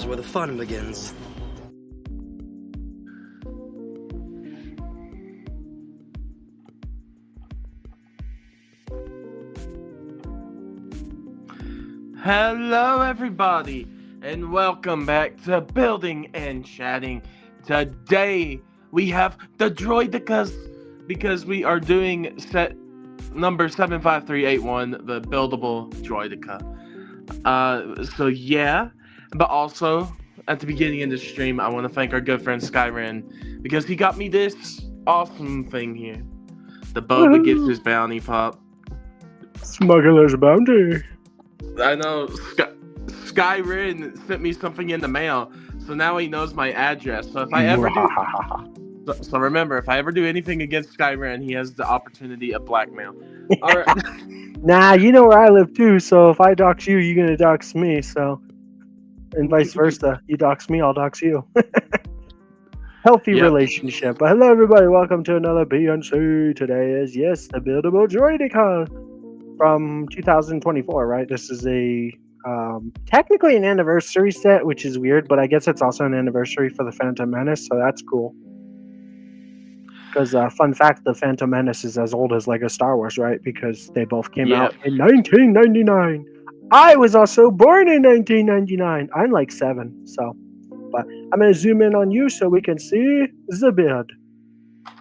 is where the fun begins. Hello, everybody, and welcome back to Building and Chatting. Today, we have the Droidekas because we are doing set number 75381, the buildable Droideka. But also, at the beginning of the stream, I want to thank our good friend Skyren because he got me this awesome thing here. The Boba gets his bounty pop. Smuggler's bounty. I know Skyrim sent me something in the mail, so now he knows my address. So if I ever so remember, if I ever do anything against Skyrim, he has the opportunity of blackmail. All right. Nah, you know where I live too. So if I dox you, you're gonna dox me. So, and vice versa. You dox me, I'll dox you. Healthy relationship. But hello, everybody. Welcome to another BNC. Today is the buildable Droideka from 2024. Right? This is a technically an anniversary set, which is weird, but I guess it's also an anniversary for the Phantom Menace, so that's cool. Because fun fact, the Phantom Menace is as old as Lego Star Wars, right? Because they both came out in 1999. I was also born in 1999. I'm like 7, so. But I'm going to zoom in on you so we can see the build.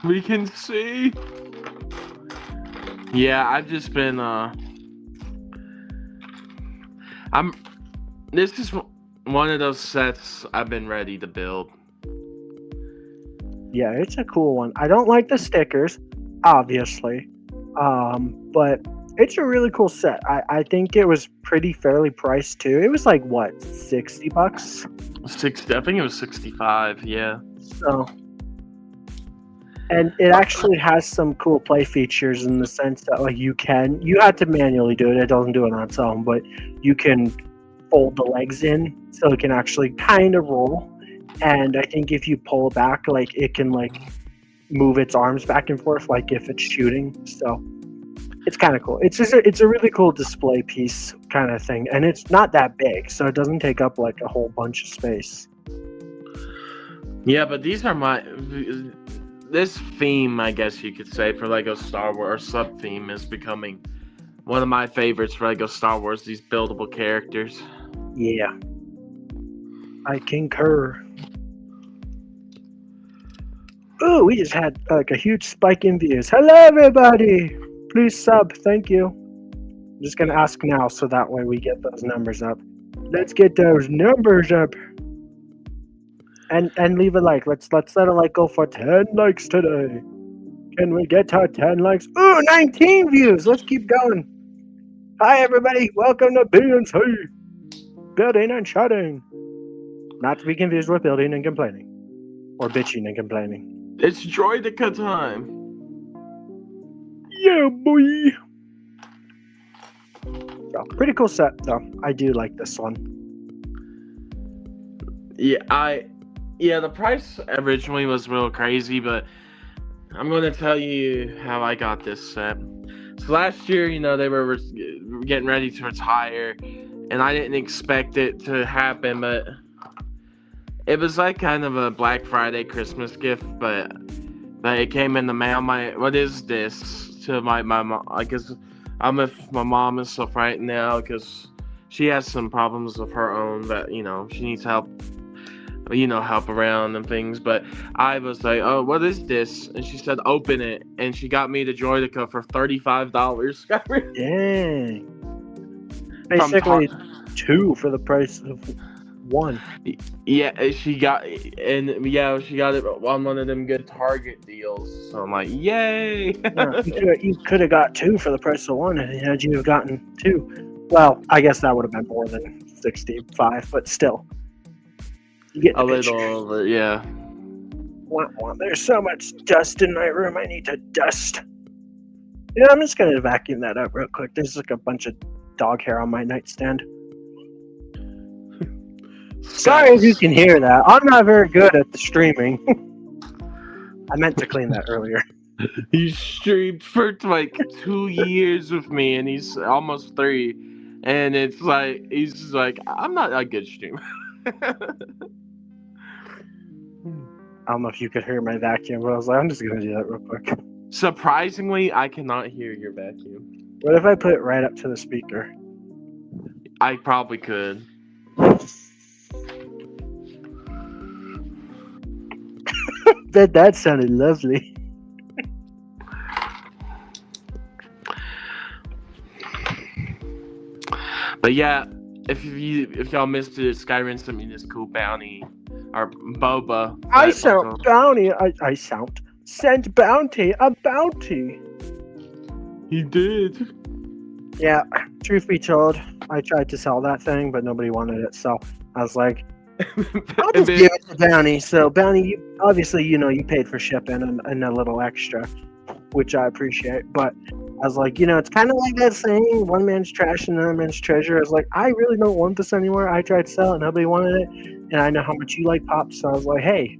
We can see. Yeah, I've just been, this is one of those sets I've been ready to build. Yeah, it's a cool one. I don't like the stickers, obviously, but it's a really cool set. I think it was pretty fairly priced too. It was like what, $60? I think it was 65. Yeah. So, and it actually has some cool play features in the sense that like you had to manually do it. It doesn't do it on its own, but you can fold the legs in so it can actually kind of roll. And I think if you pull back, like it can like move its arms back and forth, like if it's shooting. So it's kind of cool. It's a really cool display piece kind of thing, and it's not that big, so it doesn't take up like a whole bunch of space. Yeah, but these are this theme, I guess you could say, for Lego Star Wars, or sub theme, is becoming one of my favorites for Lego Star Wars. These buildable characters. Yeah, I concur. Oh, we just had like a huge spike in views. Hello, everybody. Please sub. Thank you. I'm just going to ask now so that way we get those numbers up. Let's get those numbers up. And leave a like. Let's let a like go for 10 likes today. Can we get to 10 likes? Ooh, 19 views. Let's keep going. Hi, everybody. Welcome to BNC. Building and Chatting. Not to be confused with building and complaining. Or bitching and complaining. It's Droideka time. Yeah, boy. So, pretty cool set, though. I do like this one. Yeah, the price originally was real crazy, but I'm going to tell you how I got this set. So last year, they were getting ready to retire, and I didn't expect it to happen, but it was like kind of a Black Friday Christmas gift, but it came in the mail. What is this? To my mom, I guess I'm with my mom and stuff right now because she has some problems of her own that she needs help, help around and things. But I was like, oh, what is this? And she said, open it, and she got me the Droideka for $35. Dang. Basically, 2 for the price of 1. Yeah, she got it on one of them good Target deals. So I'm like, yay! You could have got 2 for the price of 1, and had you have gotten 2, well, I guess that would have been more than 65, but still, you get the picture. Little over, yeah. There's so much dust in my room. I need to dust. I'm just gonna vacuum that up real quick. There's like a bunch of dog hair on my nightstand. Sorry if you can hear that. I'm not very good at the streaming. I meant to clean that earlier. He streamed for like 2 years with me, and he's almost 3. And it's like, he's just like, I'm not a good streamer. I don't know if you could hear my vacuum, but I was like, I'm just gonna do that real quick. Surprisingly, I cannot hear your vacuum. What if I put it right up to the speaker? I probably could. That sounded lovely. But yeah, if y'all missed it, Skyrim sent me this cool bounty or boba. I sound bounty. I sound sent bounty. A bounty. He did. Yeah. Truth be told, I tried to sell that thing, but nobody wanted it. So I was like, I'll just give it to Bounty. So Bounty, obviously, you paid for shipping and a little extra, which I appreciate. But I was like, it's kind of like that saying, one man's trash and another man's treasure. I was like, I really don't want this anymore. I tried to sell it, nobody wanted it, and I know how much you like Pop, so I was like, hey,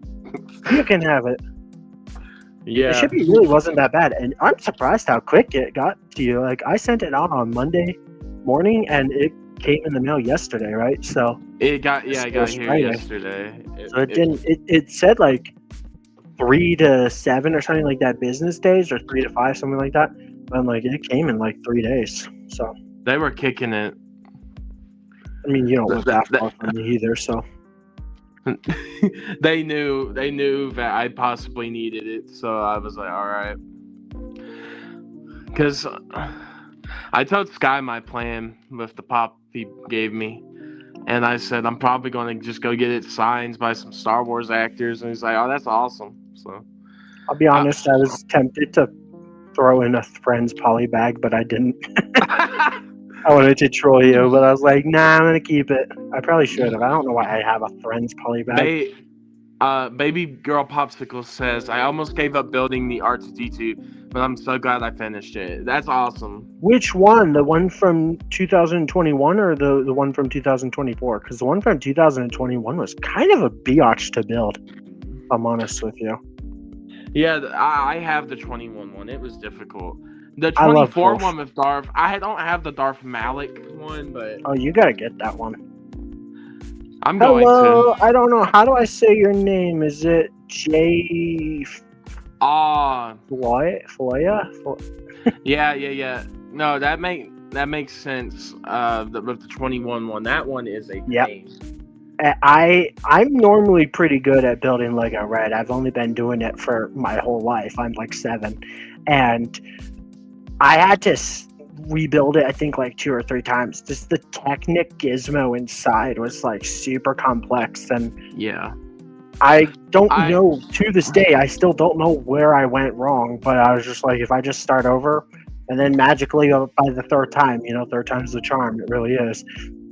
you can have it. Yeah. The shipping really wasn't that bad, and I'm surprised how quick it got to you. Like, I sent it out on Monday morning, and it came in the mail yesterday, right? So it got here Friday. yesterday. It said like 3 to 7 or something like that business days, or 3 to 5, something like that. But I'm like, it came in like 3 days. So they were kicking it. I mean, you don't live that far from me either, so they knew that I possibly needed it, so I was like, all right. Because I told Sky my plan with the Pop he gave me, and I said I'm probably going to just go get it signed by some Star Wars actors, and he's like, oh, that's awesome. So I'll be honest, I was tempted to throw in a friend's poly bag, but I didn't. I wanted to troll you, but I was like, nah, I'm gonna keep it. I probably should have. I don't know why I have a friend's poly bag. Baby girl Popsicle says, I almost gave up building the R2D2, but I'm so glad I finished it. That's awesome. Which one? The one from 2021 or the one from 2024? Because the one from 2021 was kind of a biatch to build, if I'm honest with you. Yeah, I have the 21 one. It was difficult. The 24 one with Darth, I don't have the Darth Malik one, but... Oh, you gotta get that one. I'm going to. I don't know. How do I say your name? Is it J... Floya? Yeah. No, that makes sense. With the 21 one. That one is a pain. I'm normally pretty good at building Lego, right? I've only been doing it for my whole life. I'm like 7. And I had to rebuild it, I think, like 2 or 3 times. Just the Technic gizmo inside was like super complex. And yeah. I don't know, to this day, I still don't know where I went wrong. But I was just like, if I just start over, and then magically by the 3rd time, 3rd time's the charm, it really is.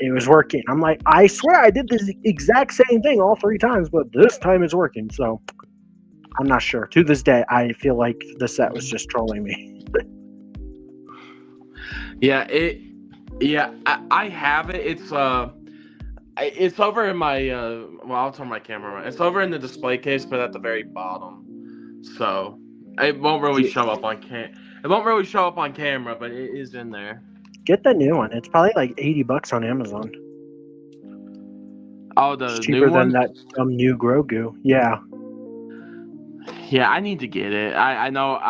It was working. I'm like, I swear I did this exact same thing all 3 times, but this time it's working. So I'm not sure. To this day, I feel like the set was just trolling me. I have it. It's over in my I'll turn my camera on. It's over in the display case, but at the very bottom. So it won't really show up on camera, but it is in there. Get the new one. It's probably like $80 on Amazon. Oh, it's cheaper than that new Grogu. Yeah. Yeah, I need to get it. I know.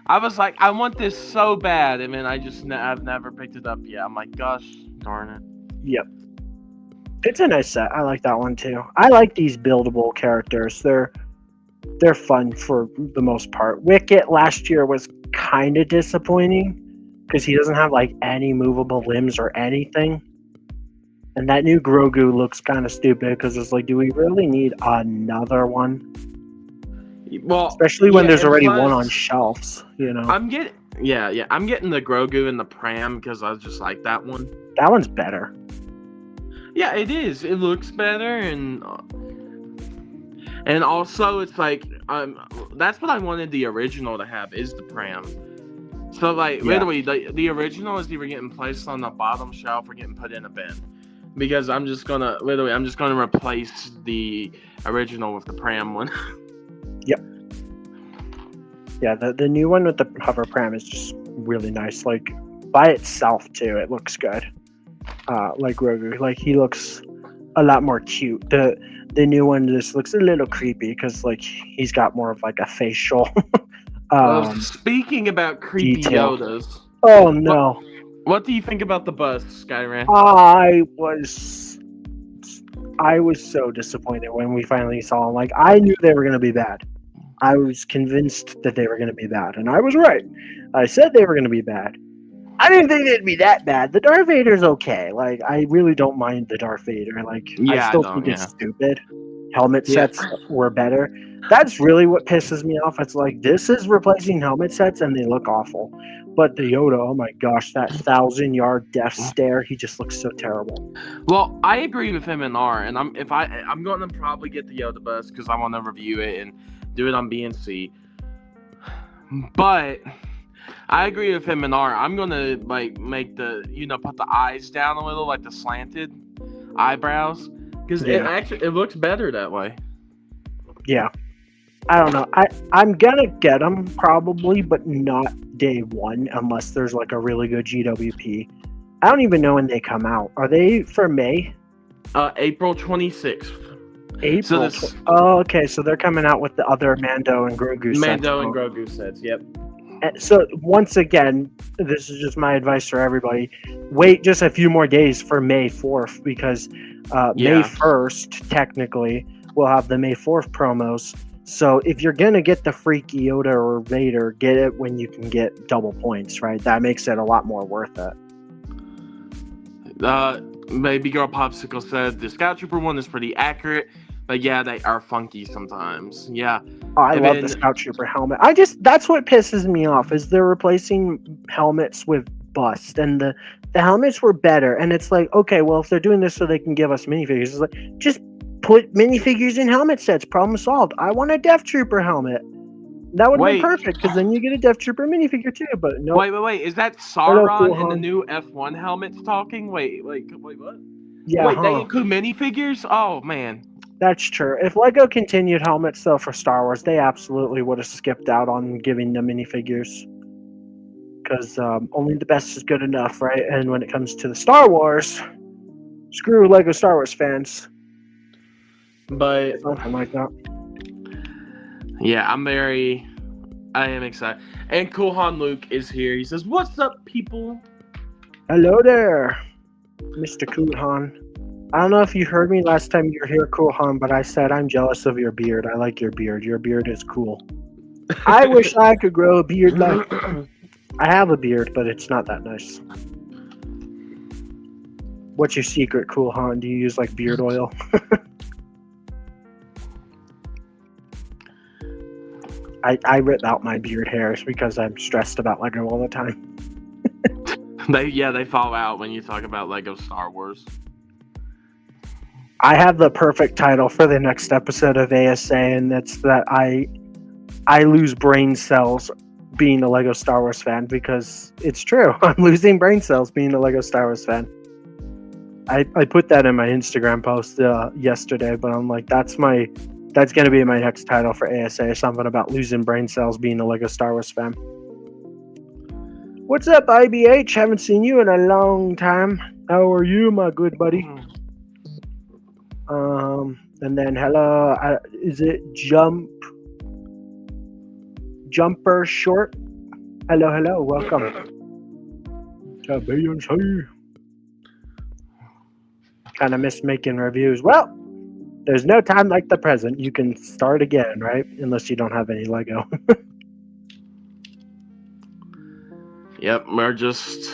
I was like, I want this so bad, and then I've never picked it up yet. I'm like, gosh, darn it. Yep. It's a nice set. I like that one too. I like these buildable characters. They're fun for the most part. Wicket last year was kind of disappointing because he doesn't have like any movable limbs or anything. And that new Grogu looks kind of stupid because it's like, do we really need another one? Well, especially when there's already one on shelves, I'm getting the Grogu and the Pram because I just like that one. That one's better. Yeah, it is. It looks better, and also it's like that's what I wanted the original to have is the Pram. So like literally the original is either getting placed on the bottom shelf or getting put in a bin. Because I'm just gonna replace the original with the Pram one. Yep. Yeah, the new one with the hover pram is just really nice. Like by itself too, it looks good. Like Grogu, like he looks a lot more cute. The new one just looks a little creepy because like he's got more of like a facial Well, speaking about creepy detail. Yodas, Oh no. what do you think about the bus, Skyran? I was so disappointed when we finally saw them. Like I knew they were gonna be bad. I was convinced that they were gonna be bad, and I was right. I said they were gonna be bad. I didn't think they'd be that bad. The Darth Vader's okay. Like I really don't mind the Darth Vader. Like Yeah, I still I think don't, it's stupid. Helmet Yeah. sets were better. That's really what pisses me off. It's like this is replacing helmet sets and they look awful. But the Yoda, oh my gosh, that 1,000-yard death stare, he just looks so terrible. Well, I agree with him and R, and I'm going to probably get the Yoda bus because I want to review it and do it on BNC. But I agree with him and R. I'm gonna like make the put the eyes down a little, like the slanted eyebrows, because it looks better that way. Yeah. I don't know. I'm gonna get them probably, but not day one unless there's like a really good GWP. I don't even know when they come out. Are they for May? April 26th. April. Okay, so they're coming out with the other Mando and Grogu sets. Mando and Grogu sets. Yep. So once again, this is just my advice for everybody. Wait just a few more days for May 4th because May 1st, technically, we'll have the May 4th promos. So if you're going to get the freaky Yoda or Vader, get it when you can get double points, right? That makes it a lot more worth it. Baby Girl Popsicle said the Scout Trooper one is pretty accurate, but yeah, they are funky sometimes. Yeah. Oh, I love the Scout Trooper helmet. That's what pisses me off is they're replacing helmets with bust, and the helmets were better. And it's like, okay, well, if they're doing this so they can give us minifigures, it's like, just put minifigures in helmet sets. Problem solved. I want a Death Trooper helmet. That would be perfect because then you get a Death Trooper minifigure too. But no. Wait. Is that Sauron in the new F1 helmets talking? Wait, what? Yeah. Wait, they include minifigures? Oh man. That's true. If Lego continued helmets though for Star Wars, they absolutely would have skipped out on giving the minifigures. Because only the best is good enough, right? And when it comes to the Star Wars, screw Lego Star Wars fans. But something like that. Yeah, I am excited. And Cool Han Luke is here. He says, "What's up, people?" Hello there, Mr. Cool Han. I don't know if you heard me last time you were here, Cool Han, but I said I'm jealous of your beard. I like your beard. Your beard is cool. I wish I could grow a beard like. I have a beard, but it's not that nice. What's your secret, Cool Han? Do you use like beard oil? I rip out my beard hairs because I'm stressed about Lego all the time. They fall out when you talk about Lego Star Wars. I have the perfect title for the next episode of ASA, and that's that I lose brain cells being a Lego Star Wars fan, because it's true. I'm losing brain cells being a Lego Star Wars fan. I put that in my Instagram post yesterday, but I'm like, that's going to be my next title for ASA, something about losing brain cells being a Lego Star Wars fan. What's up, IBH? Haven't seen you in a long time. How are you, my good buddy? And then hello, is it Jumper Short? Hello, welcome. Kind of miss making reviews. Well, there's no time like the present. You can start again, right? Unless you don't have any Lego. Yep, we're just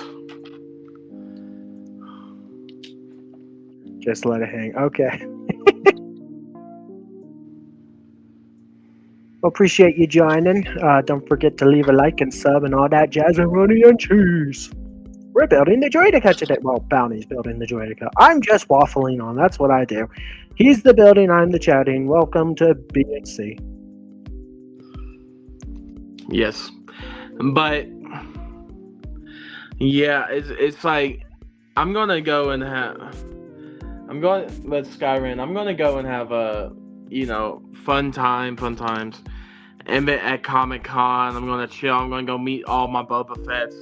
let it hang. Okay. Appreciate you joining. Don't forget to leave a like and sub and all that jazz and runny and cheese. We're building the Droideka today. Well, Bounty's building the Droideka. I'm just waffling on. That's what I do. He's the building, I'm the chatting. Welcome to BNC. Yes. But yeah, it's like I'm gonna go and have a fun times. And then at Comic-Con, I'm gonna chill. I'm gonna go meet all my Boba Fett's,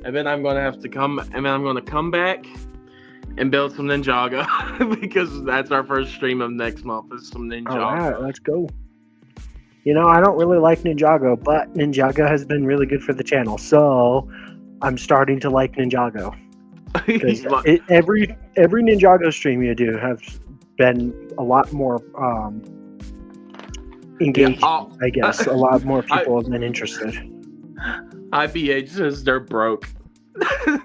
and then I'm gonna come back and build some Ninjago because that's our first stream of next month is some Ninjago. All right, let's go. You know, I don't really like Ninjago, but Ninjago has been really good for the channel, so I'm starting to like Ninjago. Because every Ninjago stream you do has been a lot more engaged, I guess. A lot more people have been interested. IBH says they're broke.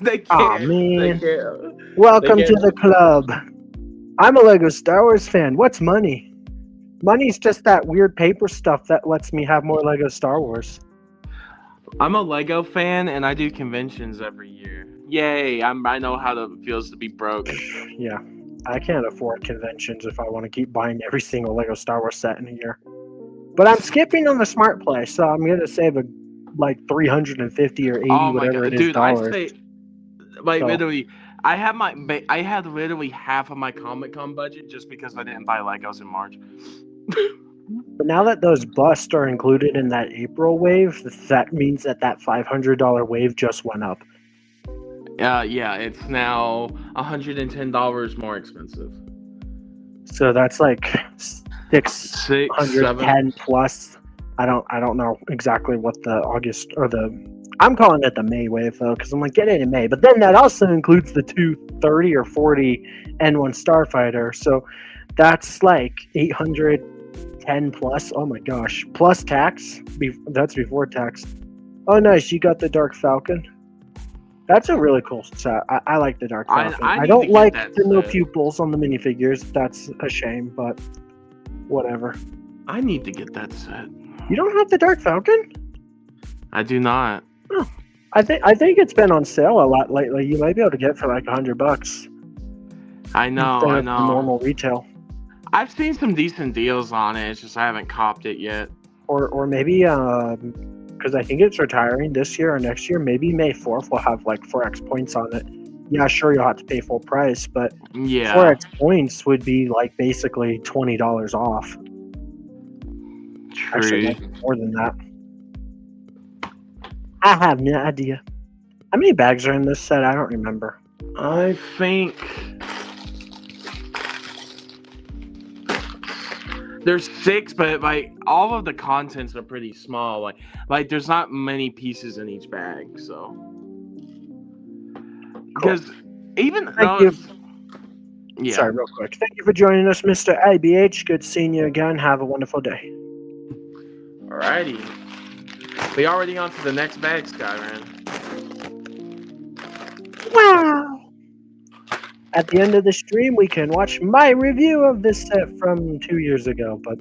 They can't. Aw, man. They can't. Welcome to the club. I'm a Lego Star Wars fan. What's money? Money's just that weird paper stuff that lets me have more Lego Star Wars. I'm a Lego fan, and I do conventions every year. Yay! I know how it feels to be broke. Yeah, I can't afford conventions if I want to keep buying every single Lego Star Wars set in a year. But I'm skipping on the Smart Play, so I'm gonna save like $350 or $80, whatever it is, dude, dollars. I say, literally, I had literally half of my Comic-Con budget just because I didn't buy Legos in March. But now that those busts are included in that April wave, that means that $500 wave just went up. Yeah, it's now $110 more expensive. So that's like 610 plus. I don't know exactly what the August or I'm calling it the May wave though, because I'm like get it in May. But then that also includes the 230 or 40 N1 Starfighter. So that's like 810 plus. Oh my gosh, plus tax. That's before tax. Oh nice, you got the Dark Falcon. That's a really cool set. I like the Dark Falcon. I don't like the no pupils on the minifigures. That's a shame, but whatever. I need to get that set. You don't have the Dark Falcon? I do not. Oh, I think it's been on sale a lot lately. You might be able to get it for like $100. I know. Normal retail. I've seen some decent deals on it. It's just I haven't copped it yet. Or maybe because I think it's retiring this year or next year. Maybe May 4th will have like 4x points on it. Yeah, sure, you'll have to pay full price, but 4x points would be like basically $20 off. True. Actually, more than that. I have no idea. How many bags are in this set? I don't remember. I think there's 6, but like all of the contents are pretty small. Like there's not many pieces in each bag, so. Because even though Sorry, real quick. Thank you for joining us, Mr. IBH. Good seeing you again. Have a wonderful day. Alrighty. We already on to the next bag, Skyran. Wow! At the end of the stream, we can watch my review of this set from 2 years ago, but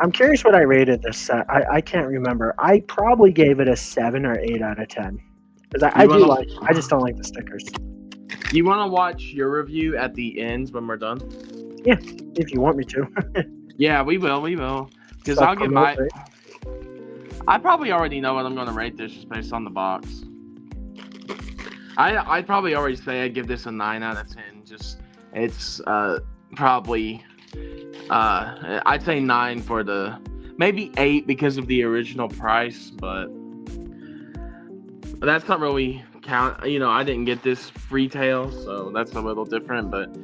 I'm curious what I rated this set. I can't remember. I probably gave it a 7 or 8 out of 10. Because I just don't like the stickers. You want to watch your review at the end when we're done? Yeah, if you want me to. Yeah, we will. Because I'll get my... I probably already know what I'm going to rate this just based on the box. I'd probably already say I'd give this a 9 out of 10. Just, it's probably... I'd say 9 for the... Maybe 8 because of the original price, but... That's not really count. You know, I didn't get this retail, so that's a little different, but...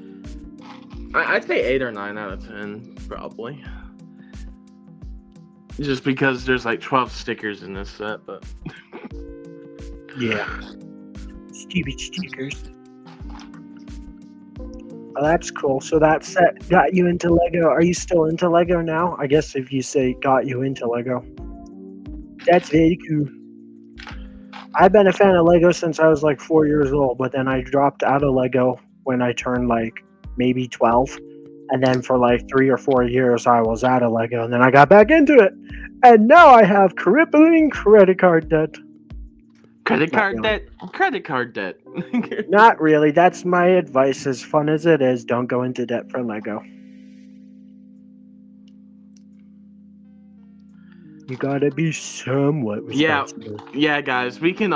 I'd say 8 or 9 out of 10, probably. Just because there's like 12 stickers in this set, but... Yeah. Stupid stickers. Oh, that's cool. So that set got you into Lego. Are you still into Lego now? I guess if you say got you into Lego. That's very cool. I've been a fan of Lego since I was like 4 years old, but then I dropped out of Lego when I turned like maybe 12. And then for like 3 or 4 years, I was out of Lego, and then I got back into it. And now I have crippling credit card debt. Credit card debt. Not really. That's my advice. As fun as it is, don't go into debt for Lego. You gotta be somewhat responsible. Yeah, guys. We can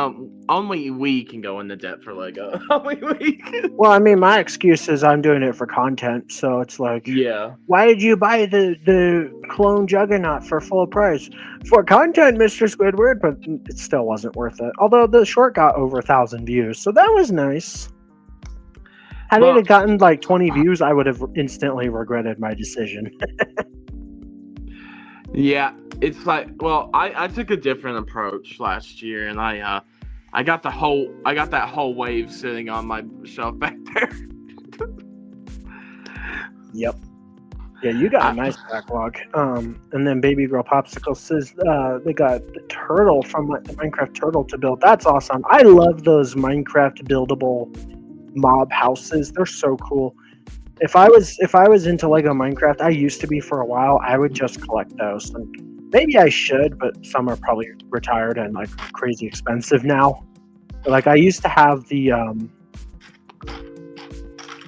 only we can go into debt for Lego. Only we can. Well, I mean, my excuse is I'm doing it for content, so it's like, yeah. Why did you buy the clone Juggernaut for full price? For content, Mr. Squidward, but it still wasn't worth it. Although the short got over 1,000 views, so that was nice. Had it Well, have gotten like 20 views, I would have instantly regretted my decision. yeah, it's like, well, I took a different approach last year, and I got that whole wave sitting on my shelf back there. Yep. Yeah, you got a I, nice backlog. And then Baby Girl Popsicle says they got the turtle from the Minecraft turtle to build. That's awesome. I love those Minecraft buildable mob houses. They're so cool. If I was into Lego Minecraft, I used to be for a while, I would just collect those. And maybe I should, but some are probably retired and like crazy expensive now. But, like I used to have the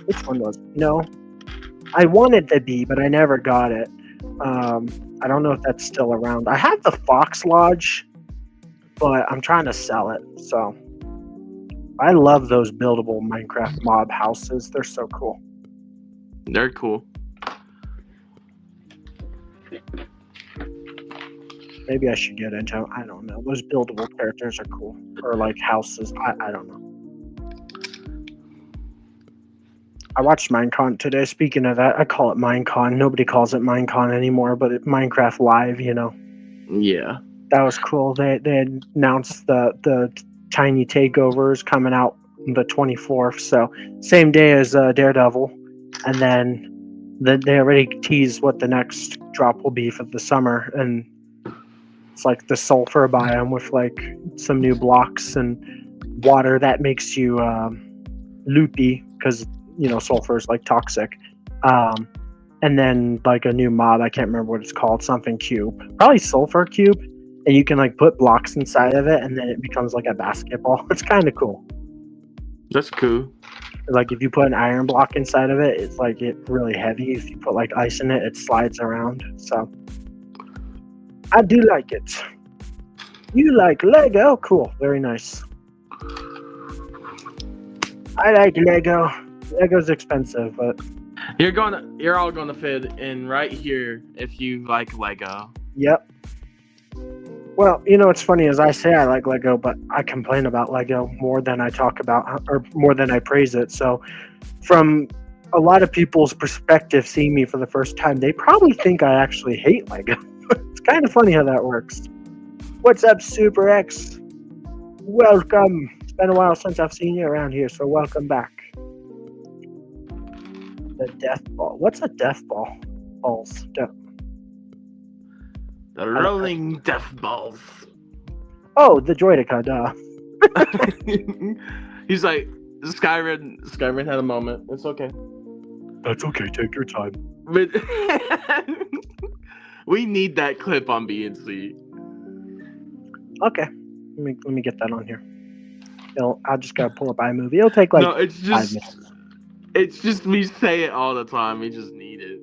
which one was it? No, I wanted the bee, but I never got it. I don't know if that's still around. I have the Fox Lodge, but I'm trying to sell it. So I love those buildable Minecraft mob houses. They're so cool. they're cool. Maybe I should get into. I don't know. Those buildable characters are cool, or like houses. I don't know. I watched Minecon today. Speaking of that, I call it Minecon. Nobody calls it Minecon anymore, but Minecraft Live. Yeah. That was cool. They announced the tiny takeovers coming out the 24th, so same day as Daredevil, and then they already teased what the next drop will be for the summer, and it's like the sulfur biome with like some new blocks and water that makes you loopy because sulfur is like toxic. And then like a new mob, I can't remember what it's called, something cube, probably sulfur cube, and you can like put blocks inside of it, and then it becomes like a basketball. It's kind of cool. That's cool. Like if you put an iron block inside of it, it's like it really heavy. If you put like ice in it, it slides around. So I do like it. You like Lego? Cool, very nice. I like Lego. Lego's expensive, but you're all gonna fit in right here if you like Lego. Yep. Well, it's funny as I say I like Lego, but I complain about Lego more than I talk about, or more than I praise it. So, from a lot of people's perspective, seeing me for the first time, they probably think I actually hate Lego. It's kind of funny how that works. What's up, Super X? Welcome. It's been a while since I've seen you around here, so welcome back. The death ball. What's a death ball? Balls. The rolling death balls. Oh, the Droideka, duh. He's like, Skyrim had a moment. It's okay. That's okay. Take your time. But we need that clip on BNC. Okay. Let me get that on here. I just gotta pull up iMovie. It'll take like 5 minutes. It's just we say it all the time. We just need it.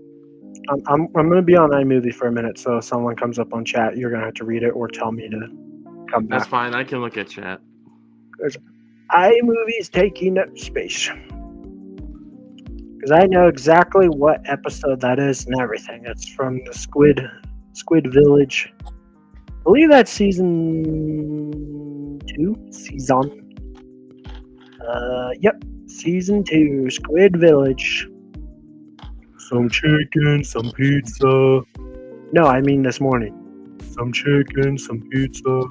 I'm gonna be on iMovie for a minute, so if someone comes up on chat, you're gonna have to read it or tell me to come back. That's fine. I can look at chat. iMovie's taking up space because I know exactly what episode that is and everything. It's from the Squid Village. I believe that's season 2. Yep, season 2, Squid Village. Some chicken, some pizza. No, I mean this morning. Some chicken, some pizza.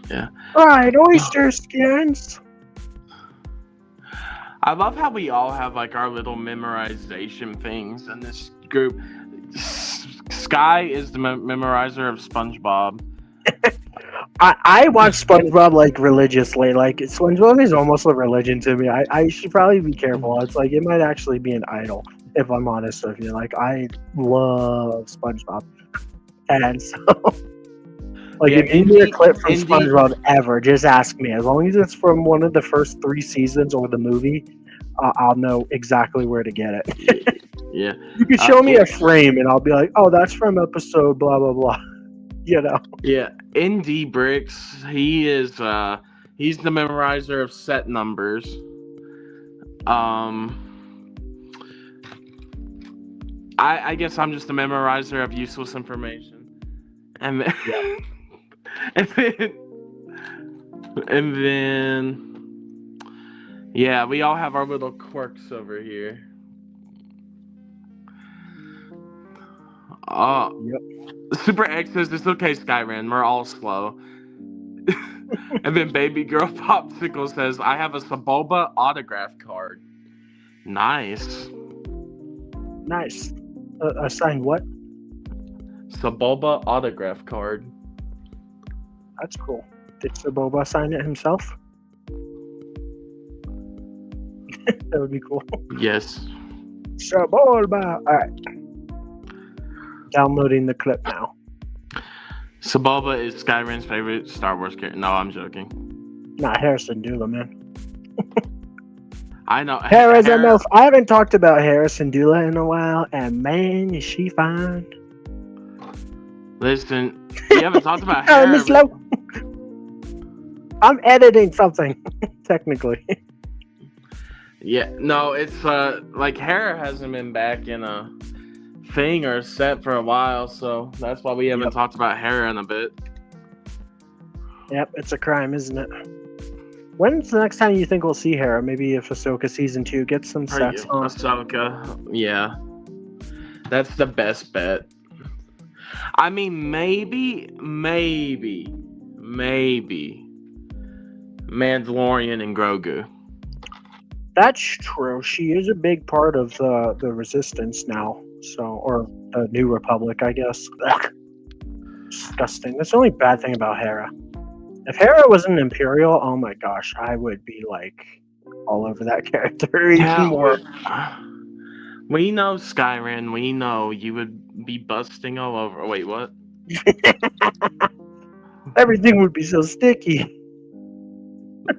Yeah. Fried oyster skins. I love how we all have like our little memorization things in this group. Sky is the memorizer of SpongeBob. I watch SpongeBob like religiously. Like SpongeBob is almost a religion to me. I should probably be careful. It's like it might actually be an idol, if I'm honest with you. Like I love SpongeBob, and so like if you need a clip from SpongeBob ever, just ask me. As long as it's from one of the first 3 seasons or the movie, I'll know exactly where to get it. Yeah. You can show me a frame, and I'll be like, oh, that's from episode blah blah blah. Yeah, ND Bricks. He's the memorizer of set numbers. I guess I'm just the memorizer of useless information. And then, and then Yeah, we all have our little quirks over here. Oh, Yep. Super X says it's okay, Skyran. We're all slow. And then Baby Girl Popsicle says, I have a Saboba autograph card. Nice. Nice. A signed what? Saboba autograph card. That's cool. Did Saboba sign it himself? That would be cool. Yes. Saboba. All right. Downloading the clip now. Saboba is Skyran's favorite Star Wars character. No, I'm joking. Not Harrison Dula, man. I know. Hera. I haven't talked about Harrison Dula in a while, and man, is she fine. Listen, you haven't talked about Miss Hera. Lowe. I'm editing something, technically. Yeah, no, it's like Hera hasn't been back in a thing or set for a while, so that's why we haven't talked about Hera in a bit. Yep, it's a crime, isn't it? When's the next time you think we'll see Hera? Maybe if Ahsoka season 2 gets some sex on. Ahsoka, yeah, that's the best bet. I mean, maybe, Mandalorian and Grogu. That's true. She is a big part of the Resistance now, or the New Republic, I guess. Ugh. Disgusting. That's the only bad thing about Hera. If Hera was an Imperial, oh my gosh, I would be like all over that character even more. We know, Skyran, we know you would be busting all over. Wait, what? Everything would be so sticky.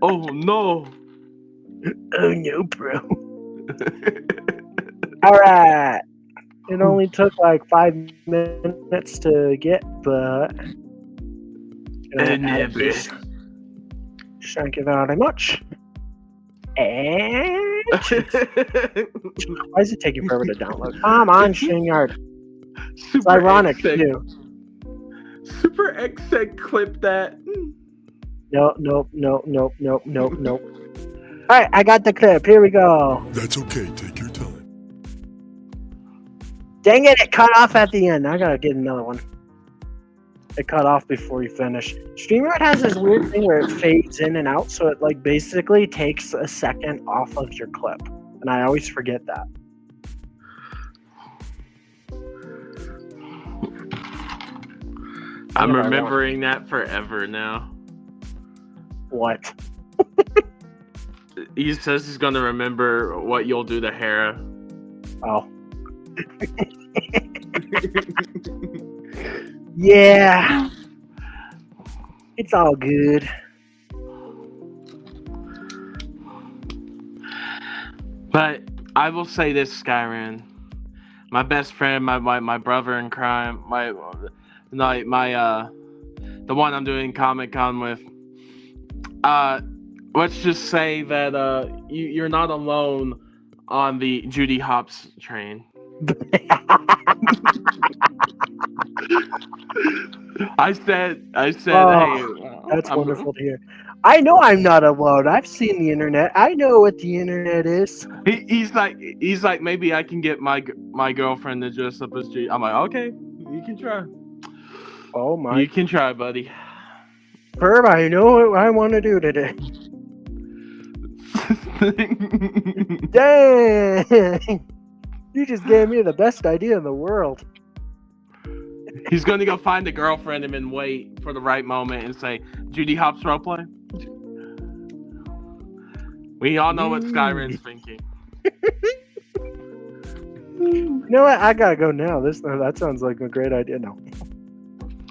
Oh no. Oh no, bro. Alright. It only took like 5 minutes to get, but thank you very much. And why is it taking forever to download? Come on, StreamYard. It's ironic too. Super X said clip that. Nope. Alright, I got the clip. Here we go. That's okay. Take your time. Dang it cut off at the end. I gotta get another one. It cut off before you finish. StreamYard has this weird thing where it fades in and out, so it like basically takes a second off of your clip. And I always forget that. I'm remembering that forever now. What? He says he's gonna remember what you'll do to Hera. Oh. Yeah. It's all good. But I will say this, Skyran. My best friend, my brother in crime, the one I'm doing Comic-Con with. Let's just say that you're not alone on the Judy Hopps train. I said, hey. That's wonderful to hear. I know I'm not alone. I've seen the internet. I know what the internet is. He's like, maybe I can get my girlfriend to dress up as Judy. I'm like, okay, you can try. Oh my! You can try, buddy. Herb, I know what I want to do today. Dang! You just gave me the best idea in the world. He's going to go find a girlfriend and then wait for the right moment and say, Judy Hopps roleplay? We all know what Skyran's thinking. You know what? I gotta go now. That sounds like a great idea. No.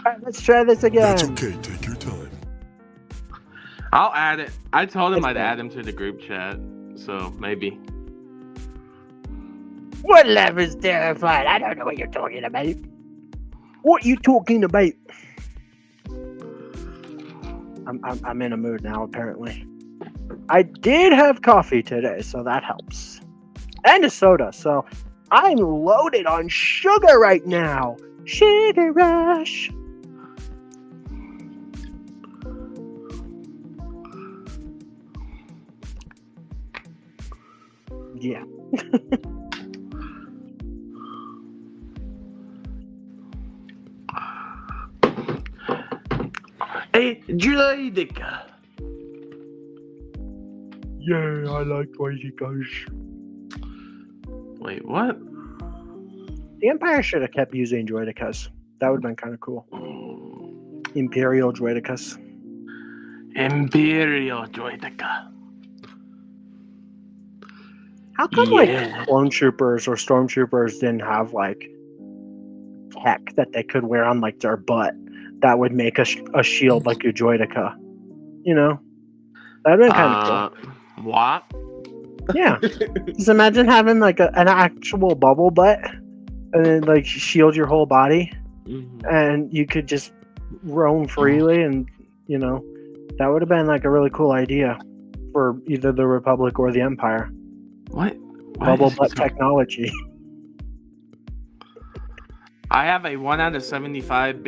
Alright, let's try this again. That's okay. Take your time. I'll add it. I told him I'd add him to the group chat, so maybe. What level is terrified? I don't know what you're talking about. What you talking about? I'm in a mood now, apparently. I did have coffee today, so that helps. And a soda, so I'm loaded on sugar right now. Sugar rush. Yeah. A Droideka. Yeah, I like Droidekas. Wait, what? The Empire should have kept using Droidekas. That would have been kind of cool. Imperial Droidekas. Imperial Droideka. How come like clone troopers or stormtroopers didn't have like tech that they could wear on like their butt that would make a shield like a Droideka? You know, that'd been kind of cool. What? Yeah, just imagine having like an actual bubble butt and then like shield your whole body, and you could just roam freely, and you know that would have been like a really cool idea for either the Republic or the Empire. What? Bubble butt technology. I have a 1 out of 75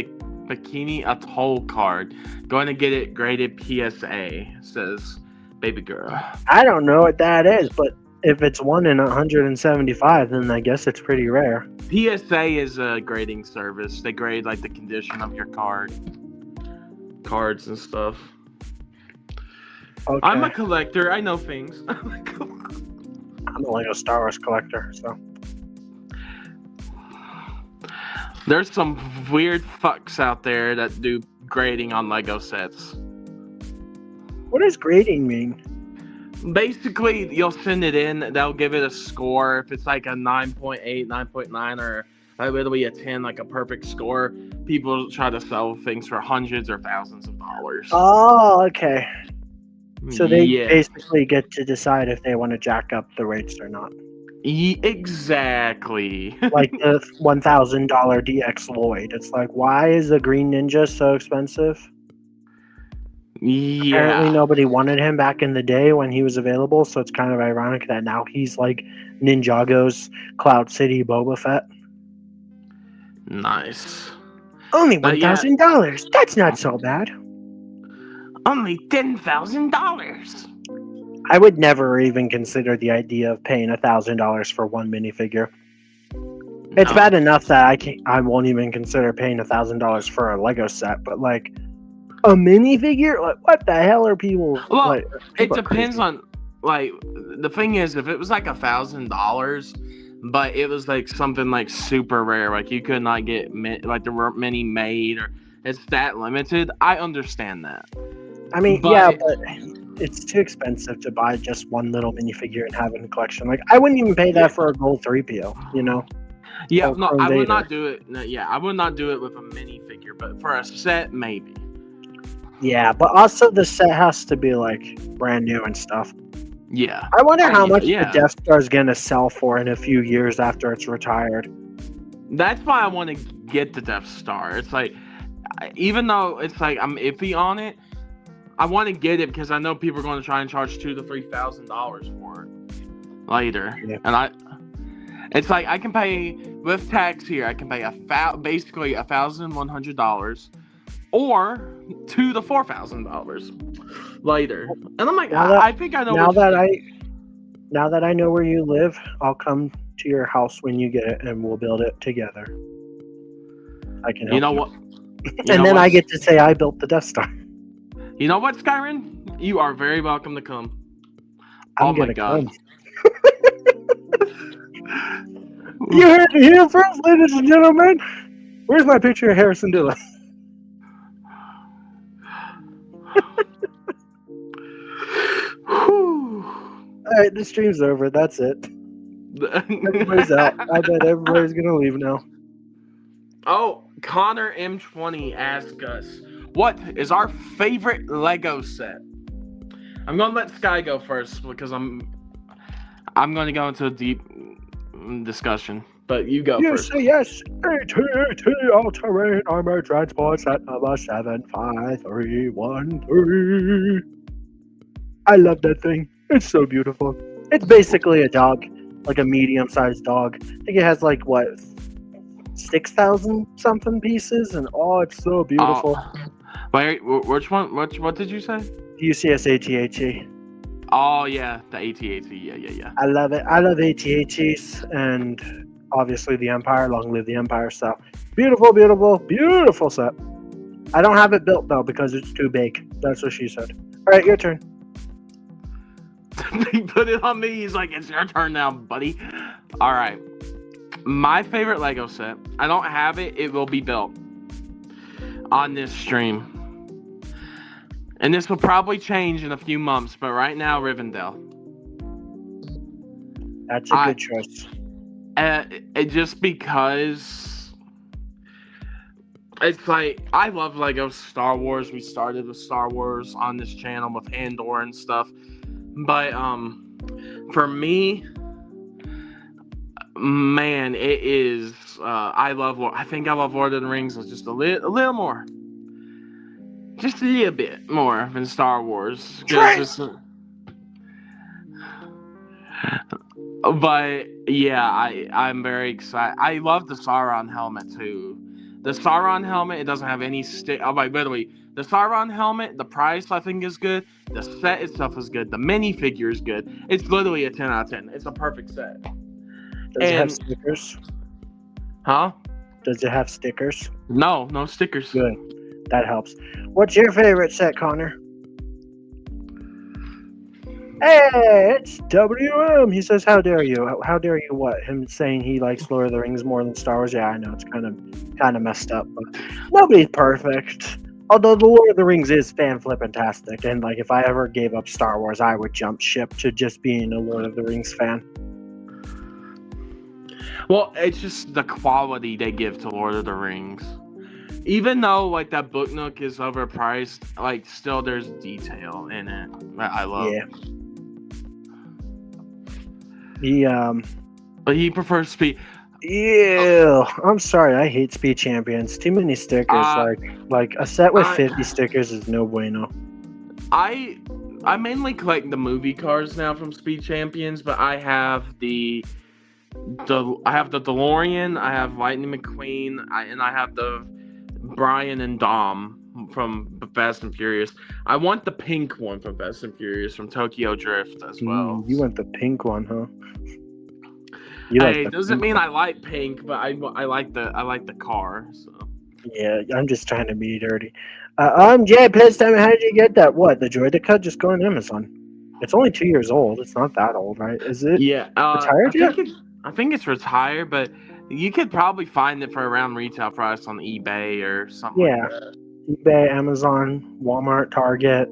Bikini Atoll card. Going to get it graded PSA, says Baby Girl. I don't know what that is, but if it's 1 in 175, then I guess it's pretty rare. PSA is a grading service. They grade like the condition of your cards and stuff. Okay. I'm a collector. I know things. I'm a Lego Star Wars collector, so. There's some weird fucks out there that do grading on Lego sets. What does grading mean? Basically, you'll send it in, they'll give it a score. If it's like a 9.8, 9.9, or literally a 10, like a perfect score, people try to sell things for hundreds or thousands of dollars. Oh, okay. So they Yeah. basically get to decide if they want to jack up the rates or not. Exactly. Like the $1,000 DX Lloyd. It's like, why is the Green Ninja so expensive? Yeah. Apparently nobody wanted him back in the day when he was available, so it's kind of ironic that now he's like Ninjago's Cloud City Boba Fett. Nice. Only $1,000. That's not so bad. Only $10,000. I would never even consider the idea of paying $1,000 for one minifigure. It's bad enough that I won't even consider paying $1,000 for a Lego set, but like a minifigure, like what the hell are people? Well, like, it depends on like the thing is if it was like $1,000, but it was like something like super rare, like you could not get like there weren't many made or it's that limited. I understand that. I mean, but yeah, but it's too expensive to buy just one little minifigure and have it in a collection. Like, I wouldn't even pay that for a gold 3PO, you know? Yeah, Or no, Chrome I would Vader. not do it. No, yeah, I would not do it with a minifigure, but for a set, maybe. Yeah, but also the set has to be, like, brand new and stuff. Yeah. I wonder how much yeah. the Death Star is going to sell for in a few years after it's retired. That's why I want to get the Death Star. It's like, even though it's like I'm iffy on it, I want to get it because I know people are going to try and charge $2,000 to $3,000 for it later. Yeah. And it's like I can pay with tax here. I can pay basically $1,100 or $2,000 to $4,000 later. And I'm like, I think I know. Now that I know where you live, I'll come to your house when you get it, and we'll build it together. I can help You know what? And then I get to say I built the Death Star. You know what, Skyrim? You are very welcome to come. I'm my God. Come. You heard it here first, ladies and gentlemen. Where's my picture of Harrison Dillon? Alright, the stream's over. That's it. Everybody's out. I bet everybody's gonna leave now. Oh, Connor M20 asked us, what is our favorite Lego set? I'm gonna let Sky go first because I'm gonna go into a deep discussion. But you go first. Yes, AT-AT all-terrain armored transport set number 75313. I love that thing. It's so beautiful. It's basically a dog, like a medium-sized dog. I think it has like what, 6,000 something pieces, and oh, it's so beautiful. Wait, which one? What did you say? UCS AT-AT. Oh yeah, the AT-AT. Yeah. I love it. I love AT-ATs, and obviously the Empire. Long live the Empire. So beautiful, beautiful, beautiful set. I don't have it built though because it's too big. That's what she said. All right, your turn. He put it on me. He's like, "It's your turn now, buddy." All right. My favorite Lego set. I don't have it. It will be built on this stream. And this will probably change in a few months, but right now, Rivendell. That's a good choice. Just because it's like, I love Lego Star Wars. We started with Star Wars on this channel with Andor and stuff. But for me, man, it is. I think I love Lord of the Rings just a little more. Just a little bit more than Star Wars. But yeah, I'm very excited. I love the Sauron helmet too. The Sauron helmet, it doesn't have any stick. Oh, by the way, the Sauron helmet, the price I think is good. The set itself is good. The minifigure is good. It's literally a 10 out of 10. It's a perfect set. Does it have stickers? Huh? Does it have stickers? No stickers. Good. That helps. What's your favorite set, Connor? Hey, it's WM. He says, "How dare you? How dare you?" What? Him saying he likes Lord of the Rings more than Star Wars? Yeah, I know it's kind of messed up, but nobody's perfect. Although the Lord of the Rings is fan-flippantastic, and like if I ever gave up Star Wars, I would jump ship to just being a Lord of the Rings fan. Well, it's just the quality they give to Lord of the Rings. Even though like that book nook is overpriced, like still there's detail in it. I love. Yeah. But he prefers speed. Yeah, I'm sorry. I hate Speed Champions. Too many stickers. Like a set with 50 stickers is no bueno. I mainly collect the movie cars now from Speed Champions, but I have the DeLorean, I have Lightning McQueen, and I have the Brian and Dom from Fast and Furious. I want the pink one from Fast and Furious from Tokyo Drift as well. You want the pink one, huh? Hey, doesn't mean I like pink, but I like the car. So yeah, I'm just trying to be dirty. Jay, please tell me, how did you get that? What, the Droideka? Just go on Amazon. It's only 2 years old. It's not that old, right? Is it? Yeah, retired yet? I think it's retired, but you could probably find it for around retail price on eBay or something. Yeah, like that. eBay, Amazon, Walmart, Target.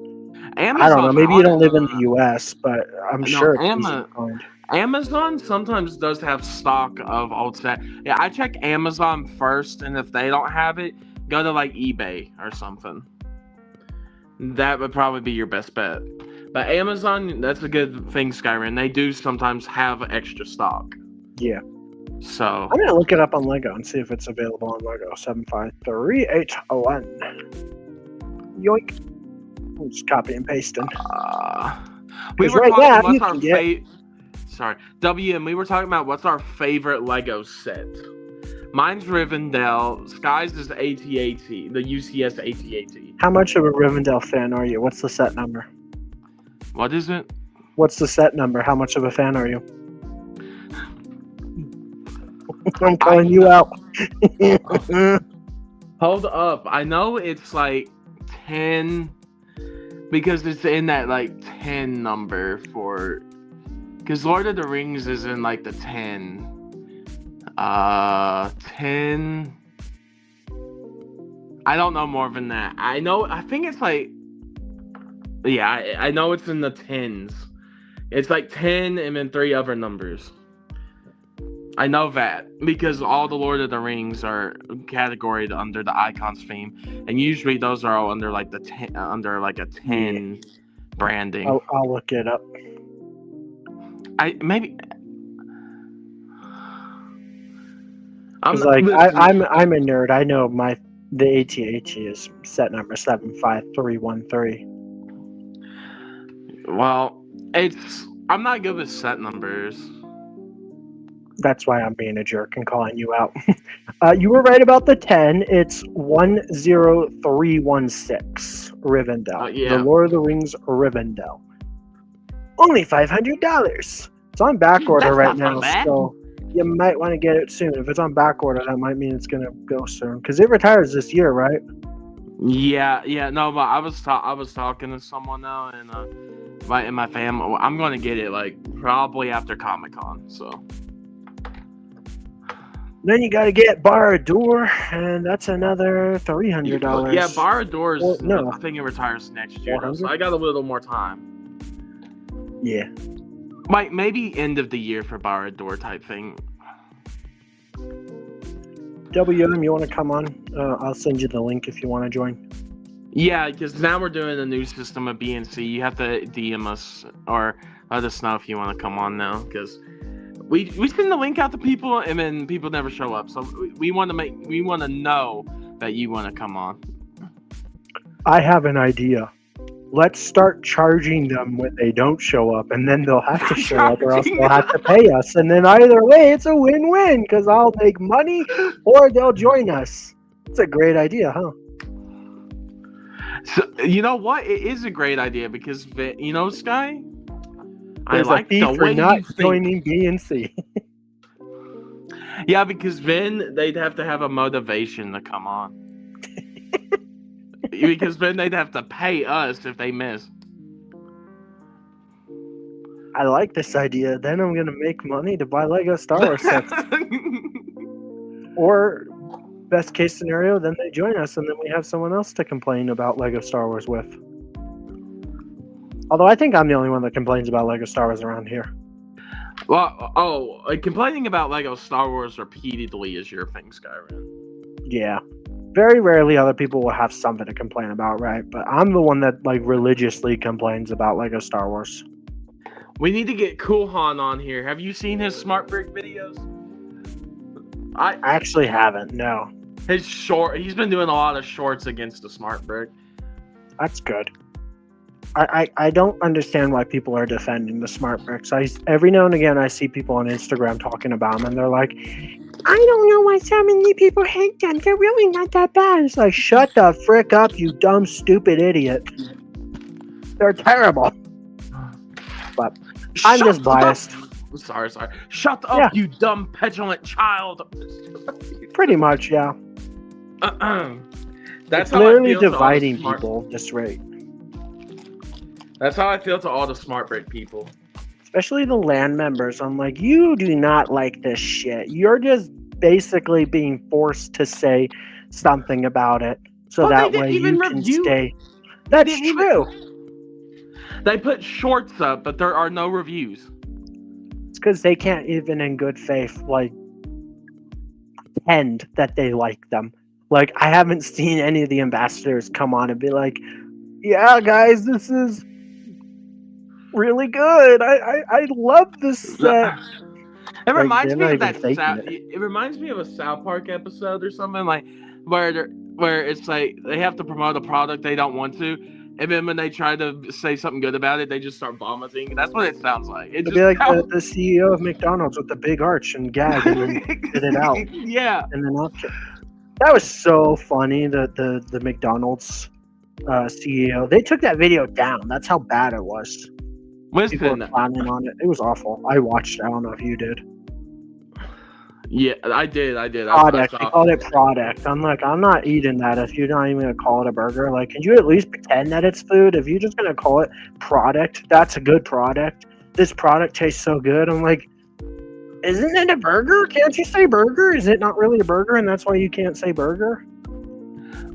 Amazon, I don't know. Maybe you don't live in the U.S., but I'm sure it's easy to find. Amazon sometimes does have stock of old set. Yeah, I check Amazon first, and if they don't have it, go to like eBay or something. That would probably be your best bet. But Amazon, that's a good thing, Skyrim. They do sometimes have extra stock. Yeah. So I'm gonna look it up on Lego and see if it's available on Lego. 75381. Yoink. I'm just copy and pasting. We were talking about what's our favorite. Sorry, WM. We were talking about what's our favorite Lego set. Mine's Rivendell. Sky's is AT-AT, the UCS AT-AT. How much of a Rivendell fan are you? What's the set number? What is it? What's the set number? How much of a fan are you? I'm calling you out. Hold up. I know it's like 10 because it's in that like 10 number for... Because Lord of the Rings is in like the 10. 10... I don't know more than that. I think it's like... Yeah, I know it's in the 10s. It's like 10 and then 3 other numbers. I know that because all the Lord of the Rings are categorized under the Icons theme, and usually those are all under like the 10, under like a 10 branding. I'll look it up. I'm a nerd. I know the AT-AT is set number 75313. Well, I'm not good with set numbers. That's why I'm being a jerk and calling you out. You were right about the 10. It's 10316 Rivendell. Yeah. The Lord of the Rings Rivendell. Only $500. It's on back order That's right not so now, bad. so you might want to get it soon. If it's on back order, that might mean it's gonna go soon because it retires this year, right? Yeah, no, but I was talking to someone now, and in my family, I'm gonna get it like probably after Comic-Con. So Then you got to get Bar-A-Door, and that's another $300. yeah, Bar-A-Doors. Well, no. I think it retires next year, though, so 400? I got a little more time. Yeah. Like maybe end of the year for Bar-A-Door type thing. WM, you want to come on? I'll send you the link if you want to join. Yeah, because now we're doing a new system of BNC. You have to DM us or let us know if you want to come on now, because we send the link out to people and then people never show up. So we want to know that you want to come on. I have an idea. Let's start charging them when they don't show up, and then they'll have to show up, or else they'll have to pay us. And then either way, it's a win-win because I'll make money, or they'll join us. It's a great idea, huh? So you know what? It is a great idea because you know, Sky. There's I like a fee the for way not you think. joining BNC. Yeah, because then they'd have to have a motivation to come on. Because then they'd have to pay us if they miss. I like this idea. Then I'm gonna make money to buy Lego Star Wars sets. Or best case scenario, then they join us, and then we have someone else to complain about Lego Star Wars with. Although I think I'm the only one that complains about Lego Star Wars around here. Well, complaining about Lego Star Wars repeatedly is your thing, Skyrim. Yeah. Very rarely other people will have something to complain about, right? But I'm the one that like religiously complains about Lego Star Wars. We need to get Coolhan on here. Have you seen his Smart Brick videos? I actually haven't, no. He's been doing a lot of shorts against the Smart Brick. That's good. I don't understand why people are defending the smart bricks. Every now and again I see people on Instagram talking about them, and they're like, I don't know why so many people hate them. They're really not that bad. It's like, shut the frick up, you dumb, stupid idiot. They're terrible. But I'm just biased. Sorry. Shut up, you dumb, petulant child. Pretty much, yeah. That's it's literally dividing people at this rate. That's how I feel to all the Smart Brick people. Especially the land members. I'm like, you do not like this shit. You're just basically being forced to say something about it so that way you can stay. That's true. They put shorts up, but there are no reviews. It's because they can't even in good faith, like, pretend that they like them. Like, I haven't seen any of the ambassadors come on and be like, yeah, guys, this is really good. I love this set. It reminds me of that. It reminds me of a South Park episode or something like where it's like they have to promote a product they don't want to, and then when they try to say something good about it, they just start vomiting. That's what it sounds like. It'd be like the CEO of McDonald's with the big arch and gag and then spit it out. Yeah. And then that was so funny. The McDonald's CEO, they took that video down. That's how bad it was. People were clowning on it. It was awful. I watched it. I don't know if you did. Yeah, I did. Product. They called it product. I'm like, I'm not eating that if you're not even going to call it a burger. Like, can you at least pretend that it's food? If you're just going to call it product, that's a good product. This product tastes so good. I'm like, isn't it a burger? Can't you say burger? Is it not really a burger and that's why you can't say burger?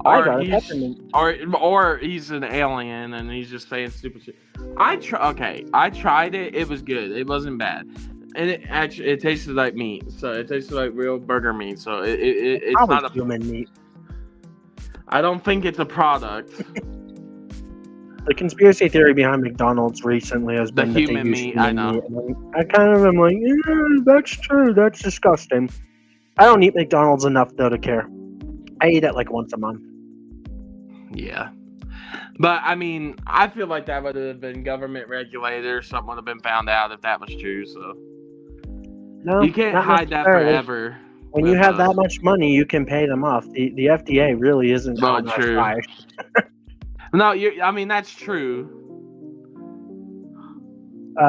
Or he's an alien and he's just saying stupid shit. I tried it. It was good. It wasn't bad, and it tasted like meat. So it tasted like real burger meat. So it's probably not a human meat. I don't think it's a product. The conspiracy theory behind McDonald's recently has been the human meat. I know. Meat. I kind of am like, yeah, that's true. That's disgusting. I don't eat McDonald's enough though to care. I eat it like once a month. Yeah. But, I mean, I feel like that would have been government regulated or something would have been found out if that was true, so. No, you can't hide that forever. When you have that much money, you can pay them off. The FDA really isn't not true. No, I mean, that's true.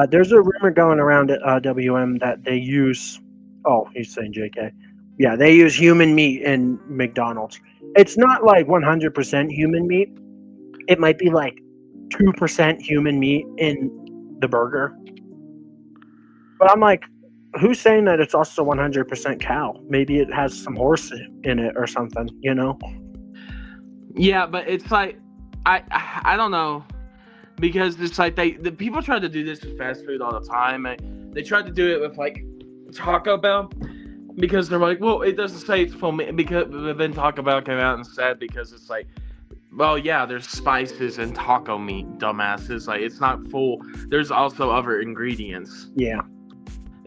There's a rumor going around at WM that they use. Oh, he's saying JK. Yeah, they use human meat in McDonald's. It's not like 100% human meat. It might be like 2% human meat in the burger. But I'm like, who's saying that it's also 100% cow? Maybe it has some horse in it or something, you know? Yeah, but it's like I don't know, because it's like the people try to do this with fast food all the time. They tried to do it with like Taco Bell, because they're like, well, it doesn't say it's full meat, because then Taco Bell came out and said, because it's like, well, yeah, there's spices and taco meat, dumbasses. Like, it's not full. There's also other ingredients. Yeah.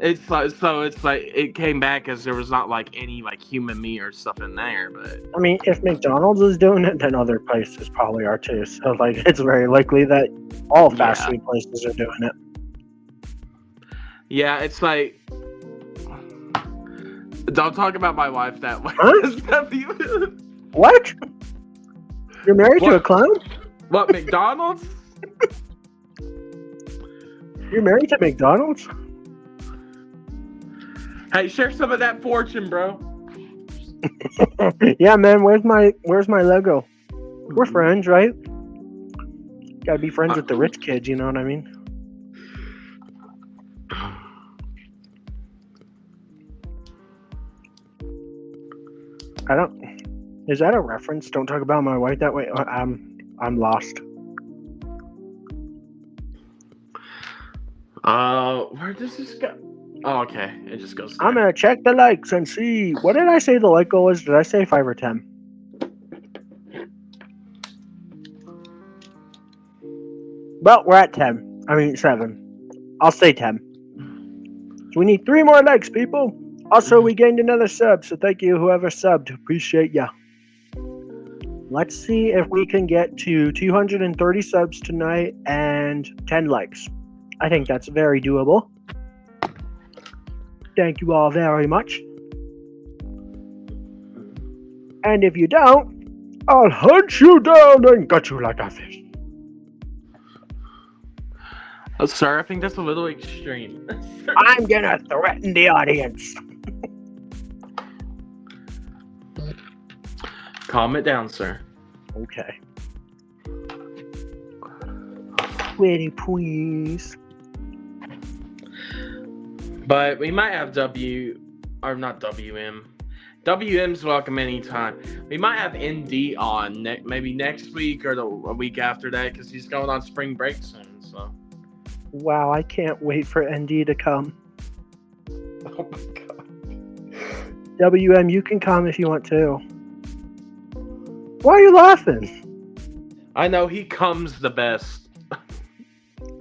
It's like, so it's like it came back as there was not like any like human meat or stuff in there, but I mean, if McDonald's is doing it, then other places probably are too. So, like, it's very likely that all fast food places are doing it. yeah, it's like, don't talk about my wife that way. Huh? What? You're married to a clown? What, McDonald's? You're married to McDonald's? Hey, share some of that fortune, bro. Yeah, man. Where's my Lego? We're friends, right? Gotta be friends with the rich kids. You know what I mean? I don't. Is that a reference? Don't talk about my wife that way. I'm lost. Where does this go? Oh, okay. It just goes there. I'm gonna check the likes and see. What did I say the like goal was? Did I say 5 or 10? Well, we're at 10. I mean 7. I'll say 10. So we need 3 more likes, people. Also, we gained another sub, so thank you whoever subbed. Appreciate ya. Let's see if we can get to 230 subs tonight and 10 likes. I think that's very doable. Thank you all very much. And if you don't, I'll hunt you down and gut you like a fish. Oh, sir, I think that's a little extreme. I'm gonna threaten the audience. Calm it down, sir. Okay. Pretty please. But we might have not WM. WM's welcome anytime. We might have ND on maybe next week or a week after that, because he's going on spring break soon. So. Wow, I can't wait for ND to come. Oh my god. WM, you can come if you want to. Why are you laughing? I know he comes the best.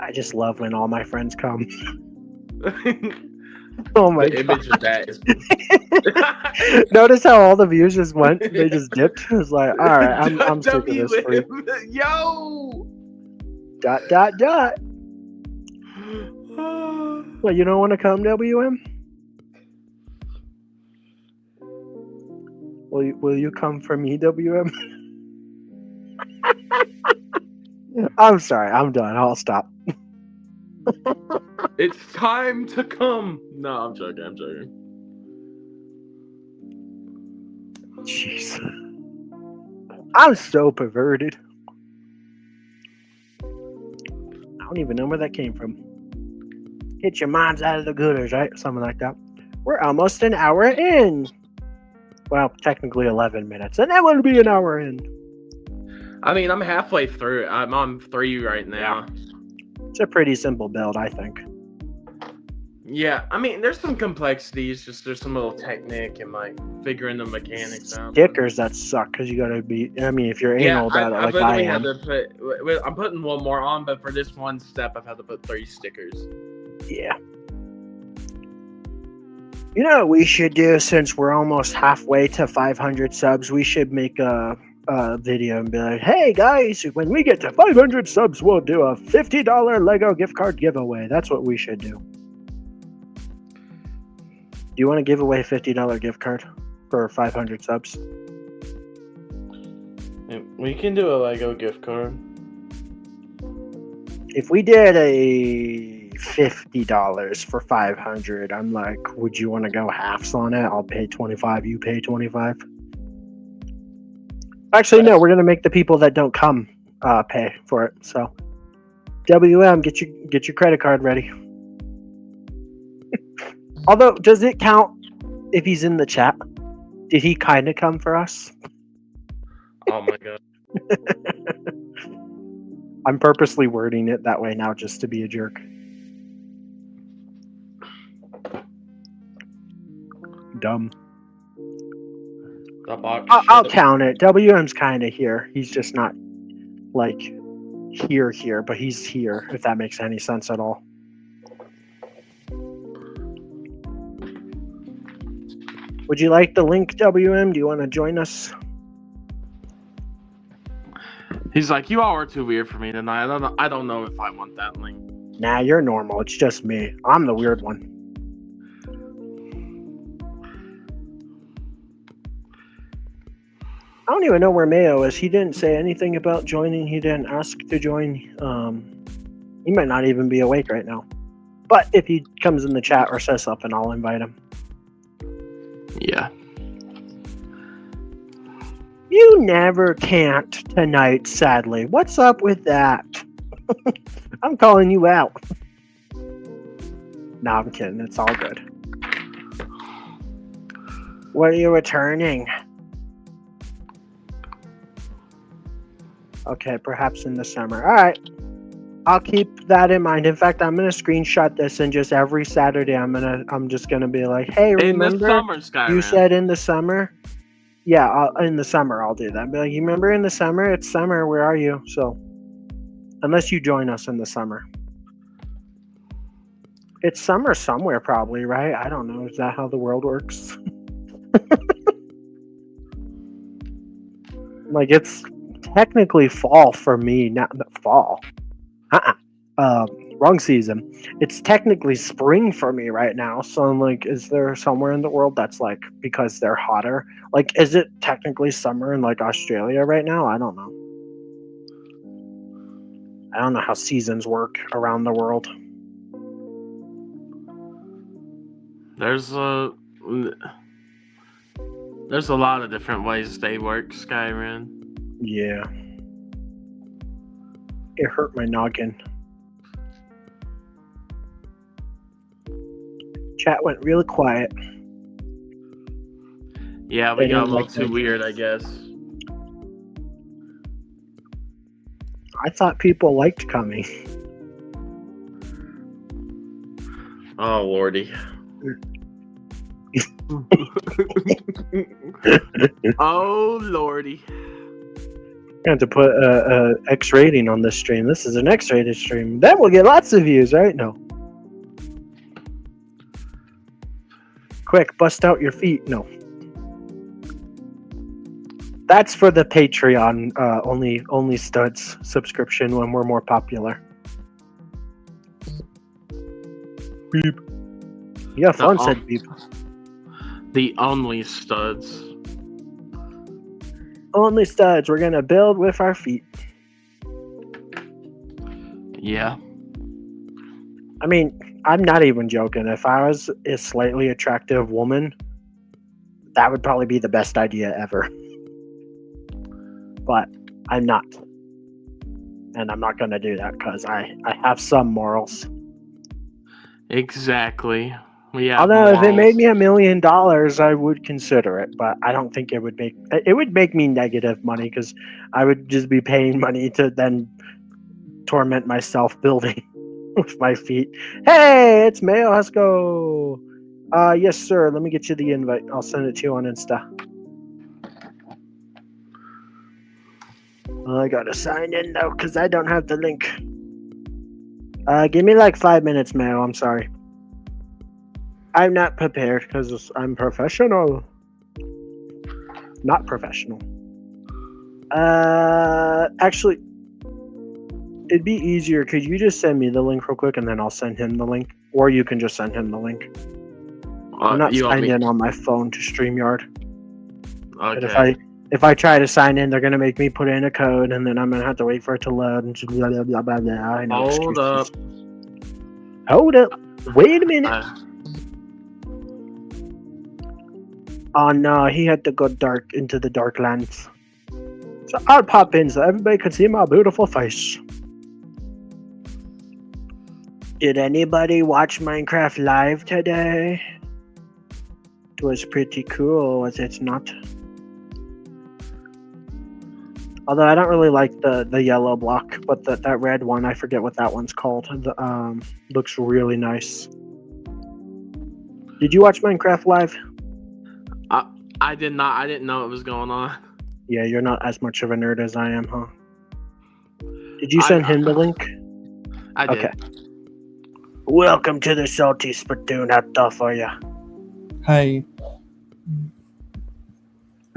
I just love when all my friends come. Oh my the god. image of that is. Notice how all the views just went? They just dipped. It was like, alright, I'm sick of this freak. Yo! ... Well, you don't want to come, WM? Will you come for me, WM? I'm sorry, I'm done. I'll stop. It's time to come. No, I'm joking. Jeez. I'm so perverted. I don't even know where that came from. Get your minds out of the gutters, right? Something like that. We're almost an hour in. Well, technically 11 minutes. And that would be an hour in. I mean, I'm halfway through. I'm on 3 right now. Yeah. It's a pretty simple build, I think. Yeah, I mean, there's some complexities. Just there's some little technique and like figuring the mechanics out. Stickers that suck because you gotta be. I mean, if you're anal about it, like I am. I'm putting one more on, but for this one step, I've had to put 3 stickers. Yeah. You know what we should do, since we're almost halfway to 500 subs? We should make a video and be like, hey guys, when we get to 500 subs, we'll do a $50 Lego gift card giveaway. That's what we should do. Do you want to give away a $50 gift card for 500 subs? We can do a Lego gift card. If we did a $50 for 500. I'm like, would you want to go halves on it? I'll pay 25. You pay 25. Actually, no. We're gonna make the people that don't come pay for it. So, WM, get your credit card ready. Although, does it count if he's in the chat? Did he kind of come for us? Oh my god. I'm purposely wording it that way now just to be a jerk. Dumb. The box. I'll count it. WM's kind of here. He's just not like here, but he's here, if that makes any sense at all. Would you like the link, WM? Do you want to join us? He's like, you all are too weird for me tonight. I don't know if I want that link. Nah, you're normal. It's just me. I'm the weird one. I don't even know where Mayo is. He didn't say anything about joining. He didn't ask to join. He might not even be awake right now. But if he comes in the chat or says something, I'll invite him. Yeah. You never can't tonight, sadly. What's up with that? I'm calling you out. Nah, I'm kidding. It's all good. When are you returning? Okay, perhaps in the summer. All right. I'll keep that in mind. In fact, I'm gonna screenshot this and just every Saturday I'm just gonna be like, hey, remember in the summer, Skyrim. You said in the summer? Yeah, in the summer I'll do that. I'll be like, you remember in the summer? It's summer. Where are you? So, unless you join us in the summer, it's summer somewhere probably, right? I don't know. Is that how the world works? Like it's technically fall for me, not fall. Wrong season. It's technically spring for me right now. So I'm like, is there somewhere in the world that's like, because they're hotter? Like, is it technically summer in like Australia right now? I don't know. I don't know how seasons work around the world. There's a lot of different ways they work, Skyrim. Yeah. It hurt my noggin. Chat went really quiet. Yeah, we They got a didn't little like too that. weird, I guess. I thought people liked coming. Oh, lordy. Oh, lordy. I have to put a X rating on this stream. This is an X rated stream. Then we'll get lots of views, right? No. Quick, bust out your feet. No. That's for the Patreon only studs subscription when we're more popular. Beep. Yeah, fun said beep. The only studs. Only studs. We're gonna build with our feet. Yeah. I mean, I'm not even joking. If I was a slightly attractive woman, that would probably be the best idea ever. But I'm not. And I'm not going to do that because I have some morals. Exactly. Although if it made me $1 million, I would consider it. But I don't think it would make me negative money because I would just be paying money to then torment myself building with my feet. Hey, it's Mayo Husko. Yes, sir. Let me get you the invite. I'll send it to you on Insta. I gotta sign in though, because I don't have the link. Give me like 5 minutes, Mayo. I'm sorry. I'm not prepared because I'm professional. Not professional. Actually, it'd be easier. Could you just send me the link real quick and then I'll send him the link? Or you can just send him the link. I'm not signed in on my phone to StreamYard. Okay. But if I try to sign in, they're gonna make me put in a code, and then I'm gonna have to wait for it to load and blah blah blah blah blah. I know Hold excuses. up. Hold up. Wait a minute. Oh no, he had to go dark into the dark lands. So I'll pop in so everybody can see my beautiful face. Did anybody watch Minecraft Live today? It was pretty cool, was it not? Although I don't really like the yellow block, but that red one, I forget what that one's called. Looks really nice. Did you watch Minecraft Live? I did not. I didn't know it was going on. Yeah, you're not as much of a nerd as I am, huh? Did you send him the link? I did. Okay. Welcome to the Salty Spittoon. How tough are ya? Hey,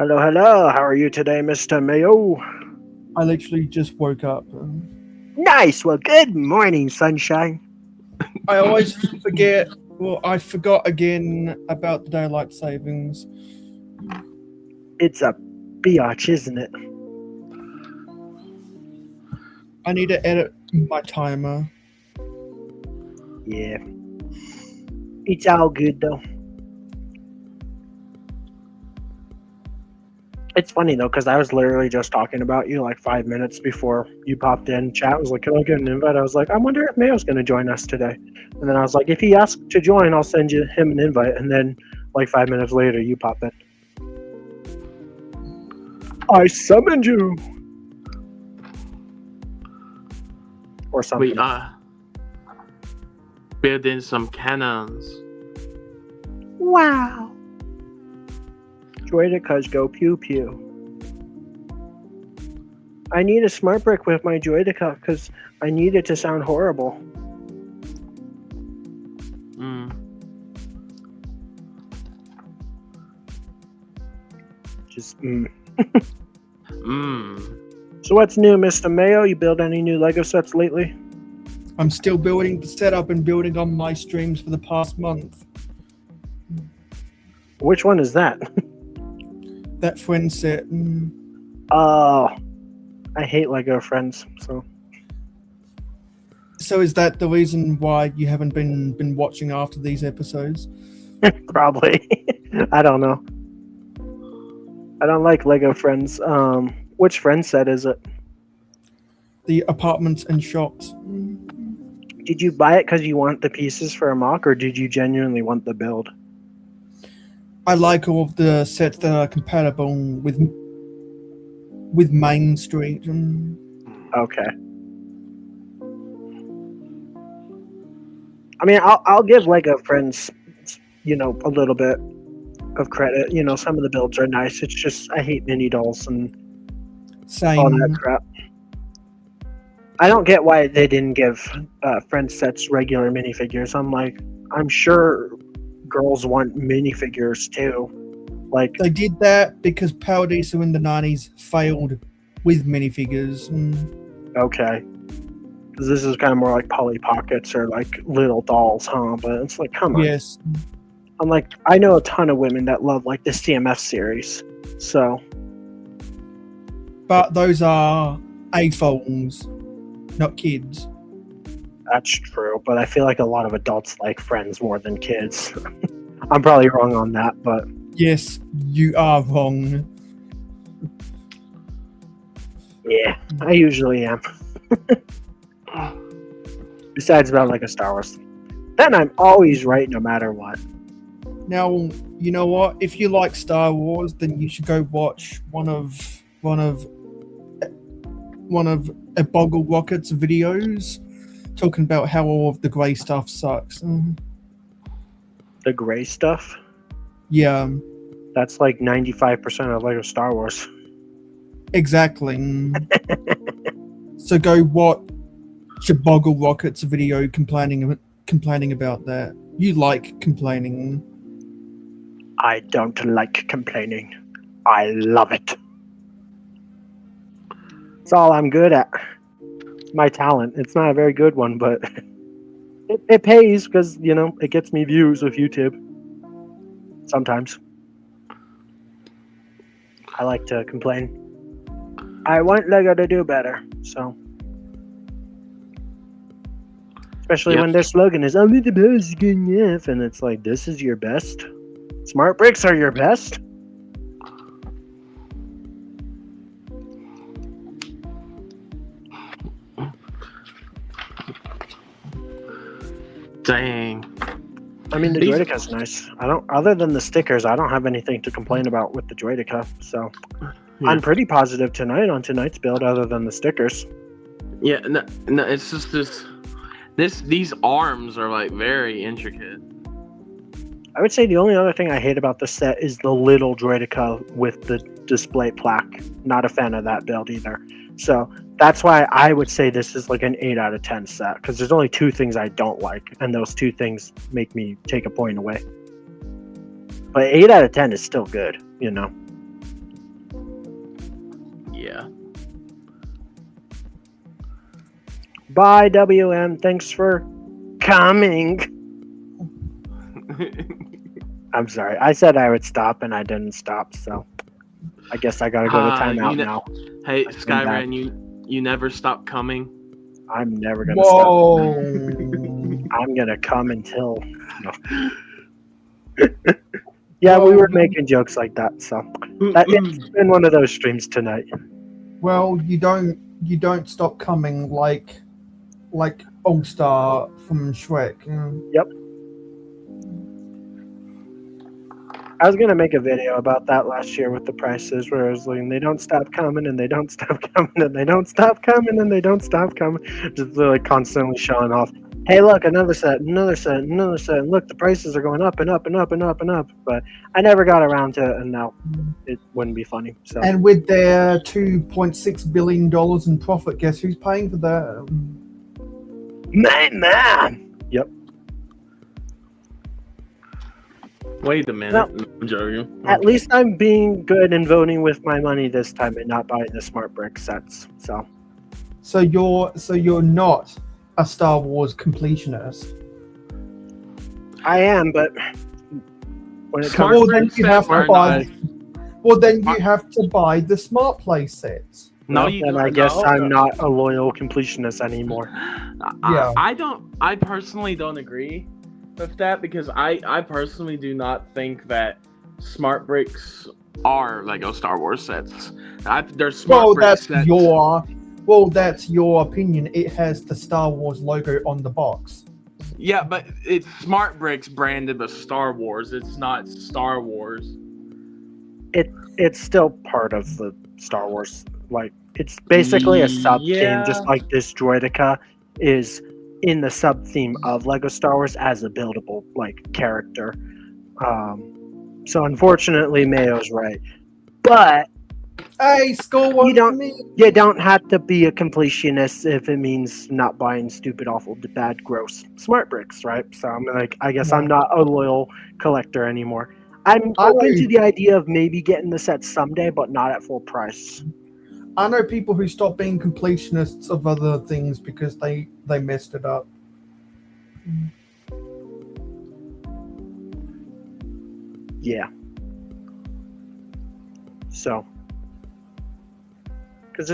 Hello, hello. How are you today, Mr. Mayo? I literally just woke up. Nice. Well, good morning, sunshine. I always forget. Well, I forgot again about the daylight savings. It's a biatch, isn't it? I need to edit my timer. Yeah. It's all good, though. It's funny, though, because I was literally just talking about you like 5 minutes before you popped in. Chat was like, can I get an invite? I was like, I wonder if Mayo's going to join us today. And then I was like, if he asks to join, I'll send him an invite. And then like 5 minutes later, you pop in. I summoned you! Or something. We building some cannons. Wow. Droidekas go pew pew. I need a smart brick with my Droideka because I need it to sound horrible. Just So what's new, Mr. Mayo? You build any new Lego sets lately? I'm still building the setup and building on my streams for the past month. Which one is that? That friend set. Oh, I hate Lego Friends. So is that the reason why you haven't been watching after these episodes? Probably. I don't know. I don't like Lego Friends. Which friend set is it? The apartments and shops. Did you buy it because you want the pieces for a mock, or did you genuinely want the build? I like all of the sets that are compatible with Main Street. Okay. I mean, I'll give Lego Friends, a little bit of credit. Some of the builds are nice. It's just I hate mini dolls and all that crap. I don't get why they didn't give Friends sets regular minifigures. I'm sure girls want minifigures too. Like they did that because Paradiso in the 90s failed with minifigures. Okay. Because this is kind of more like Polly Pockets or like little dolls, huh? But it's like, come on. Yes. I'm like, I know a ton of women that love like the CMF series. So. But those are AFOLs, not kids. That's true, but I feel like a lot of adults like Friends more than kids. I'm probably wrong on that, but... Yes, you are wrong. Yeah, I usually am. Besides about like a Star Wars. Then I'm always right no matter what. Now, you know what? If you like Star Wars, then you should go watch one of a Boggle Rocket's videos talking about how all of the grey stuff sucks. The grey stuff? Yeah. That's like 95% of Lego Star Wars. Exactly. So go watch a Boggle Rocket's video complaining about that. You like complaining. I don't like complaining. I love it. It's all I'm good at. It's my talent. It's not a very good one, but it pays because, it gets me views with YouTube. Sometimes. I like to complain. I want Lego to do better, so. Especially Yep. when their slogan is "Only the best is good enough," and it's like, this is your best. Smart bricks are your best. Dang. I mean, the These- Droideka's nice. I don't, other than the stickers, I don't have anything to complain about with the Droideka. So I'm pretty positive tonight on tonight's build, other than the stickers. Yeah, no, it's just these arms are like very intricate. I would say the only other thing I hate about the set is the little Droideka with the display plaque. Not a fan of that build either. So that's why I would say this is like an 8 out of 10 set, because there's only 2 things I don't like, and those 2 things make me take a point away. But 8 out of 10 is still good, you know. Yeah. Bye, WM. Thanks for coming. I'm sorry. I said I would stop, and I didn't stop, so I guess I gotta go to timeout now. Hey, I've been Skyran, you never stop coming. I'm never gonna stop. Whoa. I'm gonna come until. No. Yeah, we were making jokes like that, so it's been one of those streams tonight. Well, you don't stop coming like All Star from Shrek. Yep. I was gonna make a video about that last year with the prices, where I was like, they don't stop coming, and they don't stop coming, and they don't stop coming, and they don't stop coming. Just like constantly showing off. Hey, look, another set, another set, another set. And look, the prices are going up and up and up and up and up. But I never got around to it, and now it wouldn't be funny. So. And with their $2.6 billion in profit, guess who's paying for that? Man. Yep. Wait a minute. No. I'm joking. At least I'm being good and voting with my money this time and not buying the smart brick sets. So you're not a Star Wars completionist. I am, but when it Smart comes, Well, then bricks you have are to buy. nice. Well, then you have to buy the smart play sets. No, you then don't. I guess no, I'm no. not a loyal completionist anymore. Yeah. I personally don't agree with that, because I personally do not think that smart bricks are Lego Star Wars sets. They're smart Well, brick that's sets. that's your opinion. It has the Star Wars logo on the box. Yeah, but it's smart bricks branded with Star Wars. It's not Star Wars. It's still part of the Star Wars. Like, it's basically a sub theme, Yeah. just like this Droideka is in the sub theme of Lego Star Wars as a buildable character. So unfortunately, Mayo's right, but Hey, score one don't- for me. you don't have to be a completionist if it means not buying stupid, awful, bad, gross smart bricks, right? So I'm I guess I'm not a loyal collector anymore. I'm open to the idea of maybe getting the set someday, but not at full price. I know people who stop being completionists of other things because they messed it up. Yeah. So, because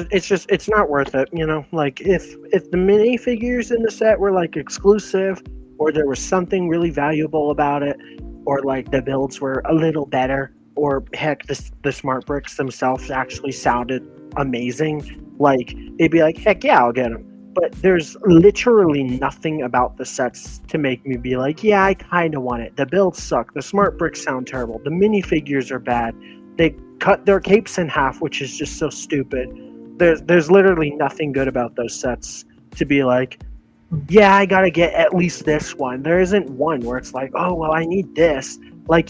it's not worth it, you know. Like if the minifigures in the set were exclusive, or there was something really valuable about it, or the builds were a little better, or heck, the smart bricks themselves actually sounded amazing, it'd be heck yeah, I'll get them. But there's literally nothing about the sets to make me be yeah, I kind of want it. The builds suck. The smart bricks sound terrible. The minifigures are bad. They cut their capes in half, which is just so stupid. There's literally nothing good about those sets to be yeah, I gotta get at least this one. There isn't one where it's oh, well, I need this.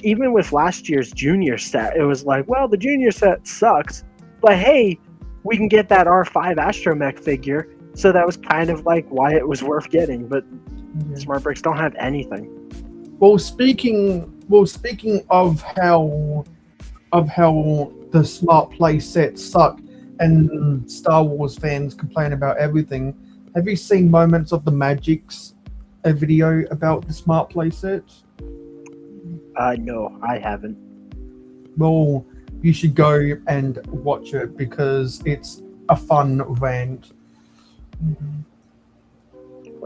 Even with last year's junior set, it was well, the junior set sucks, but hey, we can get that R5 Astromech figure. So that was kind of why it was worth getting, but smart bricks don't have anything. Well, speaking of how the smart play sets suck and Star Wars fans complain about everything, have you seen Moments of the Magic's a video about the smart play sets? No, I haven't. Well, you should go and watch it because it's a fun rant.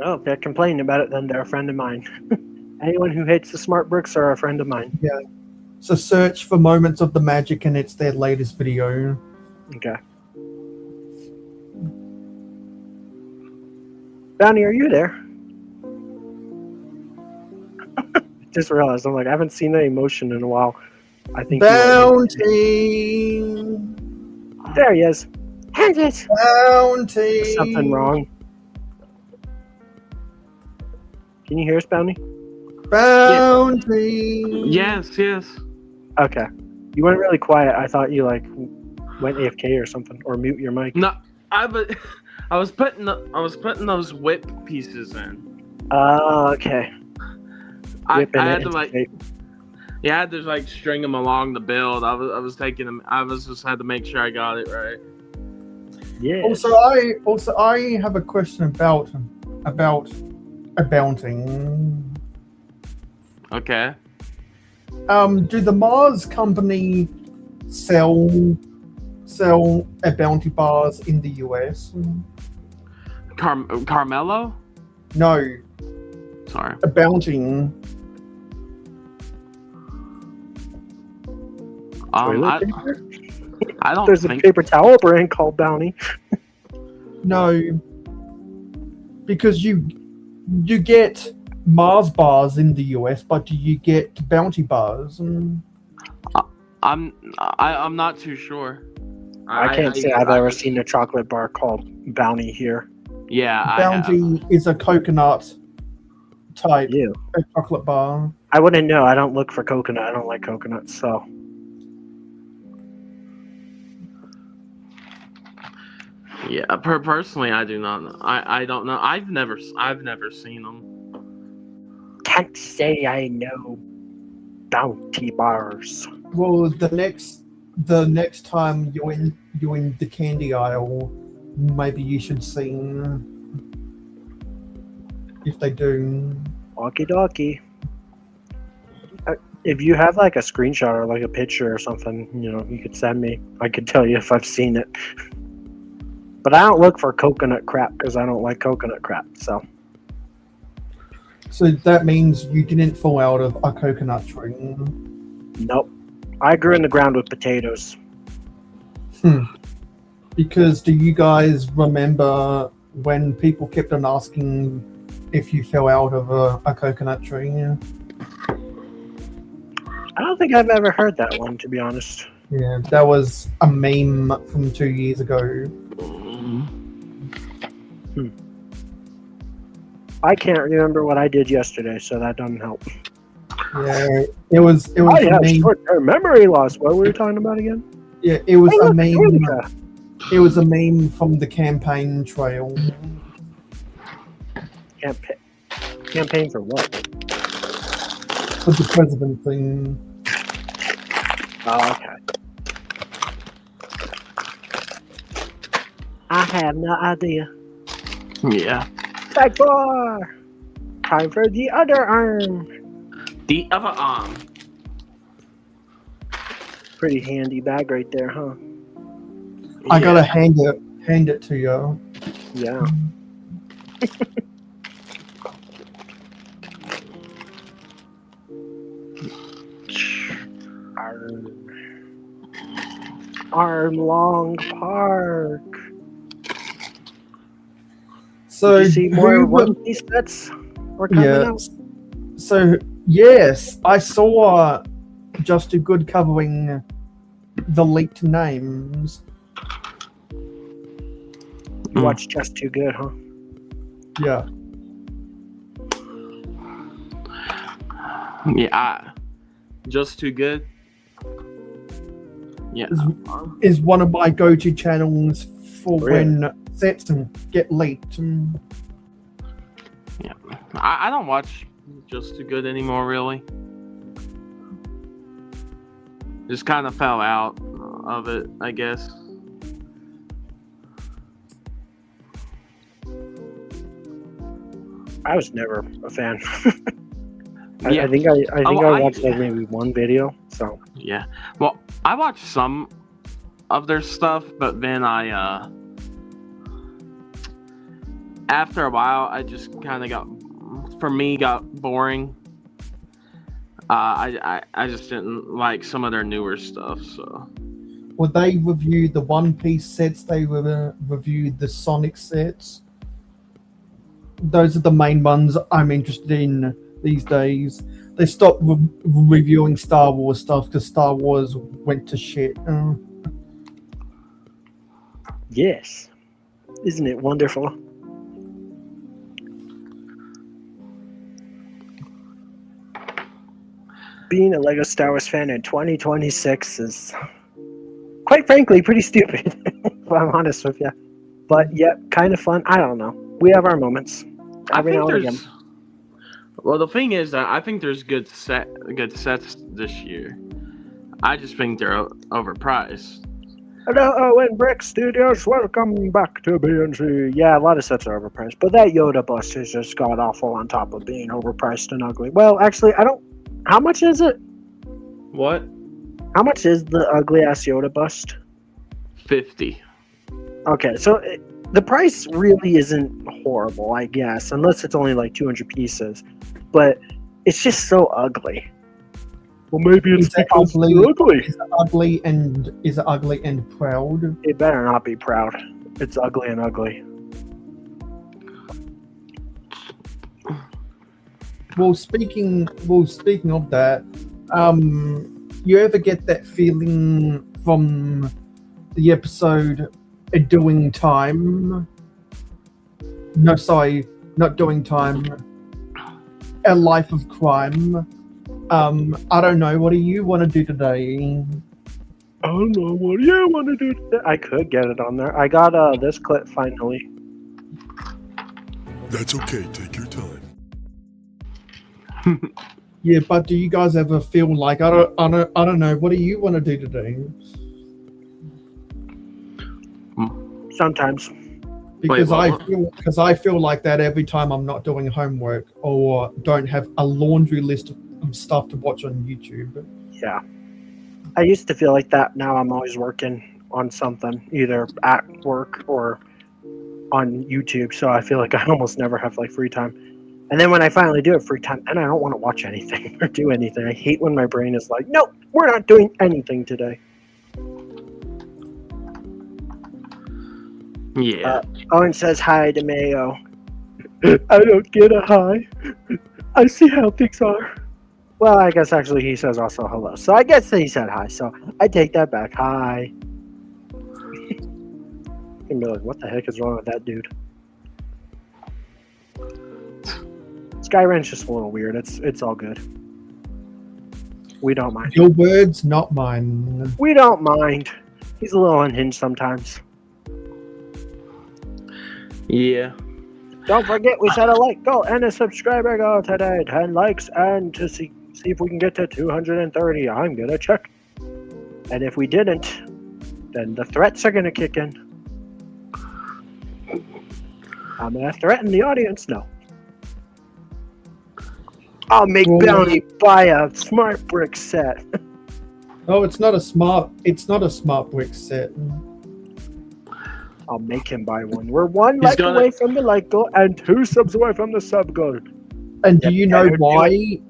Well, if they're complaining about it, then they're a friend of mine. Anyone who hates the smart bricks are a friend of mine. So search for Moments of the Magic, and it's their latest video. Okay. Bounty, are you there? Just realized, I'm like, I haven't seen any motion in a while. I think Bounty! There he is. Hand it! Bounty! Something wrong. Can you hear us, Bounty? Bounty! Yes. Okay. You went really quiet. I thought you like went AFK or something, or mute your mic. No, I was putting those whip pieces in. Oh, okay. I Whipping had it to into like, shape. yeah, I had to like string them along the build. I was taking them. I was just had to make sure I got it right. Yeah. Also, I have a question about a bounty. Okay. Do the Mars company sell a bounty bars in the US? Carmelo? No, Sorry. a bounty. Toilet paper? I don't There's a think. paper towel brand called Bounty. No, because you get Mars bars in the US, but do you get bounty bars? I'm not too sure. I can't say I've ever seen a chocolate bar called Bounty here. Yeah, I Bounty is a coconut type Ew. chocolate bar. I wouldn't know. I don't look for coconut. I don't like coconuts, so. Yeah, personally, I do not know. I don't know. I've never seen them. Can't say I know Bounty bars. Well, the next time you're in the candy aisle, maybe you should see if they do. Walkie dokie. If you have like a screenshot or like a picture or something, you could send me. I could tell you if I've seen it. But I don't look for coconut crap because I don't like coconut crap. So that means you didn't fall out of a coconut tree. nope. I grew in the ground with potatoes. Because do you guys remember when people kept on asking if you fell out of a coconut tree? I don't think I've ever heard that one, to be honest. Yeah, that was a meme from 2 years ago. I can't remember what I did yesterday, so that doesn't help. Yeah, it was I a have meme. short-term memory loss. What were we talking about again? Yeah, it was Hey, a look, meme. Droideka. It was a meme from the campaign trail. Campaign for what? For the president thing. Oh, okay. I have no idea. Yeah. Back bar! Time for the other arm. The other arm. Pretty handy bag right there, huh? I gotta hand it to you. Yeah. Arm Long Park. So Did you see more who One Piece sets were coming out? So yes, I saw Just Too Good covering the leaked names. You watched Just Too Good, huh? Yeah. Yeah. Just Too Good. Yeah. Is one of my go-to channels for Really? when sets get leaked. Yeah. I don't watch Just Too Good anymore, really. Just kind of fell out of it, I guess. I was never a fan. Yeah. I think I I- watched like maybe one video. So Yeah. Well, I watched some of their stuff, but then I after a while, I just kind of got boring. I just didn't like some of their newer stuff. So Would they review the One Piece sets? They reviewed the Sonic sets. Those are the main ones I'm interested in these days. They stopped reviewing Star Wars stuff because Star Wars went to shit. Yes. Isn't it wonderful? Being a Lego Star Wars fan in 2026 is, quite frankly, pretty stupid, if I'm honest with you. But yet, kind of fun. I don't know. We have our moments. Every now and again. Well, the thing is that I think there's good sets this year. I just think they're overpriced. Hello, Owen Brick Studios. Welcome back to BNC. Yeah, a lot of sets are overpriced, but that Yoda bust is just god awful on top of being overpriced and ugly. Well, actually, I don't. How much is it? What? How much is the ugly ass Yoda bust? $50. Okay, so the price really isn't horrible, I guess, unless it's only like 200 pieces. But it's just so ugly. Well, maybe it's because it's ugly. Is it ugly and proud? It better not be proud. It's ugly and ugly. Well, speaking of that, you ever get that feeling from the episode "A Doing Time"? No, sorry, not Doing Time. A Life of Crime. I don't know. What do you want to do today? I don't know. What do you want to do today? I could get it on there. I got this clip finally. That's okay, take your time. Yeah, but do you guys ever feel like I don't know? What do you want to do today? Sometimes. Because I feel like that every time I'm not doing homework or don't have a laundry list of stuff to watch on YouTube. Yeah. I used to feel like that. Now I'm always working on something, either at work or on YouTube. So I feel like I almost never have like free time. And then when I finally do have free time, then I don't want to watch anything or do anything. I hate when my brain is like, nope, we're not doing anything today. Yeah. Owen says hi to Mayo. I don't get a hi. I see how things are. Well, I guess actually he says also hello. So I guess he said hi. So I take that back. Hi. And be like, what the heck is wrong with that dude? Skyren's just a little weird. It's all good. We don't mind. Your words, not mine. We don't mind. He's a little unhinged sometimes. Yeah. Don't forget, we said a like goal and a subscriber goal today. 10 likes and to see if we can get to 230. I'm gonna check. And if we didn't, then the threats are gonna kick in. I'm gonna threaten the audience. No. I'll make Bounty buy a smart brick set. Oh, it's not a smart brick set. I'll make him buy one. We're one like away from the like goal and 2 subs away from the sub goal. And do you know why?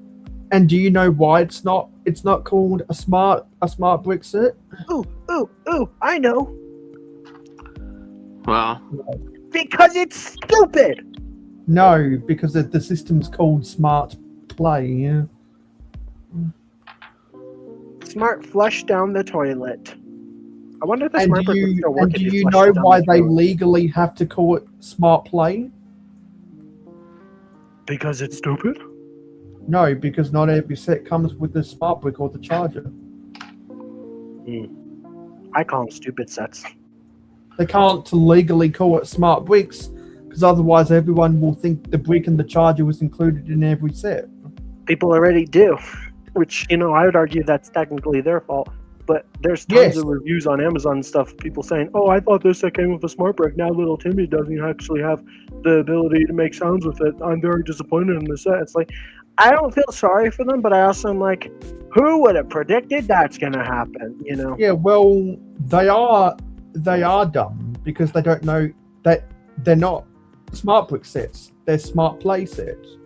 And do you know why it's not called a smart brick set? Ooh, I know. Well, because it's stupid. No, because the system's called Smart Play. Yeah. Smart flush down the toilet. I wonder if the smart brick would still work. And do you know why they legally have to call it Smart Play? Because it's stupid? No, because not every set comes with the smart brick or the charger. I call them stupid sets. They can't legally call it smart bricks because otherwise everyone will think the brick and the charger was included in every set. People already do, which, I would argue that's technically their fault. But there's tons of reviews on Amazon and stuff, people saying, oh, I thought this set came with a smart brick. Now little Timmy doesn't actually have the ability to make sounds with it. I'm very disappointed in the set. It's like, I don't feel sorry for them, but I also am like, who would have predicted that's going to happen, Yeah, well, they are dumb because they don't know that they're not smart brick sets. They're smart play sets.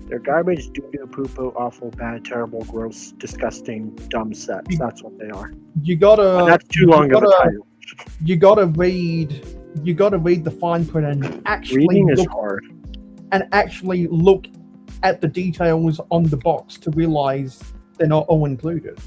They're garbage, doo-doo, poo-poo, awful, bad, terrible, gross, disgusting, dumb sets. That's what they are. You gotta. And that's too long of a title. You gotta read. You gotta read the fine print and actually Reading is hard. And actually look at the details on the box to realize they're not all included.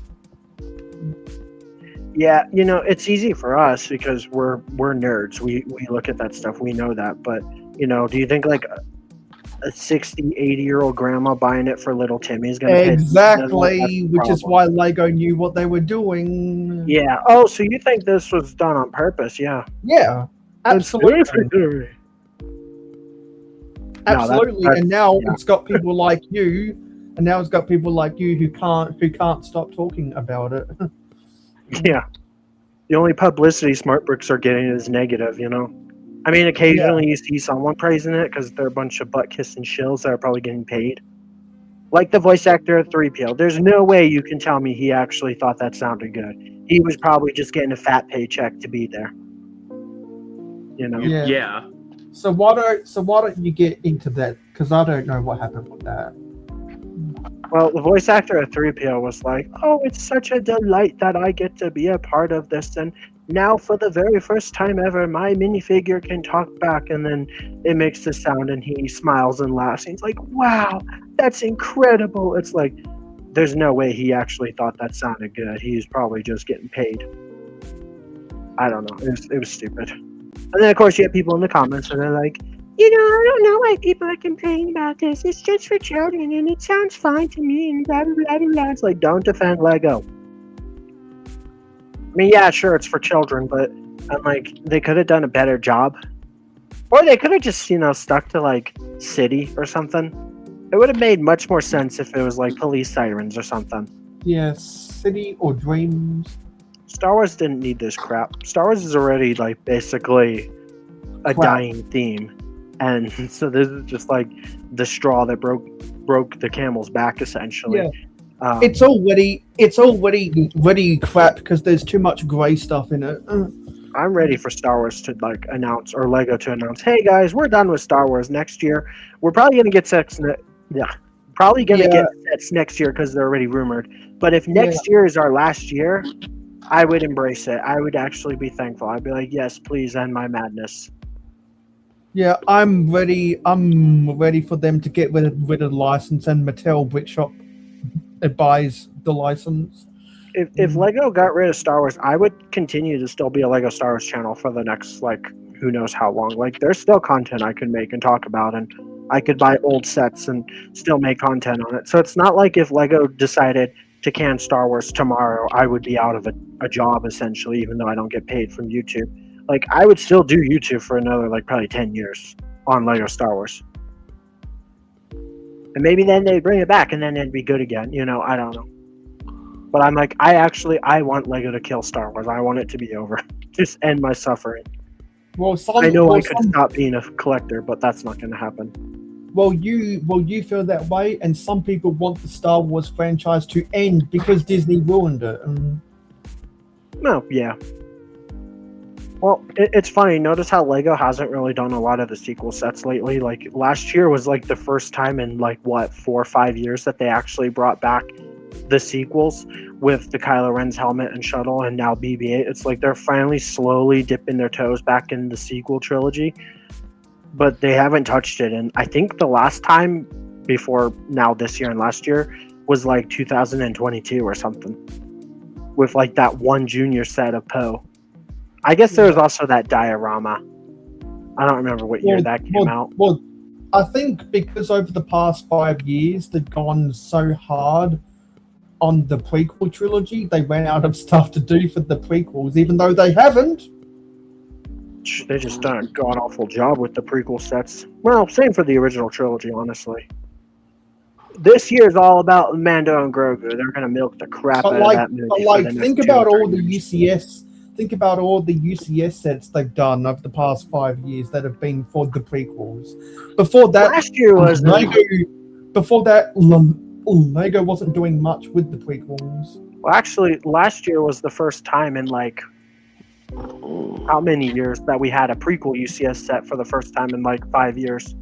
Yeah, it's easy for us because we're nerds. We look at that stuff. We know that. But, do you think like a 60, 80-year-old grandma buying it for little Timmy's going to Exactly, which is why Lego knew what they were doing. Yeah. Oh, so you think this was done on purpose? Yeah. Yeah, absolutely. Absolutely. And now it's got people like you, who can't stop talking about it. Yeah. The only publicity smart bricks are getting is negative, I mean, occasionally you see someone praising it because they're a bunch of butt-kissing shills that are probably getting paid. Like the voice actor of 3PO. There's no way you can tell me he actually thought that sounded good. He was probably just getting a fat paycheck to be there. Yeah. So why don't you get into that? Because I don't know what happened with that. Well, the voice actor of 3PO was like, "Oh, it's such a delight that I get to be a part of this, and now for the very first time ever, my minifigure can talk back." And then it makes the sound, and he smiles and laughs. And he's like, "Wow, that's incredible!" It's like, there's no way he actually thought that sounded good. He's probably just getting paid. I don't know. It was stupid. And then, of course, you have people in the comments and they're like, I don't know why people are complaining about this. It's just for children, and it sounds fine to me, and blah, blah, blah, blah. It's like, don't defend Lego. I mean, yeah, sure, it's for children, but I'm like, they could have done a better job. Or they could have just, stuck to, like, City or something. It would have made much more sense if it was, like, police sirens or something. Yes, City or Dreams. Star Wars didn't need this crap. Star Wars is already, like, basically a dying theme. And so this is just like the straw that broke the camel's back, essentially. Yeah. It's already ready crap because there's too much gray stuff in it. I'm ready for Star Wars to like announce, or Lego to announce, "Hey guys, we're done with Star Wars next year. We're probably gonna get sets. Get sets next year because they're already rumored. But if next year is our last year, I would embrace it. I would actually be thankful. I'd be like, yes, please end my madness." Yeah, I'm ready. I'm ready for them to get rid of the license, and Mattel Brickshop buys the license. If Lego got rid of Star Wars, I would continue to still be a Lego Star Wars channel for the next, like, who knows how long. Like, there's still content I could make and talk about, and I could buy old sets and still make content on it. So it's not like if Lego decided to can Star Wars tomorrow, I would be out of a job, essentially, even though I don't get paid from YouTube. Like, I would still do YouTube for another, like, probably 10 years on Lego Star Wars. And maybe then they'd bring it back and then it'd be good again. I don't know. But I'm like, I want Lego to kill Star Wars. I want it to be over. Just end my suffering. I know I could stop being a collector, but that's not going to happen. Well, you feel that way, and some people want the Star Wars franchise to end because Disney ruined it. No, yeah. Well, it's funny. Notice how Lego hasn't really done a lot of the sequel sets lately. Like, last year was like the first time in 4 or 5 years that they actually brought back the sequels with the Kylo Ren's helmet and shuttle, and now BB-8. It's like they're finally slowly dipping their toes back in the sequel trilogy, but they haven't touched it. And I think the last time before now this year and last year was like 2022 or something, with like that one junior set of Poe. I guess there was also that diorama. I don't remember what year that came out. Well, I think because over the past 5 years, they've gone so hard on the prequel trilogy, they ran out of stuff to do for the prequels, even though they haven't. They just done a god-awful job with the prequel sets. Well, same for the original trilogy, honestly. This year is all about Mando and Grogu. They're going to milk the crap out of that movie. But think about all the UCS. Think about all the UCS sets they've done over the past 5 years that have been for the prequels. Before that, last year was Lego. Before that, Lego wasn't doing much with the prequels. Well, actually, last year was the first time in how many years that we had a prequel UCS set for the first time in like 5 years.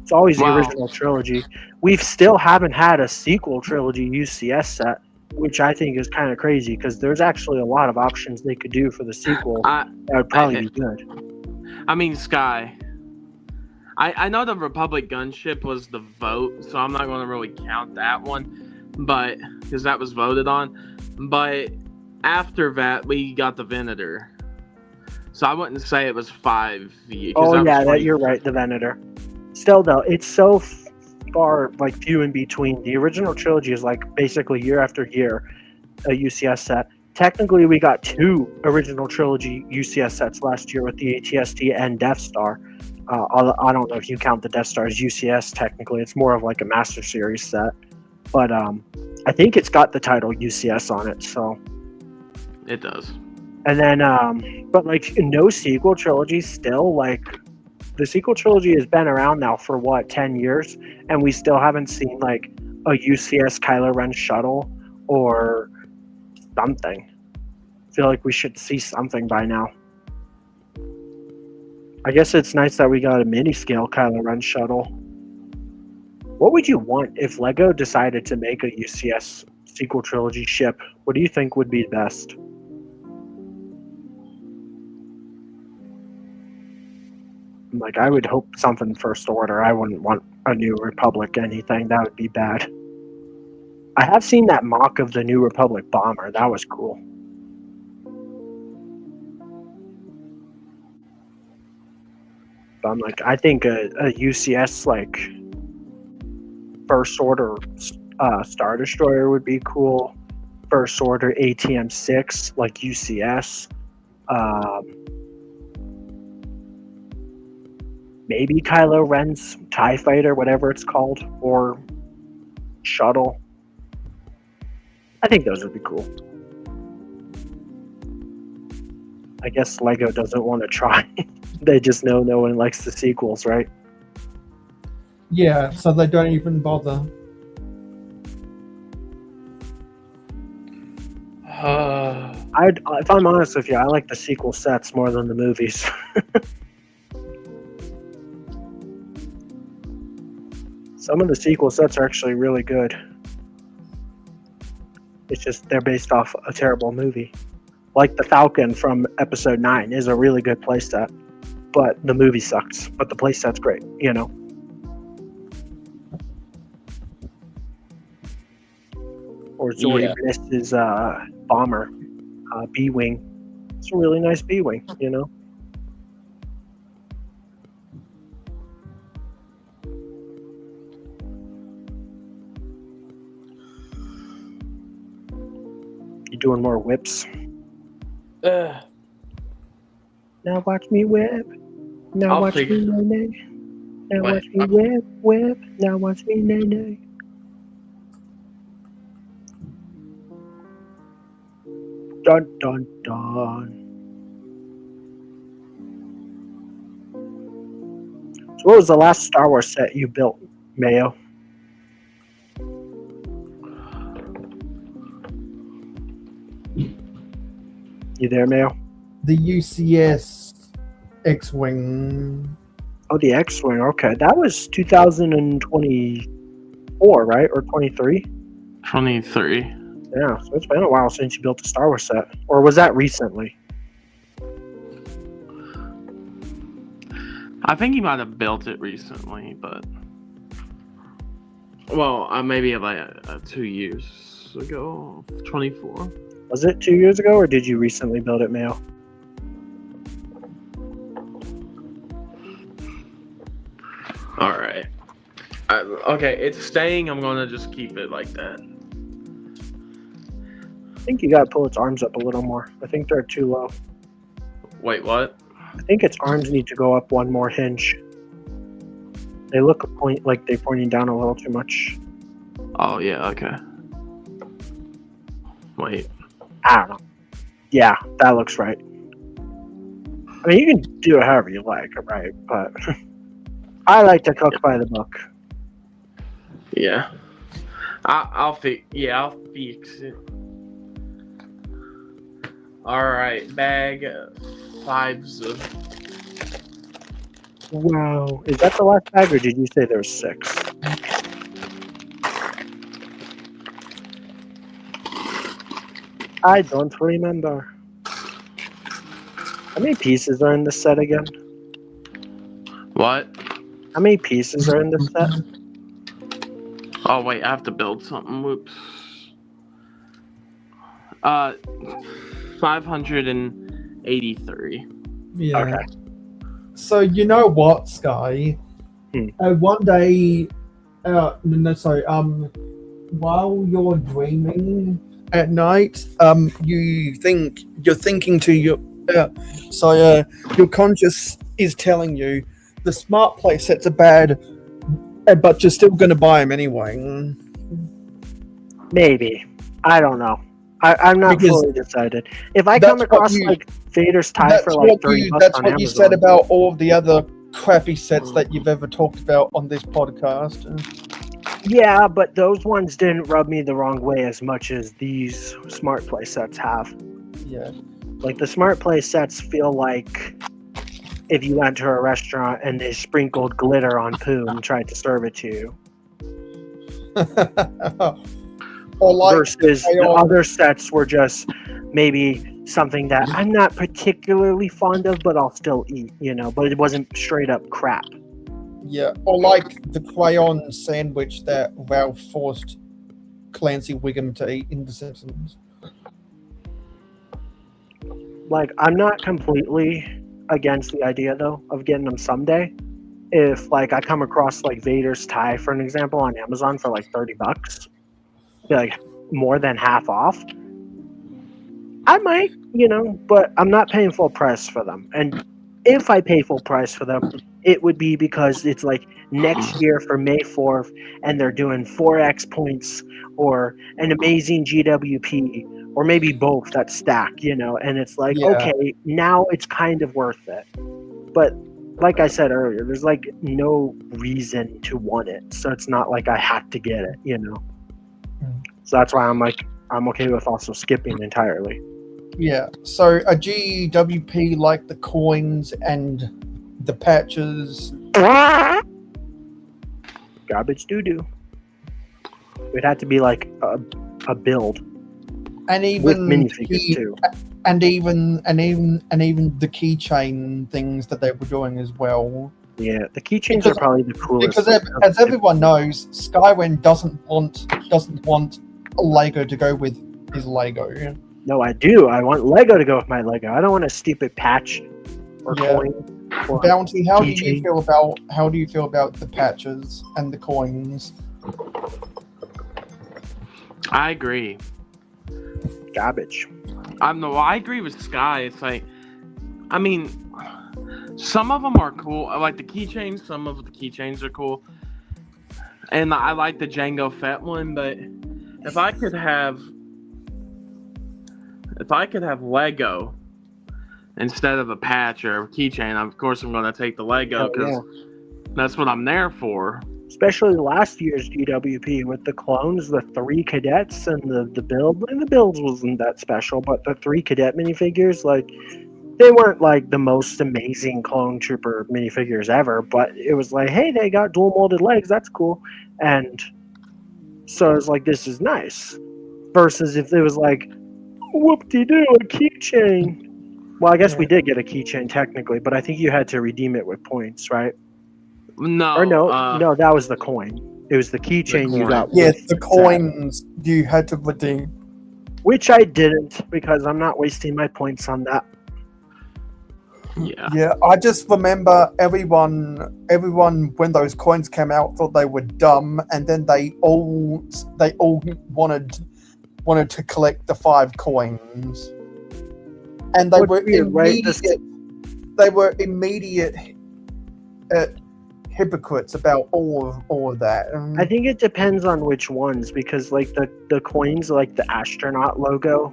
It's always the Wow. original trilogy. We still haven't had a sequel trilogy UCS set, which I think is kind of crazy because there's actually a lot of options they could do for the sequel that would probably be good. I mean, Sky. I know the Republic gunship was the vote, so I'm not going to really count that one, but because that was voted on. But after that, we got the Venator. So I wouldn't say it was 5 years. Oh yeah, you're right. The Venator. Still though, it's so far like few in between. The original trilogy is like basically year after year a UCS set. Technically, we got 2 original trilogy UCS sets last year with the ATST and Death Star. I don't know if you count the Death Star as UCS. Technically, it's more of like a Master Series set, but I think it's got the title UCS on it. So it does. And then, but like no sequel trilogy still, like the sequel trilogy has been around now for what, 10 years, and we still haven't seen like a UCS Kylo Ren shuttle or something. I feel like we should see something by now. I guess it's nice that we got a mini scale Kylo Ren shuttle. What would you want if Lego decided to make a UCS sequel trilogy ship? What do you think would be best? Like, I would hope something First Order. I wouldn't want a New Republic anything. That would be bad. I have seen that mock of the New Republic bomber. That was cool. But I'm like, I think a UCS, like, First Order Star Destroyer would be cool. First Order ATM-6, like UCS. Maybe Kylo Ren's TIE Fighter, whatever it's called, or shuttle. I think those would be cool. I guess Lego doesn't want to try. They just know no one likes the sequels, right? Yeah, so they don't even bother. If I'm honest with you, I like the sequel sets more than the movies. Some of the sequel sets are actually really good. It's just they're based off a terrible movie. Like the Falcon from Episode 9 is a really good playset, but the movie sucks. But the playset's great, you know? Or Zori Bliss's bomber, B-Wing. It's a really nice B-Wing, you know? You doing more whips? Now watch me whip. Now watch me nay. Now watch me whip. Now watch me nay. Dun dun dun. So what was the last Star Wars set you built, Mayo? You there, Mayo? The UCS X-Wing. Oh, the X-Wing. Okay. That was 2024, right? Or 23? 23. Yeah, so it's been a while since you built a Star Wars set. Or was that recently? I think he might have built it recently, but... Well, maybe like 2 years ago. 24. Was it 2 years ago, or did you recently build it, Mayo? Alright. Okay, it's staying. I'm going to just keep it like that. I think you gotta pull its arms up a little more. I think they're too low. Wait, what? I think its arms need to go up one more hinge. They look like they're pointing down a little too much. Oh, yeah, okay. Wait. I don't know. Yeah, that looks right. I mean, you can do it however you like, right? But I like to cook by the book. Yeah. I'll fix it. Alright, bag 5s. Wow. Is that the last bag, or did you say there was 6? I don't remember. How many pieces are in this set again? What? How many pieces are in this set? Oh wait, I have to build something. Whoops. 583. Yeah. Okay. So you know what, Sky? One day, while you're dreaming at night, you're thinking to your, your conscious is telling you the smart playsets are bad, but you're still going to buy them anyway. Maybe. I don't know. I'm not Because fully decided. If I that's come what across you- like Vader's tie That's for like what $30 you. That's on what Amazon, you said about all of the other crappy sets that you've ever talked about on this podcast. yeah, but those ones didn't rub me the wrong way as much as these smart play sets have. Yeah. Like the smart play sets feel like if you went to a restaurant and they sprinkled glitter on poo and tried to serve it to you. Or like Versus the other sets were just maybe something that I'm not particularly fond of, but I'll still eat, but it wasn't straight up crap. Yeah, or like the crayon sandwich that Ralph forced Clancy Wiggum to eat in The Simpsons. Like, I'm not completely against the idea, though, of getting them someday. If, like, I come across, like, Vader's tie, for an example, on Amazon for, like, $30, like, more than half off, I might, but I'm not paying full price for them. And if I pay full price for them, it would be because it's, like, next year for May 4th, and they're doing 4X points or an amazing GWP, or maybe both that stack, and it's like, okay, now it's kind of worth it. But like I said earlier, there's like no reason to want it. So it's not like I have to get it, So that's why I'm okay with also skipping entirely. Yeah. So a GWP like the coins and the patches. Garbage doo-doo. It had to be like a build. And even with minifigures too. And even the keychain things that they were doing as well. Yeah, the keychains are probably the coolest. Because as everyone knows, Skywind doesn't want Lego to go with his Lego. No, I do. I want Lego to go with my Lego. I don't want a stupid patch or coin. Or Bounty, how keychain. do you feel about the patches and the coins? I agree. Garbage. I agree with Sky. It's like, I mean, some of them are cool. I like the keychains. Some of the keychains are cool, and I like the Jango Fett one. But if I could have Lego instead of a patch or a keychain, of course I'm going to take the Lego because that's what I'm there for. Especially last year's GWP with the clones, the 3 cadets and the build. And the builds wasn't that special, but the 3 cadet minifigures, like, they weren't like the most amazing clone trooper minifigures ever, but it was like, hey, they got dual molded legs, that's cool. And so it's like, this is nice. Versus if it was like, whoop-de-doo, a keychain. Well, I guess we did get a keychain technically, but I think you had to redeem it with points, right? No. Or no, that was the coin. It was the keychain you got. Yes, the coins you had to redeem. Which I didn't, because I'm not wasting my points on that. Yeah. Yeah, I just remember everyone when those coins came out thought they were dumb, and then they all wanted to collect the 5 coins. And they were immediate. They were immediate hypocrites about all of that. I think it depends on which ones, because like the coins, like the astronaut logo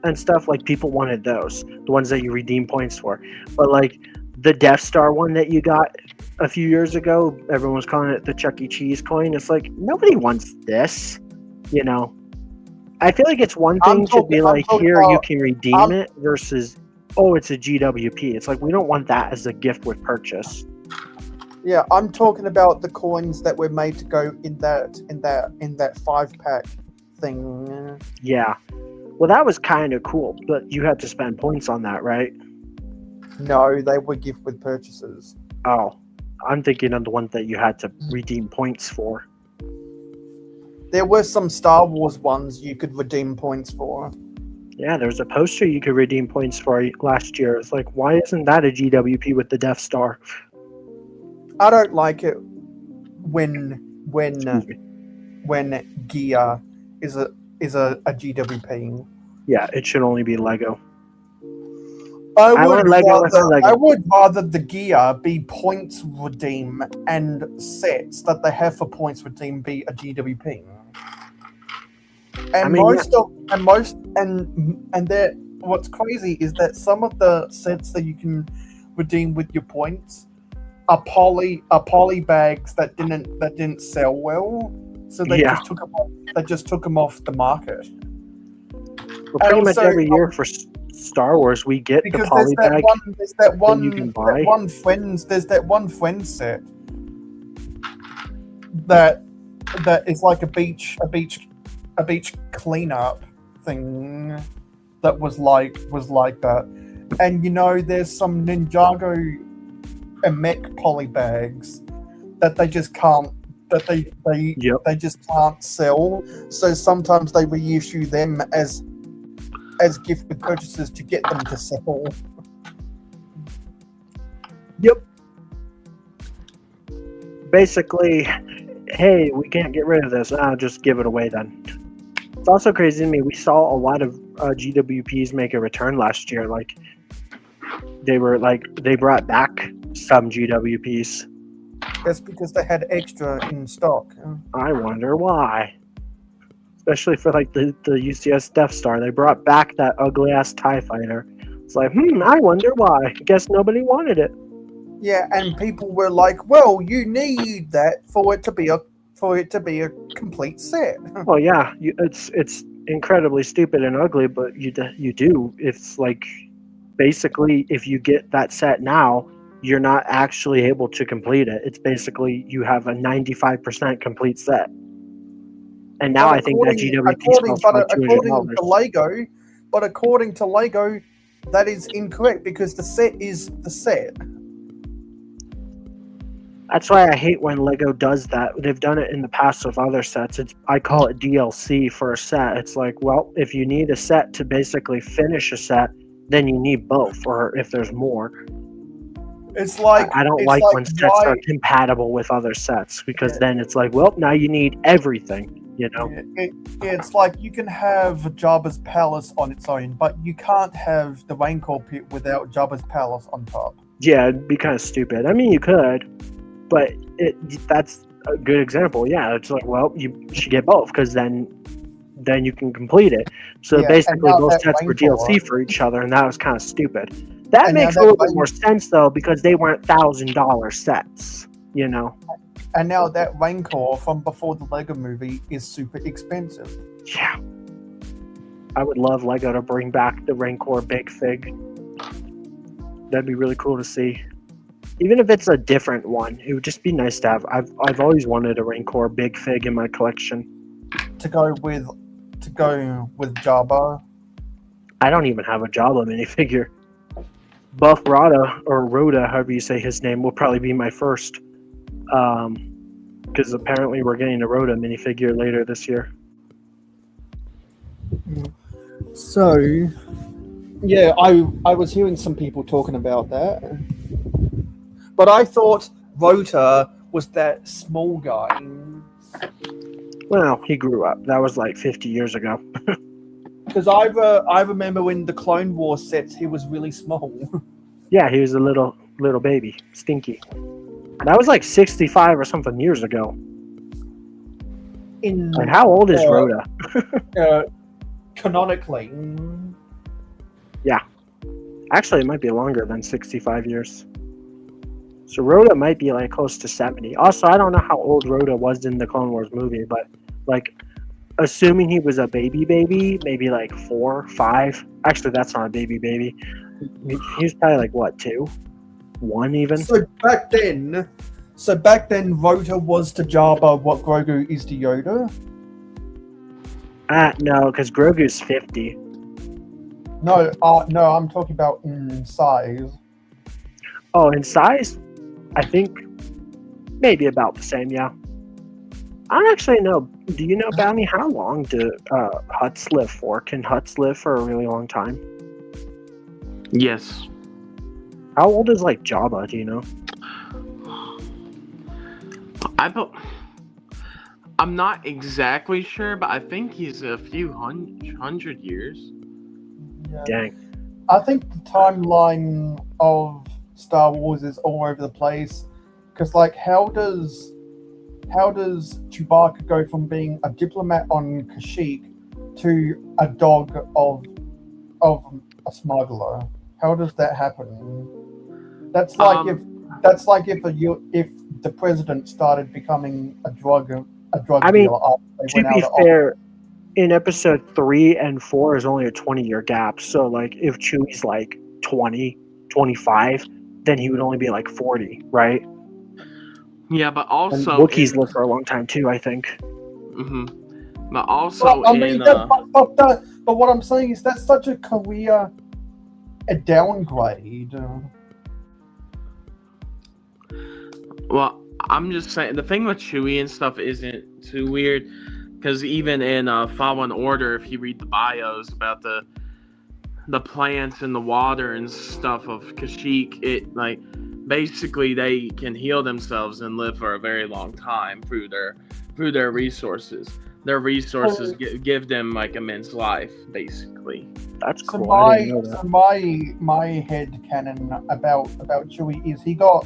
and stuff, like people wanted those, the ones that you redeem points for. But like the Death Star one that you got a few years ago, everyone was calling it the Chuck E. Cheese coin. It's like, nobody wants this, I feel like it's one thing to be like, here, you can redeem it, versus oh, it's a GWP. It's like we don't want that as a gift with purchase. Yeah, I'm talking about the coins that were made to go in that 5-pack thing. Yeah. Well, that was kind of cool, but you had to spend points on that, right? No, they were gift with purchases. Oh, I'm thinking of the one that you had to redeem points for. There were some Star Wars ones you could redeem points for. Yeah, there was a poster you could redeem points for last year. It's like, why isn't that a GWP with the Death Star? I don't like it when Excuse me. gear is a GWP. Yeah, it should only be Lego. I want Lego, let's have Lego. I would rather the gear be points redeem and sets that they have for points redeem be a GWP. And what's crazy is that some of the sets that you can redeem with your points are poly bags that didn't sell well, so they just took them off. They just took them off the market. Well, pretty much every year for Star Wars, we get the poly bag that you can buy. There's that one Friends set that is like a beach cleanup thing that was like that. And there's some Ninjago and mech poly bags that they just can't they just can't sell. So sometimes they reissue them as gift with purchases to get them to sell. Yep. Basically, hey, we can't get rid of this. I'll just give it away then. It's also crazy to me. We saw a lot of GWPs make a return last year. Like they brought back some GWPs. That's because they had extra in stock. I wonder why. Especially for like the UCS Death Star, they brought back that ugly ass TIE fighter. It's like, I wonder why. Guess nobody wanted it. Yeah, and people were like, "Well, you need that for it to be a complete set." Well, yeah, it's incredibly stupid and ugly, but you do. It's like basically if you get that set now, you're not actually able to complete it. It's basically you have a 95% complete set. And now I think that GWP sells for $200. According to Lego, that is incorrect because the set is the set. That's why I hate when Lego does that. They've done it in the past with other sets. I call it DLC for a set. It's like, well, if you need a set to basically finish a set, then you need both, or if there's more. It's like I don't like when sets are compatible with other sets because then it's like, well, now you need everything. It's like you can have Jabba's palace on its own, but you can't have the Rancor pit without Jabba's palace on top. Yeah, it'd be kind of stupid. I mean, you could, but that's a good example. Yeah, it's like, well, you should get both because then you can complete it. So basically, both sets were DLC for each other, and that was kind of stupid. That makes a little bit more sense though because they weren't $1,000 sets, And now that Rancor from before the Lego movie is super expensive. Yeah. I would love Lego to bring back the Rancor Big Fig. That'd be really cool to see. Even if it's a different one, it would just be nice to have. I've always wanted a Rancor Big Fig in my collection. To go with Jabba. I don't even have a Jabba minifigure. Buff Rhoda, or Rhoda, however you say his name, will probably be my first. Because apparently we're getting a Rhoda minifigure later this year. So, yeah, I was hearing some people talking about that. But I thought Rhoda was that small guy. Well, he grew up. That was like 50 years ago. Because I remember in the Clone Wars sets, he was really small. Yeah, he was a little baby. Stinky. That was like 65 or something years ago. And how old is Rhoda? Canonically. Yeah. Actually, it might be longer than 65 years. So Rhoda might be like close to 70. Also, I don't know how old Rhoda was in the Clone Wars movie, but like assuming he was a baby, maybe like 4, 5. Actually, that's not a baby. He was probably like what, 2, 1 even. So back then, Rota was to Jabba what Grogu is to Yoda. No, because Grogu's 50. No, I'm talking about in size. Oh, in size, I think maybe about the same. Yeah. I don't actually know. Do you know, Bounty? How long do Hutts live for? Can Hutts live for a really long time? Yes. How old is like Jabba? Do you know? I'm not exactly sure, but I think he's a few hundred years. Yeah. Dang. I think the timeline of Star Wars is all over the place. Because, like, how does Chewbacca go from being a diplomat on Kashyyyk to a dog of a smuggler? How does that happen? That's like if the president started becoming a drug I mean, dealer after they To went be out. fair, in episode 3 and 4 is only a 20-year gap. So, like, if Chewie's like 20, 25, then he would only be like 40, right? Yeah, but And also Wookiees live for a long time too, I think. But also Well, I mean, but what I'm saying is that's such a career downgrade. well, I'm just saying the thing with Chewie and stuff isn't too weird, because even in Fallen Order, if you read the bios about the plants and the water and stuff of Kashyyyk, it like basically they can heal themselves and live for a very long time through their resources. Their resources give them like immense life, basically. That's So cool. I didn't know that. my head canon about Chewie is he got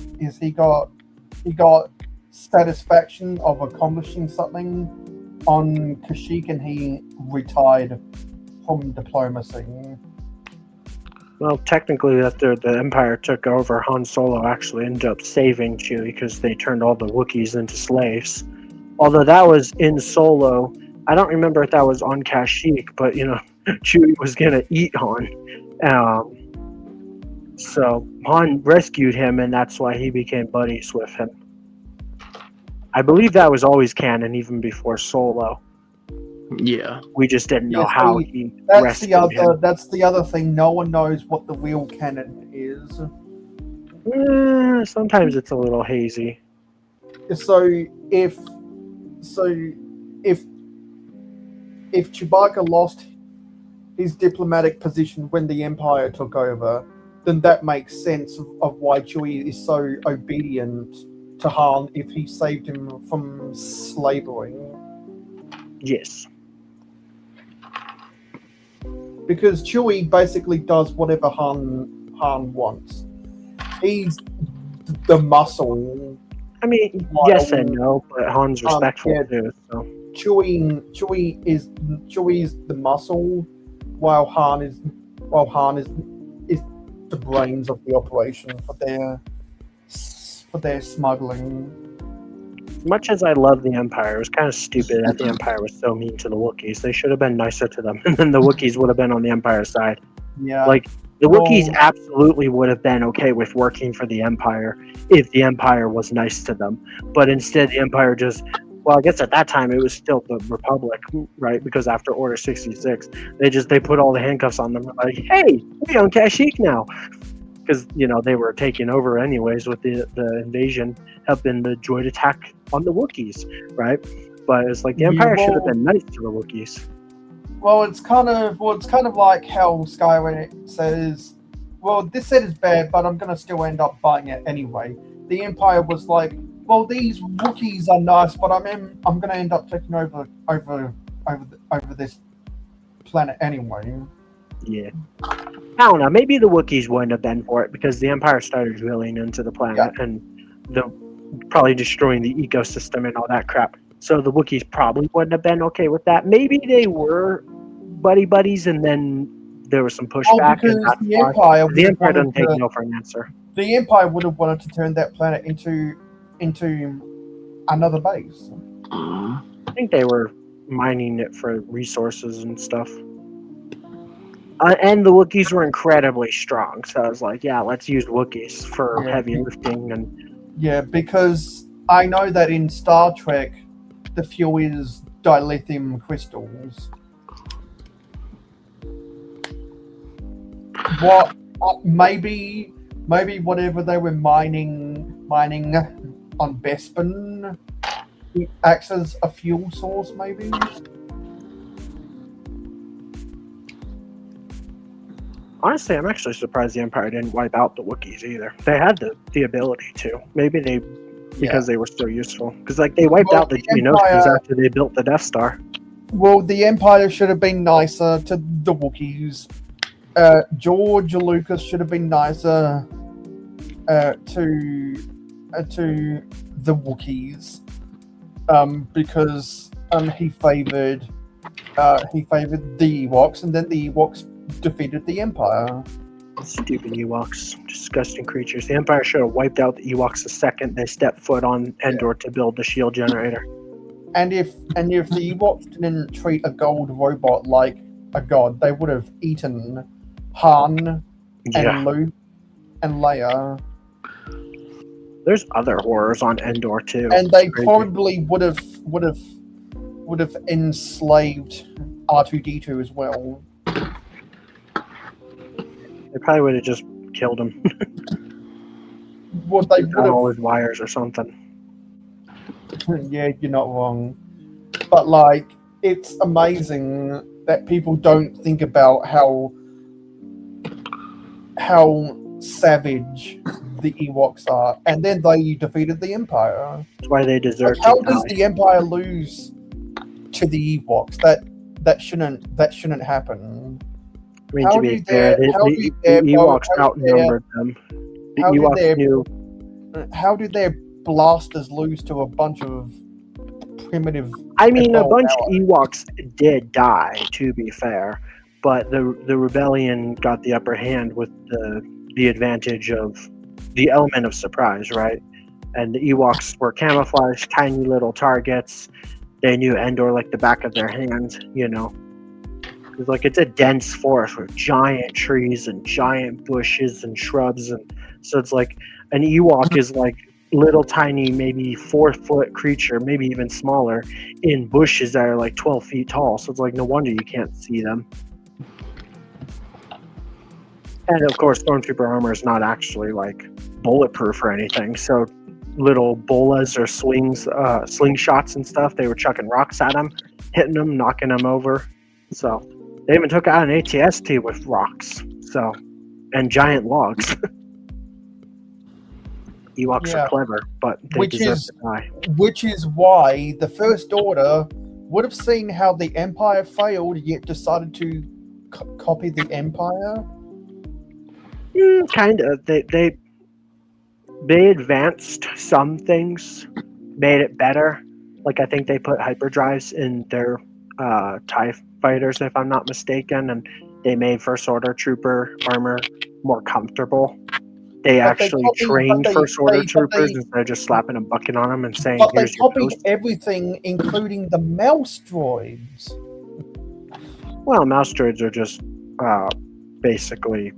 satisfaction of accomplishing something on Kashyyyk and he retired from diplomacy. Well, technically, after the Empire took over, Han Solo actually ended up saving Chewie because they turned all the Wookiees into slaves. Although that was in Solo. I don't remember if that was on Kashyyyk, but, Chewie was going to eat Han. So Han rescued him, and that's why he became buddies with him. I believe that was always canon, even before Solo. Yeah. We just didn't know how he That's rescued him. That's the other thing. No one knows what the real canon is. Sometimes it's a little hazy. So if Chewbacca lost his diplomatic position when the Empire took over, then that makes sense of why Chewie is so obedient to Han if he saved him from slavery. Yes. Because Chewie basically does whatever Han wants. He's the muscle. I mean, yes and no, but Han's respectful too. So Chewie is the muscle, while Han is the brains of the operation for their smuggling. much as I love the Empire, it was kind of stupid that the Empire was so mean to the Wookiees. They should have been nicer to them, and then the Wookiees would have been on the Empire side. Yeah, like the Wookiees absolutely would have been okay with working for the Empire if the Empire was nice to them. But instead, the Empire just, well, I guess at that time it was still the Republic, right? Because after Order 66, they put all the handcuffs on them. Like, hey, we own Kashyyyk now, because they were taking over anyways with the invasion, helping the droid attack on the Wookiees, right? But it's like the Empire should have been nice to the Wookiees. Well, it's kind of like how Skyway says, well, this set is bad, but I'm going to still end up buying it anyway. The Empire was like, well, these Wookiees are nice, but I'm going to end up taking over this planet anyway. Yeah. I don't know. Maybe the Wookiees wouldn't have been for it because the Empire started drilling into the planet and probably destroying the ecosystem and all that crap. So the Wookiees probably wouldn't have been okay with that. Maybe they were buddies, and then there was some pushback. Because and the Empire doesn't take no for an answer. The Empire would have wanted to turn that planet into another base. I think they were mining it for resources and stuff. And the Wookiees were incredibly strong, so I was like, yeah, let's use Wookiees for Yeah. heavy lifting. And Yeah, because I know that in Star Trek, the fuel is dilithium crystals. What? Maybe whatever they were mining on Bespin acts as a fuel source. Maybe. honestly, I'm actually surprised the Empire didn't wipe out the Wookiees either. They had the ability to. Maybe because they were so useful. Because like they wiped out the Geonosians after they built the Death Star. Well, the Empire should have been nicer to the Wookiees. George Lucas should have been nicer to the Wookiees, because he favored the Ewoks, and then the Ewoks defeated the Empire. Stupid Ewoks, disgusting creatures. The Empire should have wiped out the Ewoks the second they stepped foot on Endor to build the shield generator. And if the Ewoks didn't treat a gold robot like a god, they would have eaten Han and Luke and Leia. There's other horrors on Endor too. And they probably would have enslaved R2-D2 as well. They probably would have just killed him. What they would all have, his wires or something. yeah, you're not wrong. But like, it's amazing that people don't think about how savage the Ewoks are, and then they defeated the Empire. That's why they deserve Like, how to does die. the Empire lose to the Ewoks? That shouldn't happen. I mean, how to be do fair, they- the how do they- Ewoks how do they- outnumbered them. The how do Ewoks they- knew. How did their blasters lose to a bunch of primitive? I mean, a Well, bunch of Ewoks did die, to be fair, but the rebellion got the upper hand with the advantage of the element of surprise, right? And the Ewoks were camouflaged, tiny little targets. They knew Endor like the back of their hand, you know. Because like it's a dense forest with giant trees and giant bushes and shrubs, and so it's like an Ewok is like little tiny, maybe 4-foot creature, maybe even smaller, in bushes that are like 12 feet tall. So it's like no wonder you can't see them. And of course, Stormtrooper armor is not actually like bulletproof or anything. So little bolas or slingshots and stuff, they were chucking rocks at them, hitting them, knocking them over. So they even took out an AT-ST with rocks. So, and giant logs. Ewoks are clever, but they deserve to die. Which is why the First Order would have seen how the Empire failed, yet decided to copy the Empire. Kind of. They advanced some things, made it better. Like I think they put hyperdrives in their TIE fighters, if I'm not mistaken, and they made First Order trooper armor more comfortable. They actually trained First Order troopers instead of just slapping a bucket on them and saying, But they "Here's your copied post." everything, including the mouse droids. Well, mouse droids are just basically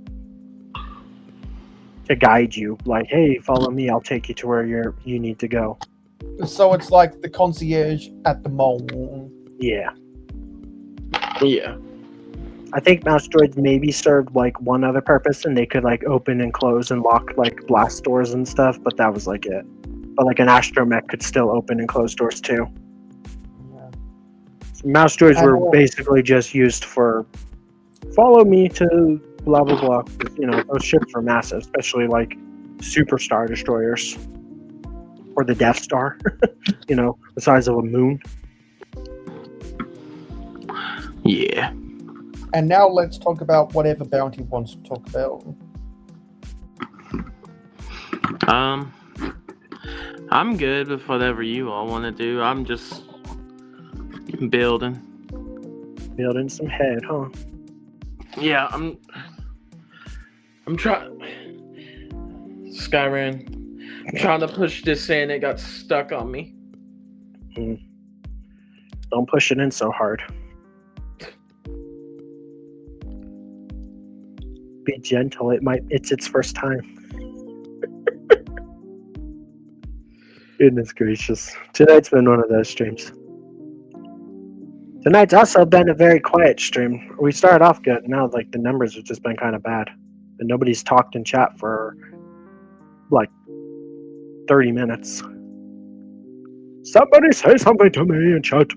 to guide you. Like, hey, follow me. I'll take you to where you need to go. So it's like the concierge at the mall. Yeah. Yeah. I think mouse droids maybe served like one other purpose, and they could like open and close and lock like blast doors and stuff, but that was like it. But like an astromech could still open and close doors too. Yeah. So mouse droids were basically just used for follow me to blah blah blah. You know, those ships were massive, especially like superstar destroyers or the Death Star. You know, the size of a moon. Yeah. And now let's talk about whatever Bounty wants to talk about. I'm good with whatever you all want to do. I'm just building Some head, huh? Yeah, I'm trying. Skyran. I'm trying to push this in. It got stuck on me. Don't push it in so hard. Be gentle. It's its first time. Goodness gracious. Tonight's been one of those streams. Tonight's also been a very quiet stream. We started off good, and now like the numbers have just been kind of bad. And nobody's talked in chat for like 30 minutes. Somebody say something to me in chat.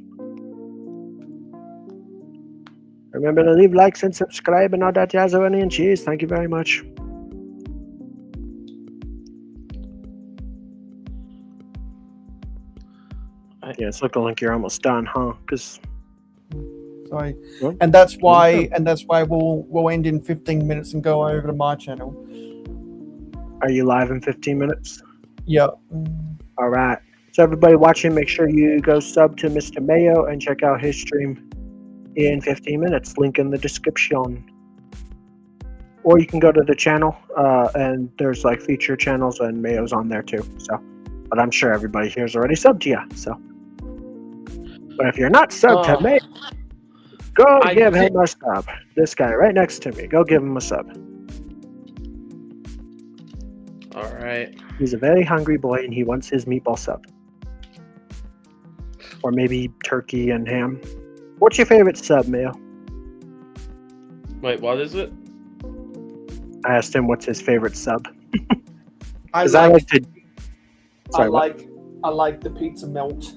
Remember to leave likes and subscribe and all that jazz and cheese. Thank you very much. Yeah, it's looking like you're almost done, huh? Because sorry, and that's why we'll end in 15 minutes and go over to my channel. Are you live in 15 minutes? Yeah. All right. So everybody watching, make sure you go sub to Mr. Mayo and check out his stream in 15 minutes. Link in the description. Or you can go to the channel, and there's like feature channels, and Mayo's on there too. So, but I'm sure everybody here's already subbed to you. So, but if you're not subbed to Mayo, go give him a sub. This guy right next to me, go give him a sub. All right. He's a very hungry boy, and he wants his meatball sub. Or maybe turkey and ham. What's your favorite sub, Mayo? Wait, what is it? I asked him what's his favorite sub. I like the pizza melt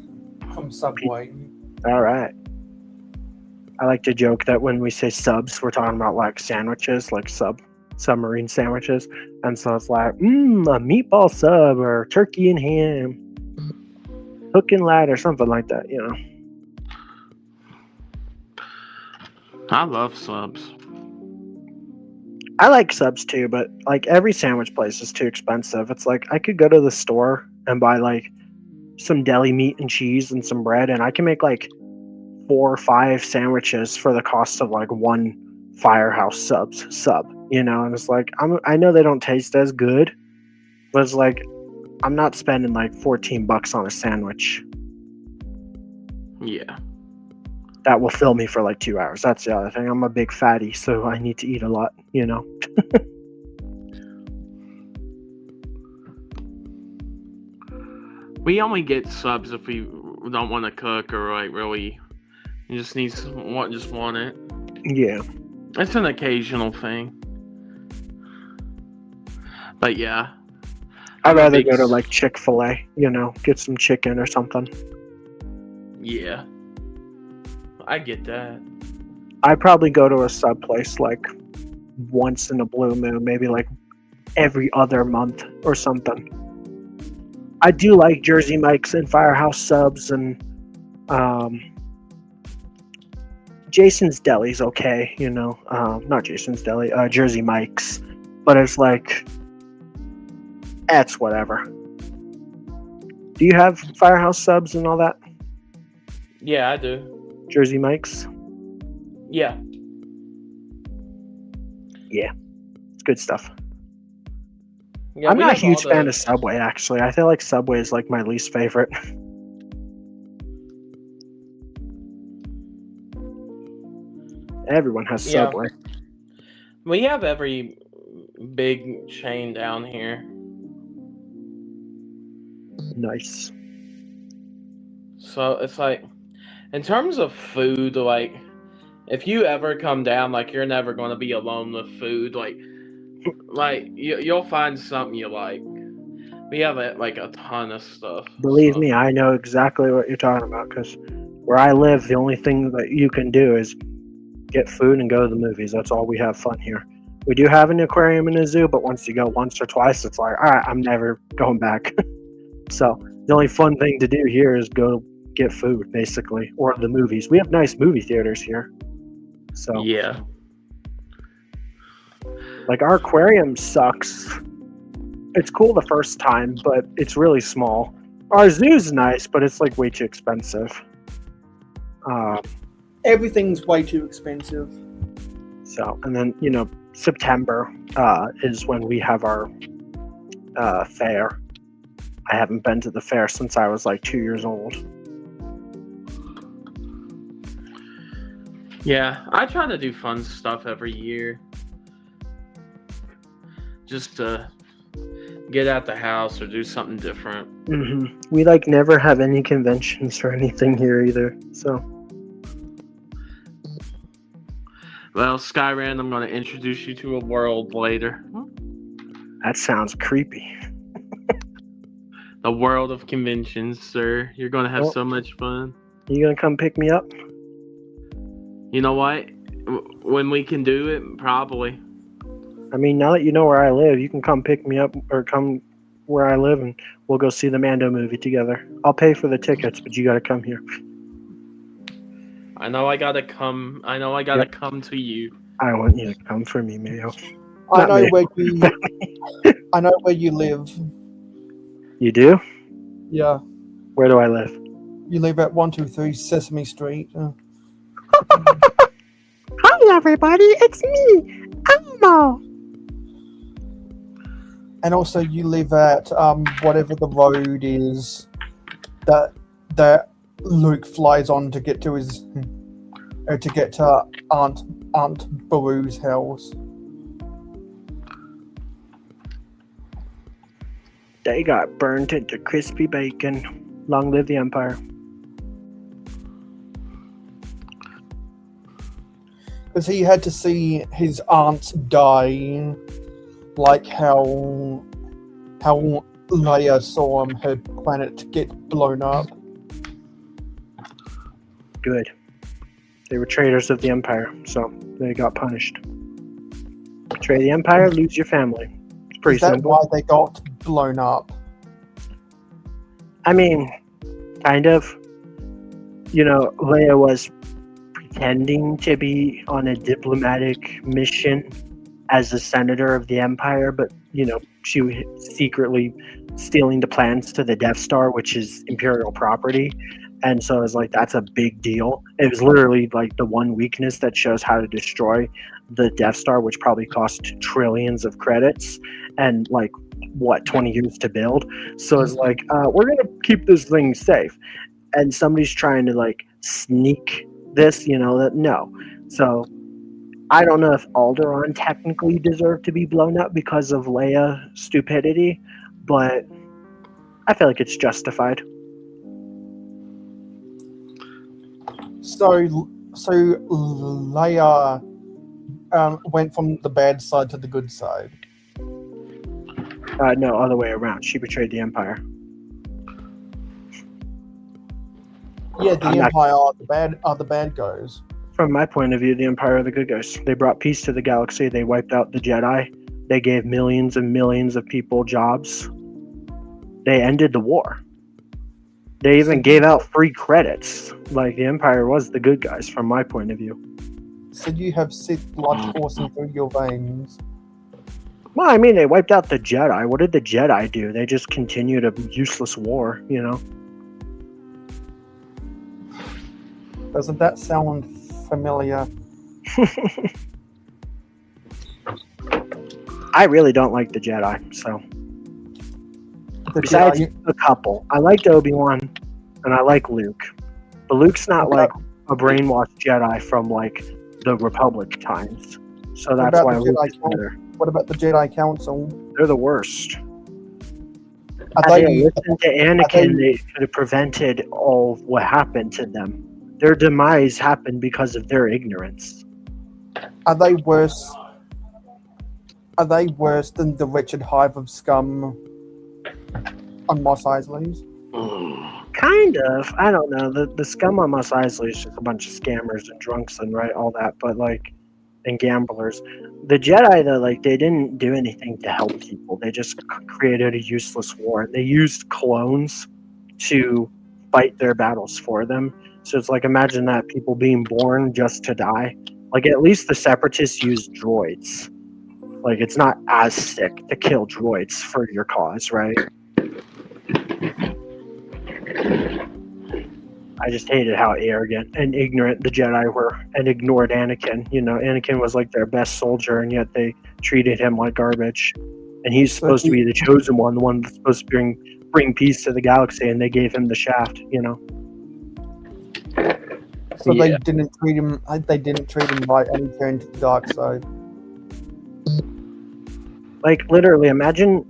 from Subway. All right. I like to joke that when we say subs, we're talking about like sandwiches, like submarine sandwiches. And so it's like, a meatball sub or turkey and ham, hook and ladder, something like that, you know. I love subs. I like subs too, but like every sandwich place is too expensive. It's like I could go to the store and buy like some deli meat and cheese and some bread, and I can make like 4 or 5 sandwiches for the cost of like one Firehouse sub, you know. And it's like I know they don't taste as good, but it's like I'm not spending like $14 on a sandwich. Yeah. That will fill me for like 2 hours. That's the other thing. I'm a big fatty, so I need to eat a lot, you know. We only get subs if we don't want to cook or like really you just want it. Yeah. It's an occasional thing. But yeah. I'd rather go to like Chick-fil-A, you know, get some chicken or something. Yeah. I get that. I'd probably go to a sub place like once in a blue moon, maybe like every other month or something. I do like Jersey Mike's and Firehouse subs, and Jason's Deli's okay, you know. Not Jason's Deli, Jersey Mike's. But it's like, it's whatever. Do you have Firehouse subs and all that? Yeah, I do. Jersey Mike's? Yeah. Yeah. It's good stuff. Yeah, I'm not a huge fan of Subway, actually. I feel like Subway is like my least favorite. Everyone has Subway. We have every big chain down here. Nice. So it's like, in terms of food, like, if you ever come down, like, you're never going to be alone with food. Like you'll find something you like. We have like a ton of stuff. Believe me, I know exactly what you're talking about, because where I live, the only thing that you can do is get food and go to the movies. That's all we have fun here. We do have an aquarium and a zoo, but once you go once or twice, it's like, all right, I'm never going back. So the only fun thing to do here is go get food, basically, or the movies. We have nice movie theaters here. So yeah. Like, our aquarium sucks. It's cool the first time, but it's really small. Our zoo's nice, but it's like way too expensive. Everything's way too expensive. So, and then, you know, September is when we have our fair. I haven't been to the fair since I was like 2 years old. Yeah, I try to do fun stuff every year. just to get out the house or do something different. We like never have any conventions or anything here either. So Well, Skyran, I'm going to introduce you to a world later. that sounds creepy. The world of conventions, sir. You're going to have Well- so much fun. You gonna come pick me up? You know what? When we can do it, probably. I mean, now that you know where I live, you can come pick me up or come where I live, and we'll go see the Mando movie together. I'll pay for the tickets, but you gotta come here. I know I gotta come. I know I gotta come to you. I want you to come for me, Mayo. I Not know me. where you. I know where you live. You do? Yeah, Where do I live? you live at 123 Sesame Street. Hi, everybody. It's me, Elmo. And also, you live at whatever the road is that Luke flies on to get to his to get to Aunt Baru's house. They got burnt into crispy bacon. Long live the Empire. Because he had to see his aunt die, like how Leia saw her planet get blown up. Good. They were traitors of the Empire, so they got punished. Betray the Empire, lose your family. It's pretty Is that simple. why they got blown up? I mean, kind of. You know, Leia was pretending to be on a diplomatic mission as a senator of the Empire, but, you know, she was secretly stealing the plans to the Death Star, which is Imperial property. And so I was like, that's a big deal. It was literally like the one weakness that shows how to destroy the Death Star, which probably cost trillions of credits and like, what, 20 years to build. So it's like, we're going to keep this thing safe. And somebody's trying to like sneak this, you know, that no. So I don't know if Alderaan technically deserved to be blown up because of Leia stupidity, but I feel like it's justified. So Leia went from the bad side to the good side. No, other way around. She betrayed the Empire. Yeah, the I'm not- Empire are the bad guys. From my point of view, the Empire are the good guys. They brought peace to the galaxy. They wiped out the Jedi. They gave millions and millions of people jobs. They ended the war. They even gave out free credits. Like, the Empire was the good guys, from my point of view. So you have Sith blood coursing through your veins. Well, I mean, they wiped out the Jedi. What did the Jedi do? They just continued a useless war, you know? Doesn't that sound familiar? I really don't like the Jedi, so. The Besides Jedi- a couple. I liked Obi-Wan, and I like Luke. But Luke's not What like a brainwashed Jedi from, like, the Republic times. So that's about why the Luke Jedi is better. What about the Jedi Council? They're the worst. Are Had they they, listened to Anakin, they could have prevented all of what happened to them. Their demise happened because of their ignorance. are they worse? Are they worse than the wretched hive of scum on Mos Eisley's? Kind of. I don't know. The scum on Mos Eisley is just a bunch of scammers and drunks and right all that, but like, and gamblers. The Jedi though, like they didn't do anything to help people. They just created a useless war. They used clones to fight their battles for them. So it's like, imagine that, people being born just to die. Like, at least the Separatists use droids. Like, it's not as sick to kill droids for your cause, right? I just hated how arrogant and ignorant the Jedi were and ignored Anakin. You know, Anakin was like their best soldier, and yet they treated him like garbage. And he's supposed to be the chosen one, the one that's supposed to bring peace to the galaxy, and they gave him the shaft, you know? So Yeah. they didn't treat him. They didn't treat him right, and he turned to the dark side. Like, literally, imagine.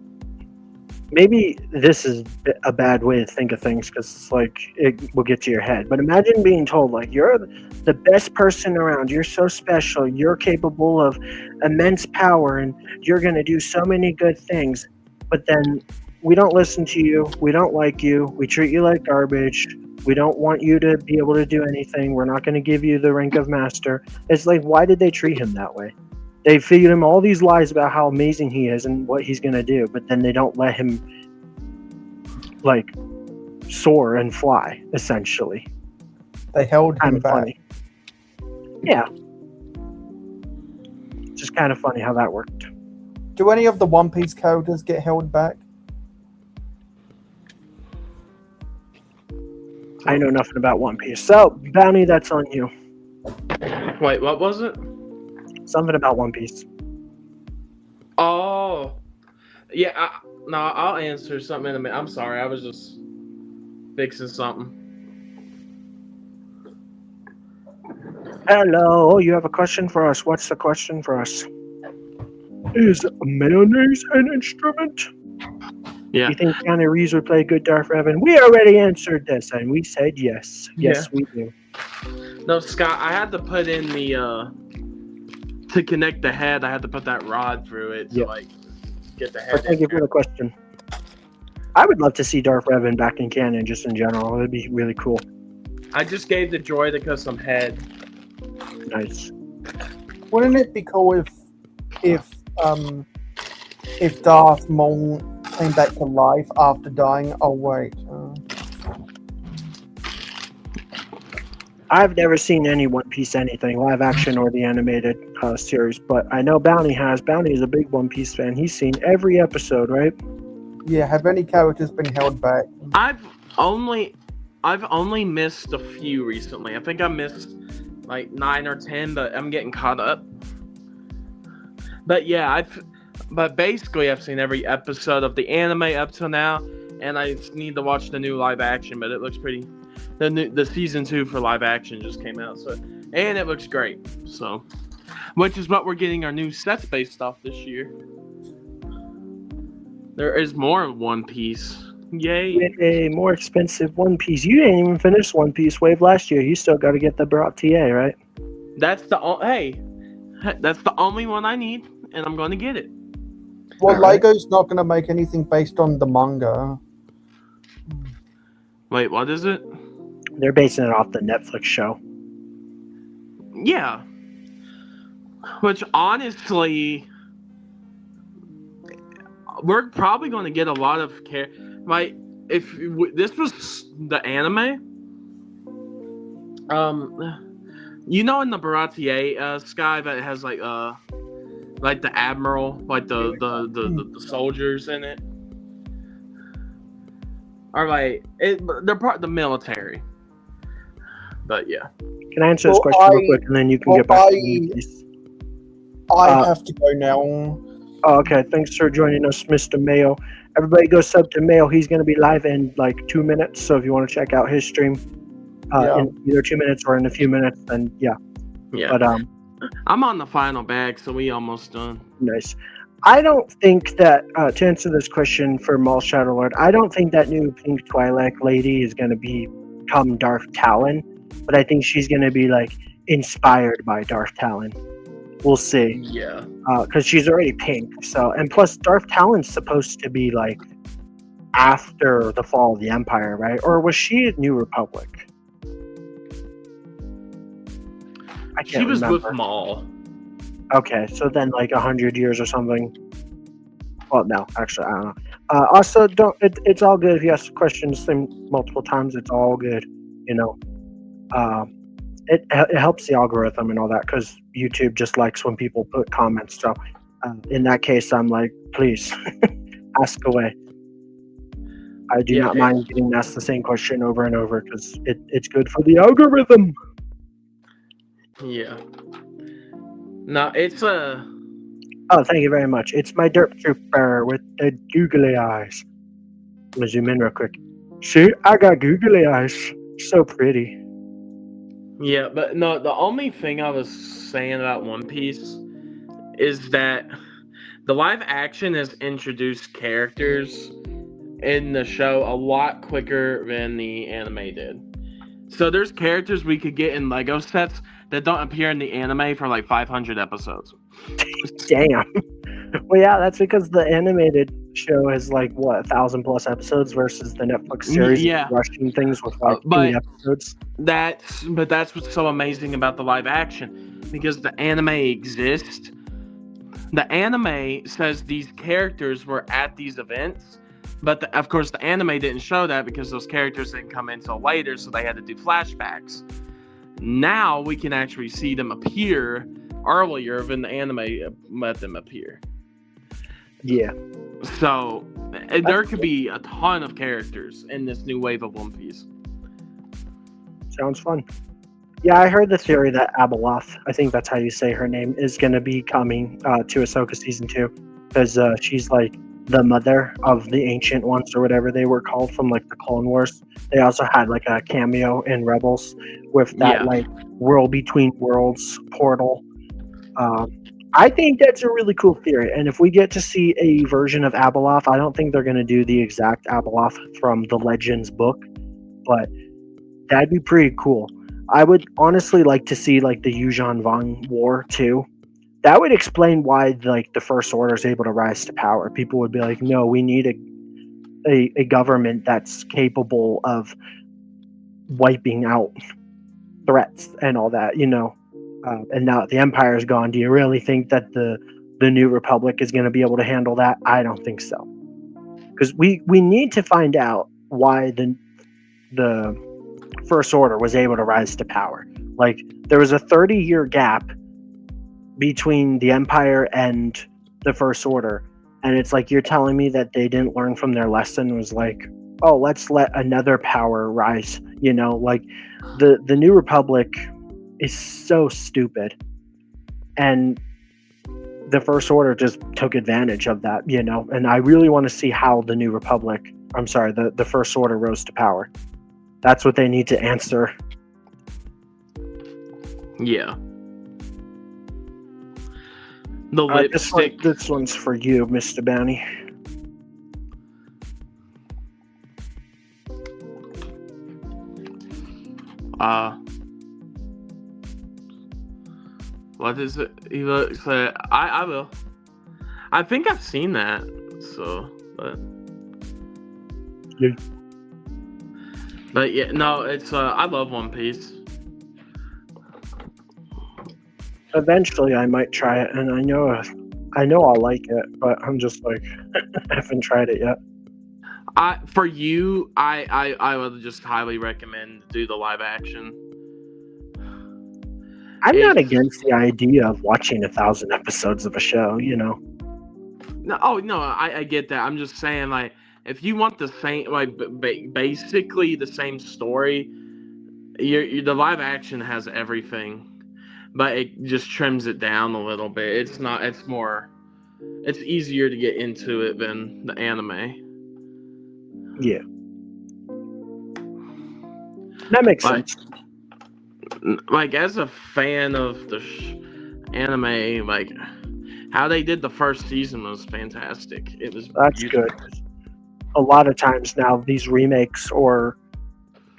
Maybe this is a bad way to think of things because it's like it will get to your head. But imagine being told, like, you're the best person around. You're so special. You're capable of immense power and you're going to do so many good things. But then we don't listen to you. We don't like you. We treat you like garbage. We don't want you to be able to do anything. We're not going to give you the rank of master. It's like, why did they treat him that way? They feed him all these lies about how amazing he is and what he's going to do, but then they don't let him, like, soar and fly, essentially. They held him Kind of back. funny. Yeah. Just kind of funny how that worked. Do any of the One Piece characters get held back? I know nothing about One Piece. So, Bounty, that's on you. Wait, what was it? Something about One Piece. Oh, yeah. No, I'll answer something in a minute. I'm sorry, I was just fixing something. Hello, you have a question for us. What's the question for us? Is mayonnaise an instrument? Yeah. You think Keanu Reeves would play good Darth Revan? We already answered this, and we said yes. Yes, we do. No, Scott, I had to put in the to connect the head. I had to put that rod through it to like get the head. But thank you for the question. I would love to see Darth Revan back in canon, just in general. It'd be really cool. I just gave the Droideka some head. Nice. Wouldn't it be cool if Darth Maul came back to life after dying? Oh wait. I've never seen any One Piece anything, live action or the animated series, but I know Bounty has. Bounty is a big One Piece fan. He's seen every episode, right? Yeah, have any characters been held back? I've only missed a few recently. I think I missed like 9 or 10, but I'm getting caught up. But yeah, but basically I've seen every episode of the anime up till now, and I need to watch the new live action, but it looks pretty. The season 2 for live action just came out, so and it looks great. So, which is what we're getting our new sets based off this year. There is more One Piece. Yay! A more expensive One Piece. You didn't even finish One Piece Wave last year. You still got to get the Brat TA, right? That's the that's the only one I need, and I'm going to get it. Well, Alright. Lego's not going to make anything based on the manga. Wait, what is it? They're basing it off the Netflix show. Yeah. Which honestly, we're probably going to get a lot of care. Like, if this was the anime, you know, in the Baratier sky that has like the admiral, like the soldiers in it, are like they're part of the military. But yeah. Can I answer this Well, question real quick, and then you can get back to the One Piece? I have to go now. Oh, okay. Thanks for joining us, Mr. Mayo. Everybody go sub to Mayo. He's going to be live in like 2 minutes. So if you want to check out his stream in either 2 minutes or in a few minutes, then yeah. Yeah. But I'm on the final bag, so we almost done. nice. I don't think that to answer this question for Maul Shadowlord, I don't think that new Pink Twi'lek lady is going to become Darth Talon, but I think she's going to be like inspired by Darth Talon. We'll see. Yeah. Because she's already pink. So, and plus, Darth Talon's supposed to be like after the fall of the Empire, right? Or was she a New Republic? I can't She was remember. with Maul. Okay, so then like 100 years or something. Well, no, actually, I don't know. Also, don't. It's all good if you ask questions multiple times. It's all good, you know. It helps the algorithm and all that because YouTube just likes when people put comments. So in that case, I'm like, please ask away. I do not mind getting asked the same question over and over because it's good for the algorithm. Yeah. No, it's a. Oh, thank you very much. It's my derp trooper with the googly eyes. I'm gonna zoom in real quick. See, I got googly eyes. So pretty. Yeah, but no, the only thing I was saying about One Piece is that the live action has introduced characters in the show a lot quicker than the anime did. So there's characters we could get in Lego sets that don't appear in the anime for like 500 episodes. Damn. Well, yeah, that's because the animated show has like what 1,000+ episodes versus the Netflix series Yeah. rushing things with like But 8 episodes. that's what's so amazing about the live action, because the anime exists. The anime says these characters were at these events, but of course the anime didn't show that because those characters didn't come in until later, so they had to do flashbacks. Now we can actually see them appear earlier than the anime let them appear. Yeah. So there could be a ton of characters in this new wave of One Piece. Sounds fun. Yeah, I heard the theory that Abeloth, I think that's how you say her name, is going to be coming to Ahsoka Season 2. Because she's like the mother of the Ancient Ones, or whatever they were called from like the Clone Wars. They also had like a cameo in Rebels with that like world between worlds portal. I think that's a really cool theory. And if we get to see a version of Abeloth, I don't think they're going to do the exact Abeloth from the Legends book, but that'd be pretty cool. I would honestly like to see like the Yuuzhan Vong War too. That would explain why like the First Order is able to rise to power. People would be like, no, we need a government that's capable of wiping out threats and all that, you know. And now that the Empire is gone, do you really think that the New Republic is going to be able to handle that? I don't think so. Because we need to find out why the First Order was able to rise to power. Like, there was a 30-year gap between the Empire and the First Order, and it's like you're telling me that they didn't learn from their lesson. Was like, oh, let's let another power rise. You know, like the New Republic is so stupid, and the First Order just took advantage of that. You know, and I really want to see how the New Republic, the First Order rose to power. That's what they need to answer. Yeah. The lipstick. This one's for you, Mr. Bounty. What is it? He looks like I will. I think I've seen that. So, but. Yeah. But yeah, no, it's I love One Piece. Eventually, I might try it, and I know I'll like it, but I'm just like I haven't tried it yet. I would just highly recommend do the live action. I'm not against the idea of watching 1,000 episodes of a show, you know. No, I get that. I'm just saying, like, if you want the same, like, basically the same story, the live action has everything, but it just trims it down a little bit. It's easier to get into it than the anime. Yeah. That makes sense. Like, as a fan of the anime, like, how they did the first season was fantastic. It was beautiful. Good. A lot of times now, these remakes or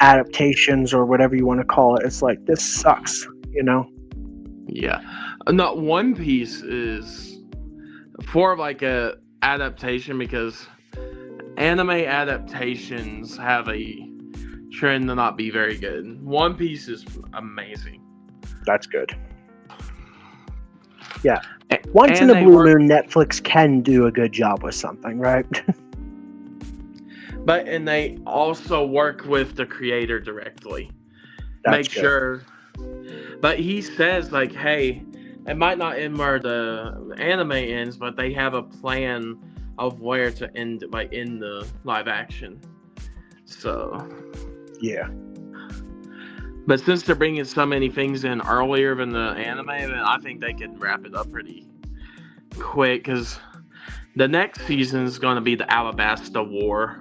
adaptations or whatever you want to call it, it's like, this sucks, you know? Yeah. No, One Piece is for like a adaptation, because anime adaptations have a trend to not be very good. One Piece is amazing. That's good. Yeah. Once in a blue moon, Netflix can do a good job with something, right? And they also work with the creator directly. Make sure. But he says, like, hey, it might not end where the anime ends, but they have a plan of where to end, like, in the live action. So. Yeah. But since they're bringing so many things in earlier than the anime, then I think they can wrap it up pretty quick, because the next season is going to be the Alabasta War.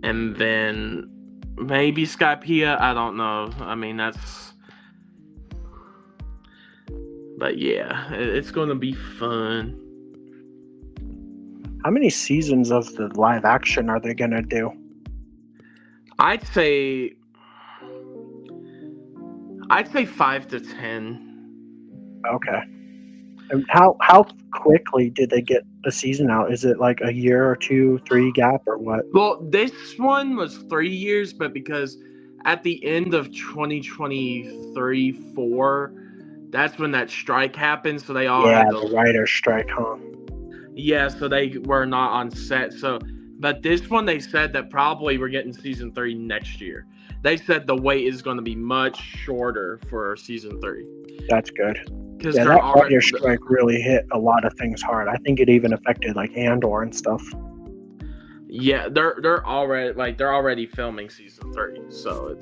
And then maybe Skypiea, I don't know. I mean, that's... But yeah, it's going to be fun. How many seasons of the live action are they gonna do? I'd say 5 to 10. Okay. And how quickly did they get a season out? Is it like a year or 2, 3 gap or what? Well, this one was 3 years, but because at the end of 2023-4, that's when that strike happened, so they all Yeah, had the writer's strike, huh? Yeah, so they were not on set. So, but this one they said that probably we're getting season 3 next year. They said the wait is going to be much shorter for season 3. That's good. Because Yeah, that writer's strike really hit a lot of things hard. I think it even affected like Andor and stuff. Yeah, they're already filming season 3, so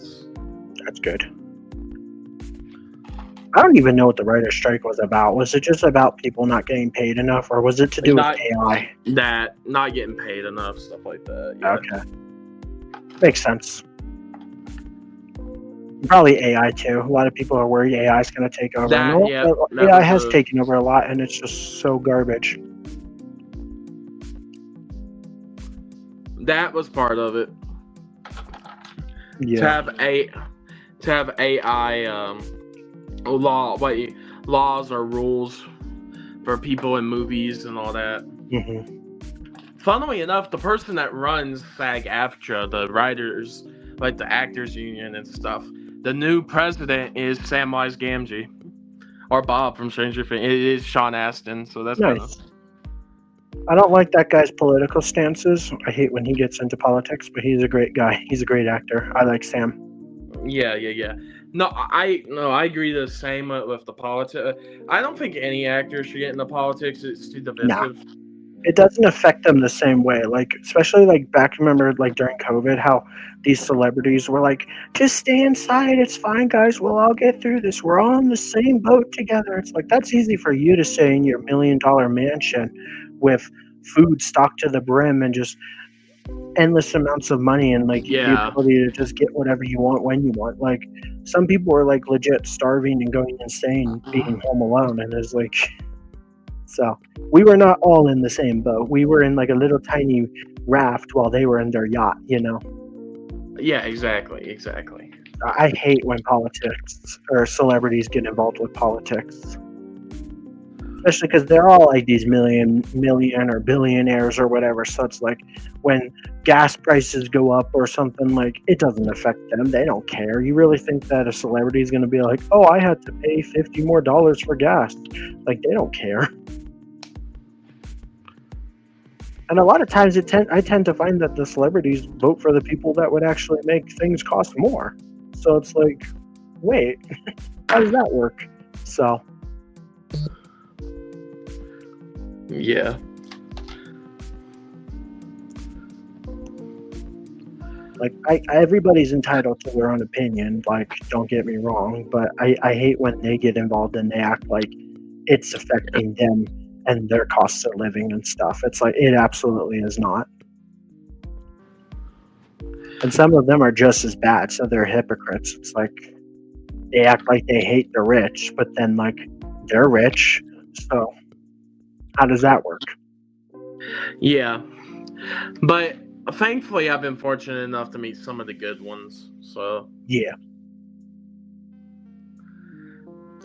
that's good. I don't even know what the writer's strike was about. Was it just about people not getting paid enough, or was it to do with AI? That not getting paid enough, stuff like that. Yeah. Okay, makes sense. Probably AI too. A lot of people are worried AI is going to take over. AI has taken over a lot, and it's just so garbage. That was part of it. Yeah. To have AI laws or rules for people in movies and all that. Mm-hmm. Funnily enough, the person that runs SAG-AFTRA, the writers, like the actors union and stuff, the new president is Samwise Gamgee, or Bob from Stranger Things. It is Sean Astin, so that's nice. I don't like that guy's political stances. I hate when he gets into politics, but he's a great guy. He's a great actor. I like Sam. Yeah. No, I agree the same with the politics. I don't think any actor should get into politics. It's too divisive. Nah. It doesn't affect them the same way. Like, especially like back, remember like during COVID, how these celebrities were like, just stay inside. It's fine, guys. We'll all get through this. We're all in the same boat together. It's like, that's easy for you to say in your $1 million mansion with food stocked to the brim and just endless amounts of money and like the ability to just get whatever you want when you want. Like, some people are like legit starving and going insane being home alone, and it's like, so we were not all in the same boat. We were in like a little tiny raft while they were in their yacht, you know? Yeah, exactly. I hate when politics or celebrities get involved with politics. Especially because they're all like these million or billionaires or whatever. So it's like when gas prices go up or something, like it doesn't affect them. They don't care. You really think that a celebrity is going to be like, oh, I had to pay $50 more for gas? Like, they don't care. And a lot of times I tend to find that the celebrities vote for the people that would actually make things cost more. So it's like, wait, how does that work? So... yeah. Like, everybody's entitled to their own opinion, like, don't get me wrong, but I hate when they get involved and they act like it's affecting them and their costs of living and stuff. It's like, it absolutely is not. And some of them are just as bad, so they're hypocrites. It's like, they act like they hate the rich, but then, like, they're rich, so how does that work? Yeah. But thankfully, I've been fortunate enough to meet some of the good ones. So yeah,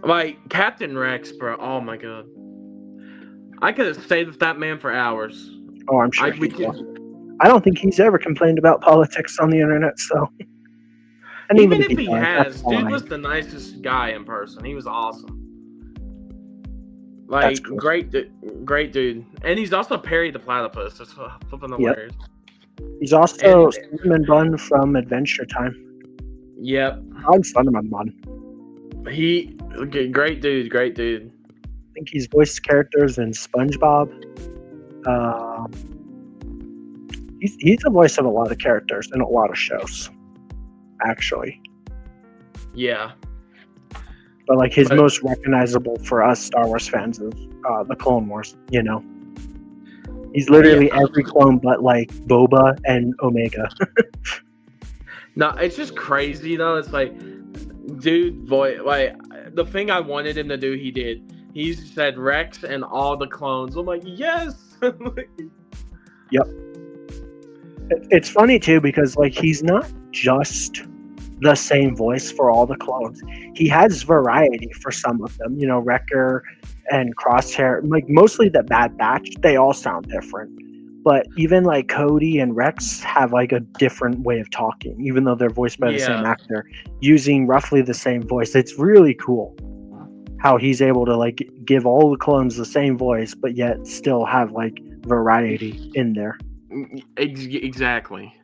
like Captain Rex, bro. Oh my god, I could have stayed with that man for hours. Oh, I'm sure. I don't think he's ever complained about politics on the internet. So, and even if he has, dude was the nicest guy in person. He was awesome. Like, cool. great dude. And he's also Perry the Platypus. That's flipping hilarious. He's also Cinnamon Bun from Adventure Time. Yep. I'm Cinnamon Bun. Great dude. I think he's voiced characters in SpongeBob. He's the voice of a lot of characters in a lot of shows, actually. Yeah. But like his most recognizable for us Star Wars fans is the Clone Wars, you know. He's literally every clone but like Boba and Omega. No, it's just crazy though. It's like, dude, like the thing I wanted him to do, he did. He said Rex and all the clones. I'm like, yes. It's funny too because like he's not just the same voice for all the clones. He has variety for some of them. You know, Wrecker and Crosshair, like mostly the Bad Batch, they all sound different. But even like Cody and Rex have like a different way of talking, even though they're voiced by the same Yeah. actor, using roughly the same voice. It's really cool how he's able to like give all the clones the same voice, but yet still have like variety in there. Exactly.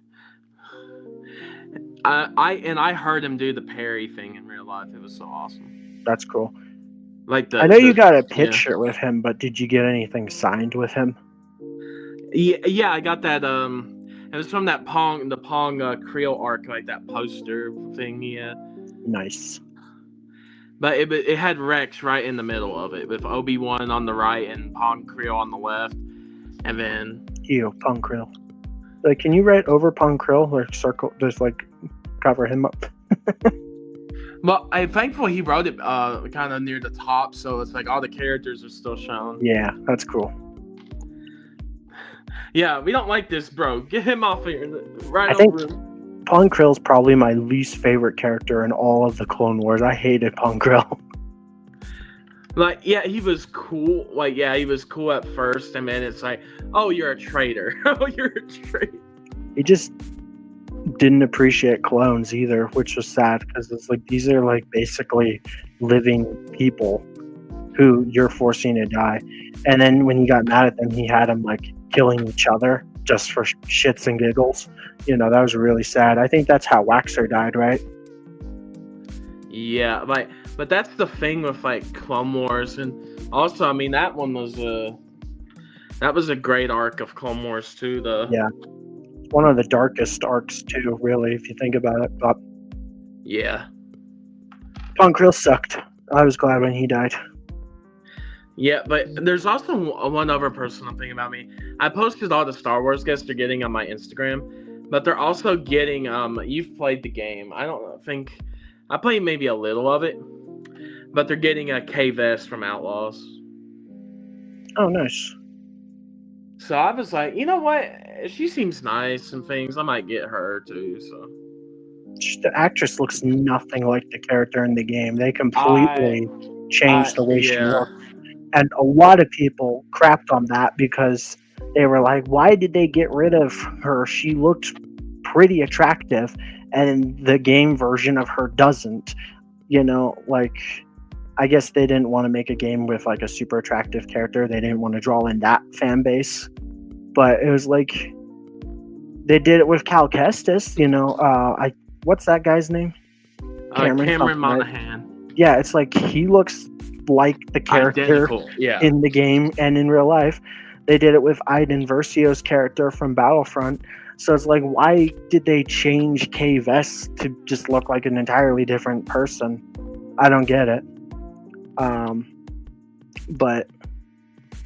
I heard him do the parry thing in real life. It was so awesome. That's cool. Like I know you got a yeah. picture with him, but did you get anything signed with him? Yeah, I got that. It was from that the Pong Creole arc, like that poster thing he had. Nice. But it had Rex right in the middle of it, with Obi-Wan on the right and Pong Creole on the left, and then Pong Krill. Like, can you write over Pong Krill or circle, just like cover him up? well, I'm thankful he wrote it kind of near the top, so it's like all the characters are still shown. Yeah, that's cool. Yeah, we don't like this, bro. Get him off here. Right I think over him. Pong Krill's probably my least favorite character in all of the Clone Wars. I hated Pong Krill. Like, yeah, he was cool. Like, yeah, he was cool at first, and then it's like, oh, you're a traitor. Oh, you're a traitor. He just didn't appreciate clones either, which was sad because it's like these are like basically living people who you're forcing to die. And then when he got mad at them, he had them like killing each other just for shits and giggles. You know, that was really sad. I think that's how Waxer died, right? Yeah, like, but that's the thing with like Clone Wars, and also, I mean, that was a great arc of Clone Wars too. Yeah. One of the darkest arcs too, really, if you think about it. But yeah, Pong Krill sucked. I was glad when he died. yeah, but there's also one other person I'm thinking about. Me, I posted all the Star Wars guests they're getting on my Instagram, but they're also getting. You've played the game. I don't think I played maybe a little of it, but they're getting a K-Vest from Outlaws. Oh, nice. So I was like, you know what? She seems nice and things. I might get her too. So The actress looks nothing like the character in the game. They completely changed the way she looked. And a lot of people crapped on that because they were like, why did they get rid of her? She looked pretty attractive, and the game version of her doesn't. You know, like, I guess they didn't want to make a game with like a super attractive character. They didn't want to draw in that fan base. But it was like they did it with Cal Kestis, you know. What's that guy's name? Cameron Monaghan. Right? Yeah, it's like he looks like the character in the game and in real life. They did it with Iden Versio's character from Battlefront. So it's like, why did they change Kay Vest to just look like an entirely different person? I don't get it. But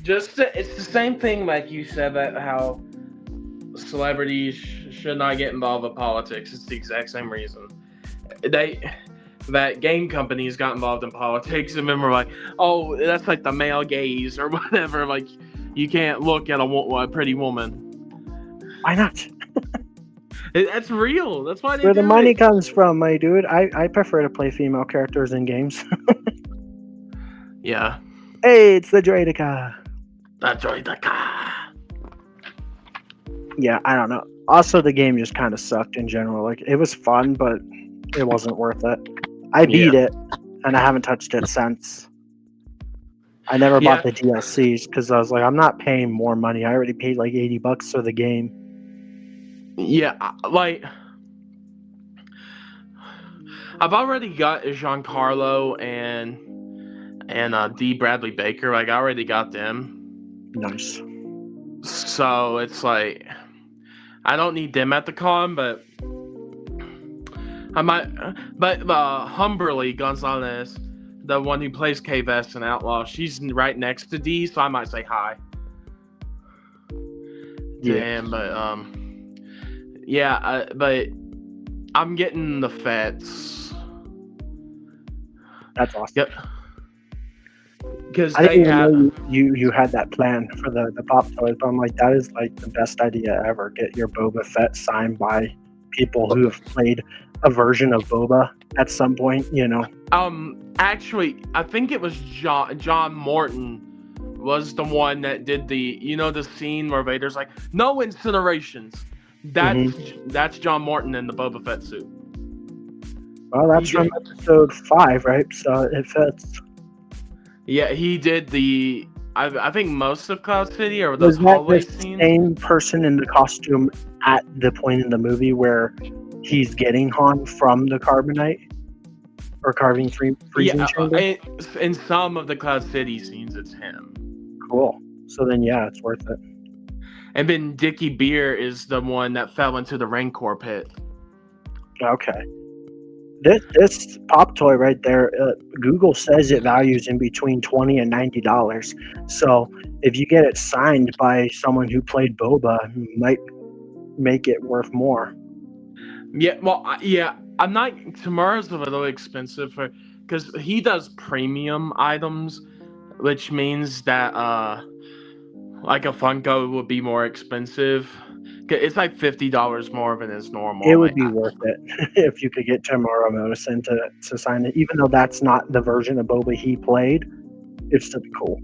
it's the same thing like you said about how celebrities should not get involved with politics. It's the exact same reason. That game companies got involved in politics and then were like, oh, that's like the male gaze or whatever. Like, you can't look at a pretty woman. Why not? That's real. That's why where the money comes from, my dude. I prefer to play female characters in games. Yeah. Hey, it's the Droideka. The Droideka. Yeah, I don't know. Also, the game just kind of sucked in general. Like, it was fun, but it wasn't worth it. I beat it, and I haven't touched it since. I never bought the DLCs because I was like, I'm not paying more money. I already paid like $80 for the game. Yeah, like, I've already got Giancarlo and D. Bradley Baker. Like, I already got them. Nice. So it's like, I don't need them at the con, but I might. But Humberly Gonzalez, the one who plays K-Vest in Outlaw, she's right next to D, so I might say hi. Yeah, but but I'm getting the Fets. That's awesome. Yep. because I they didn't even have. know you had that plan for the pop toys, but I'm like, that is like the best idea ever. Get your Boba Fett signed by people who have played a version of Boba at some point, you know. Actually, I think it was John Morton was the one that did the scene where Vader's like, no incinerations. That's John Morton in the Boba Fett suit. Well, that's from episode 5, right? So it fits. Yeah, he did I think most of Cloud City or Was those that hallway the scenes. same person in the costume at the point in the movie where he's getting Han from the carbonite or freezing chamber? In some of the Cloud City scenes, it's him. Cool. So then, yeah, it's worth it. And then Dickie Beer is the one that fell into the Rancor pit. Okay. This pop toy right there, Google says it values in between $20 and $90. So if you get it signed by someone who played Boba, it might make it worth more. Yeah, well, I'm not. Tomorrow's a little expensive because he does premium items, which means that like a Funko would be more expensive. It's like $50 more than is normal. It would be worth it if you could get Tamara Morrison to sign it, even though that's not the version of Boba he played. It'd still be cool.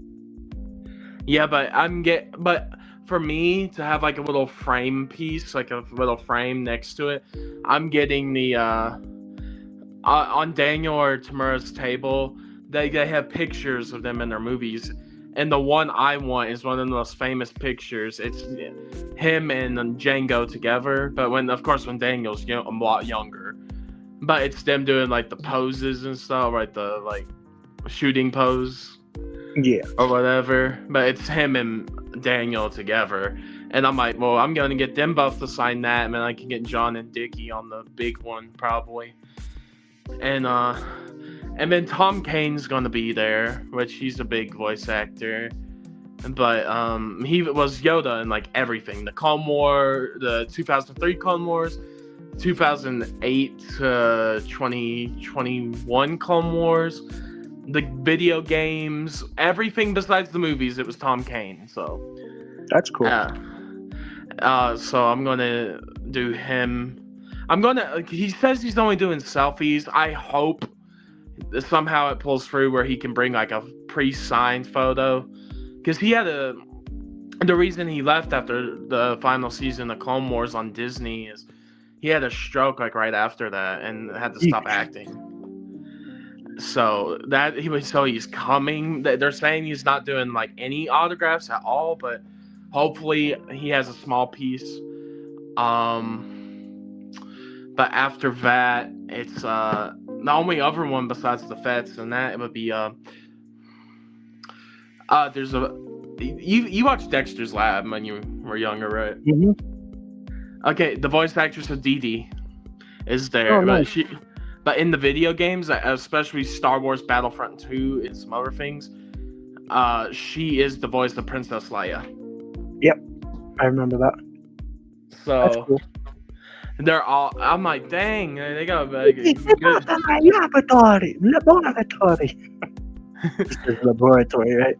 Yeah, but but for me to have like a little frame piece, like a little frame next to it, I'm getting the on Daniel or Tamara's table. They have pictures of them in their movies. And the one I want is one of the most famous pictures. It's him and Django together. But when Daniel's a lot younger. But it's them doing like the poses and stuff, right? The like shooting pose. Yeah. Or whatever. But it's him and Daniel together. And I'm like, well, I'm going to get them both to sign that. And then I can get John and Dickie on the big one, probably. And then Tom Kane's gonna be there, which he's a big voice actor. But he was Yoda in like everything. The Clone War, the 2003 Clone Wars, 2008 to 2021 Clone Wars, the video games, everything besides the movies, it was Tom Kane. So that's cool. So I'm gonna do him. He says he's only doing selfies. I hope somehow it pulls through where he can bring like a pre-signed photo, because he had the reason he left after the final season of Clone Wars on Disney is he had a stroke like right after that and had to stop acting. So he's coming. They're saying he's not doing like any autographs at all, but hopefully he has a small piece. But after that, it's the only other one besides the Fets, and that it would be there's you watched Dexter's Lab when you were younger, right? Mm-hmm. Okay, the voice actress of Dee Dee is there, nice. but in the video games, especially Star Wars Battlefront 2 and some other things, she is the voice of Princess Leia. Yep, I remember that. So. That's cool. They're all. I'm like, dang, they got good. Laboratory, right?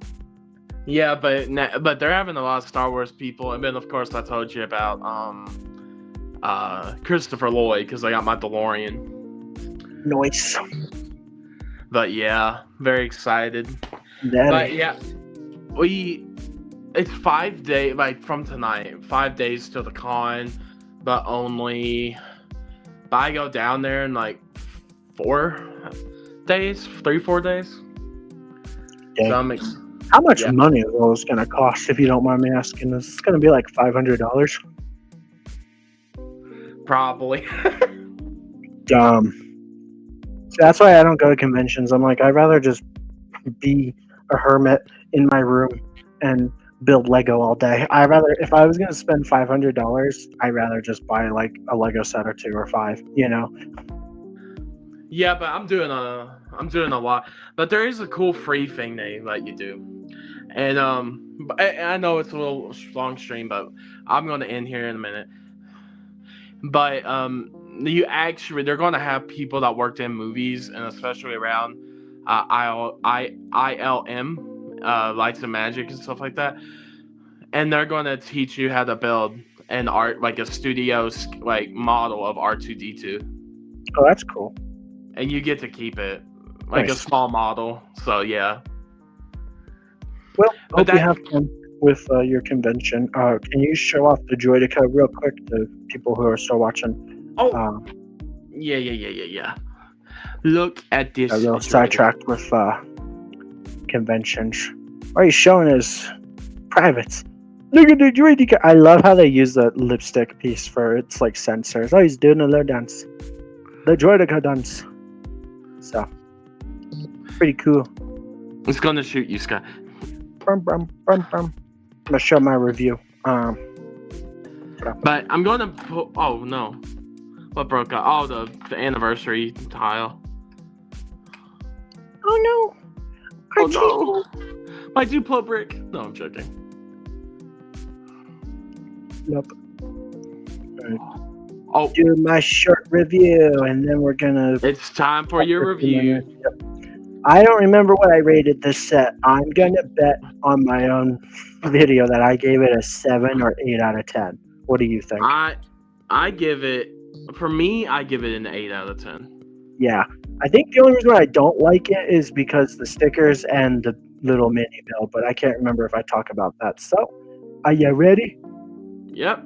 Yeah, but they're having a lot of Star Wars people, and then of course I told you about Christopher Lloyd because I got my DeLorean. Nice. But yeah, very excited. But yeah, it's 5 days from tonight. 5 days till the con. But I go down there in like 4 days, 3-4 days. Dang. So how much money are those going to cost, if you don't mind me asking? It's going to be like $500. Probably. So that's why I don't go to conventions. I'm like, I'd rather just be a hermit in my room and build Lego all day. If I was gonna spend $500, I'd rather just buy like a Lego set or 2 or 5, you know. Yeah, but I'm doing a lot. But there is a cool free thing they let you do. And I know it's a little long stream, but I'm gonna end here in a minute. But they're gonna have people that worked in movies and especially around ILM, Lights and Magic and stuff like that, and they're going to teach you how to build an art like a studio like model of R2D2, Oh, that's cool. and you get to keep it like a Nice. small model. So yeah. Well, But hope you that- have fun with your convention. Can you show off the Droideka real quick to people who are still watching? Oh, yeah. Look at this. A little Droideka. sidetracked with conventions. Why are you showing us privates? Look at the Droideka. I love how they use the lipstick piece for its like sensors. Oh, he's doing a little dance. The Droideka dance. So, pretty cool. It's gonna shoot you, Scott. I'm gonna show my review. But I'm gonna put. Oh no, what broke out? Oh, the anniversary tile. Oh no! Oh no, my Duplo brick. No, I'm joking. Nope. Oh, Do my short review, and then we're gonna. it's time for your review. Yep. I don't remember what I rated this set. I'm gonna bet on my own video that I gave it a 7 or 8 out of 10. What do you think? I give it. For me, I give it an 8 out of 10. Yeah, I think the only reason why I don't like it is because the stickers and the little mini build, but I can't remember if I talk about that. So, are you ready? Yep.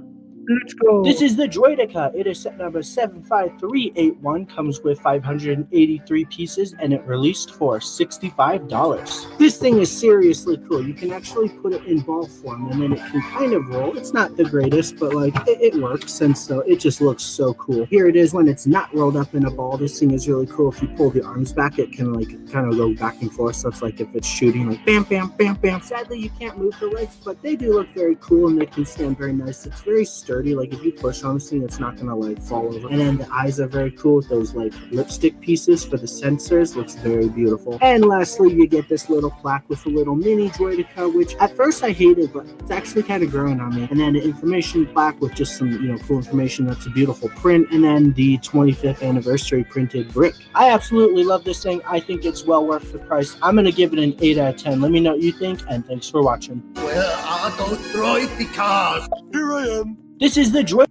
Let's go. This is the Droideka. It is set number 75381, comes with 583 pieces, and it released for $65. This thing is seriously cool. You can actually put it in ball form, and then it can kind of roll. It's not the greatest, but like it works, and so it just looks so cool. Here it is when it's not rolled up in a ball. This thing is really cool. If you pull the arms back, it can like kind of go back and forth. So it's like if it's shooting, like bam, bam, bam, bam. Sadly, you can't move the legs, but they do look very cool, and they can stand very nice. It's very sturdy. Like if you push on this thing, it's not gonna like fall over. And then the eyes are very cool with those like lipstick pieces for the sensors. Looks very beautiful. And lastly, you get this little plaque with a little mini Droideka, which at first I hated, but it's actually kind of growing on me. And then the information plaque with just some cool information. That's a beautiful print. And then the 25th anniversary printed brick. I absolutely love this thing. I think it's well worth the price. I'm gonna give it an 8 out of 10. Let me know what you think, and thanks for watching. Where are those Droidekas? Here I am. This is the Droid.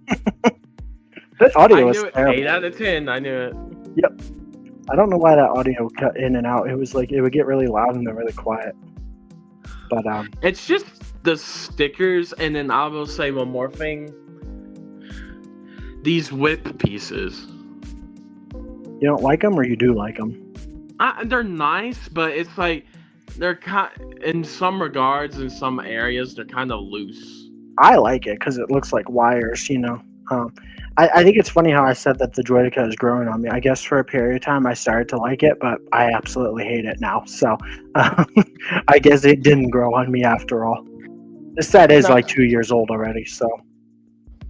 That I audio was knew it. terrible. 8 out of 10. I knew it. I don't know why that audio cut in and out. It was like it would get really loud and then really quiet. But It's just the stickers, and then I will say one more thing. These whip pieces. you don't like them, or you do like them? They're nice, but it's like they're in some regards, in some areas, they're kind of loose. I like it because it looks like wires. I think it's funny how I said that the Droideka is growing on me. I guess for a period of time I started to like it, but I absolutely hate it now. So I guess it didn't grow on me after all. This set is No. like 2 years old already. So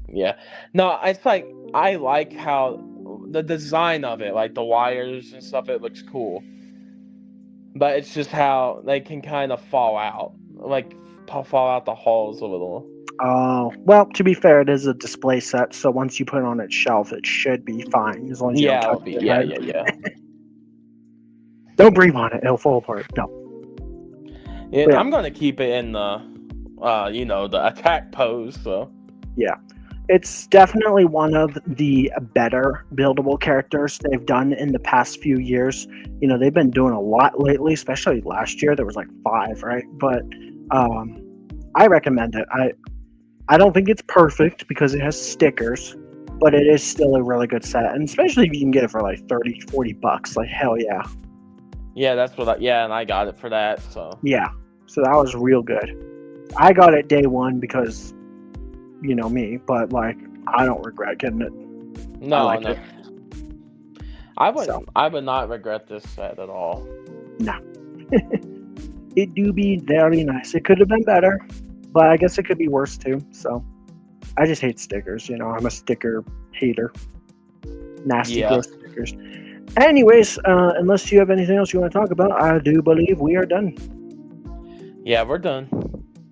Yeah. No, it's like I like how the design of it, like the wires and stuff, it looks cool. But it's just how they can kind of fall out, like fall out the holes a little. oh well. To be fair, it is a display set, so once you put it on its shelf, it should be fine as long as you Yeah, don't it'll touch be, it. yeah, right? yeah. Don't breathe on it; it'll fall apart. No. Yeah, Yeah. I'm gonna keep it in the, the attack pose. So It's definitely one of the better buildable characters they've done in the past few years. They've been doing a lot lately, especially last year. There was like 5, right? But I recommend it. I don't think it's perfect because it has stickers, but it is still a really good set. And especially if you can get it for like $30-$40. Like, hell yeah. yeah, that's what. And I got it for that. So Yeah. So that was real good. I got it day one because me, but like I don't regret getting it. no, liked no. it. I would not regret this set at all. It do be very nice. It could have been better, but I guess it could be worse too. So I just hate stickers. I'm a sticker hater. Nasty, Yeah. gross stickers. Anyways, unless you have anything else you want to talk about, I do believe we are done. Yeah, we're done.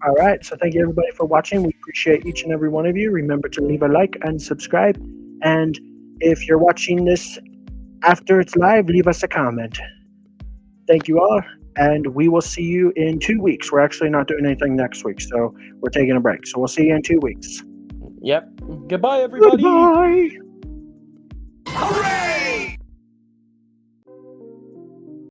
All right. So thank you everybody for watching. We appreciate each and every one of you. Remember to leave a like and subscribe. And if you're watching this after it's live, leave us a comment. Thank you all, and we will see you in 2 weeks. We're actually not doing anything next week, so we're taking a break. So we'll see you in 2 weeks. Yep. Goodbye, everybody. Goodbye. Hooray!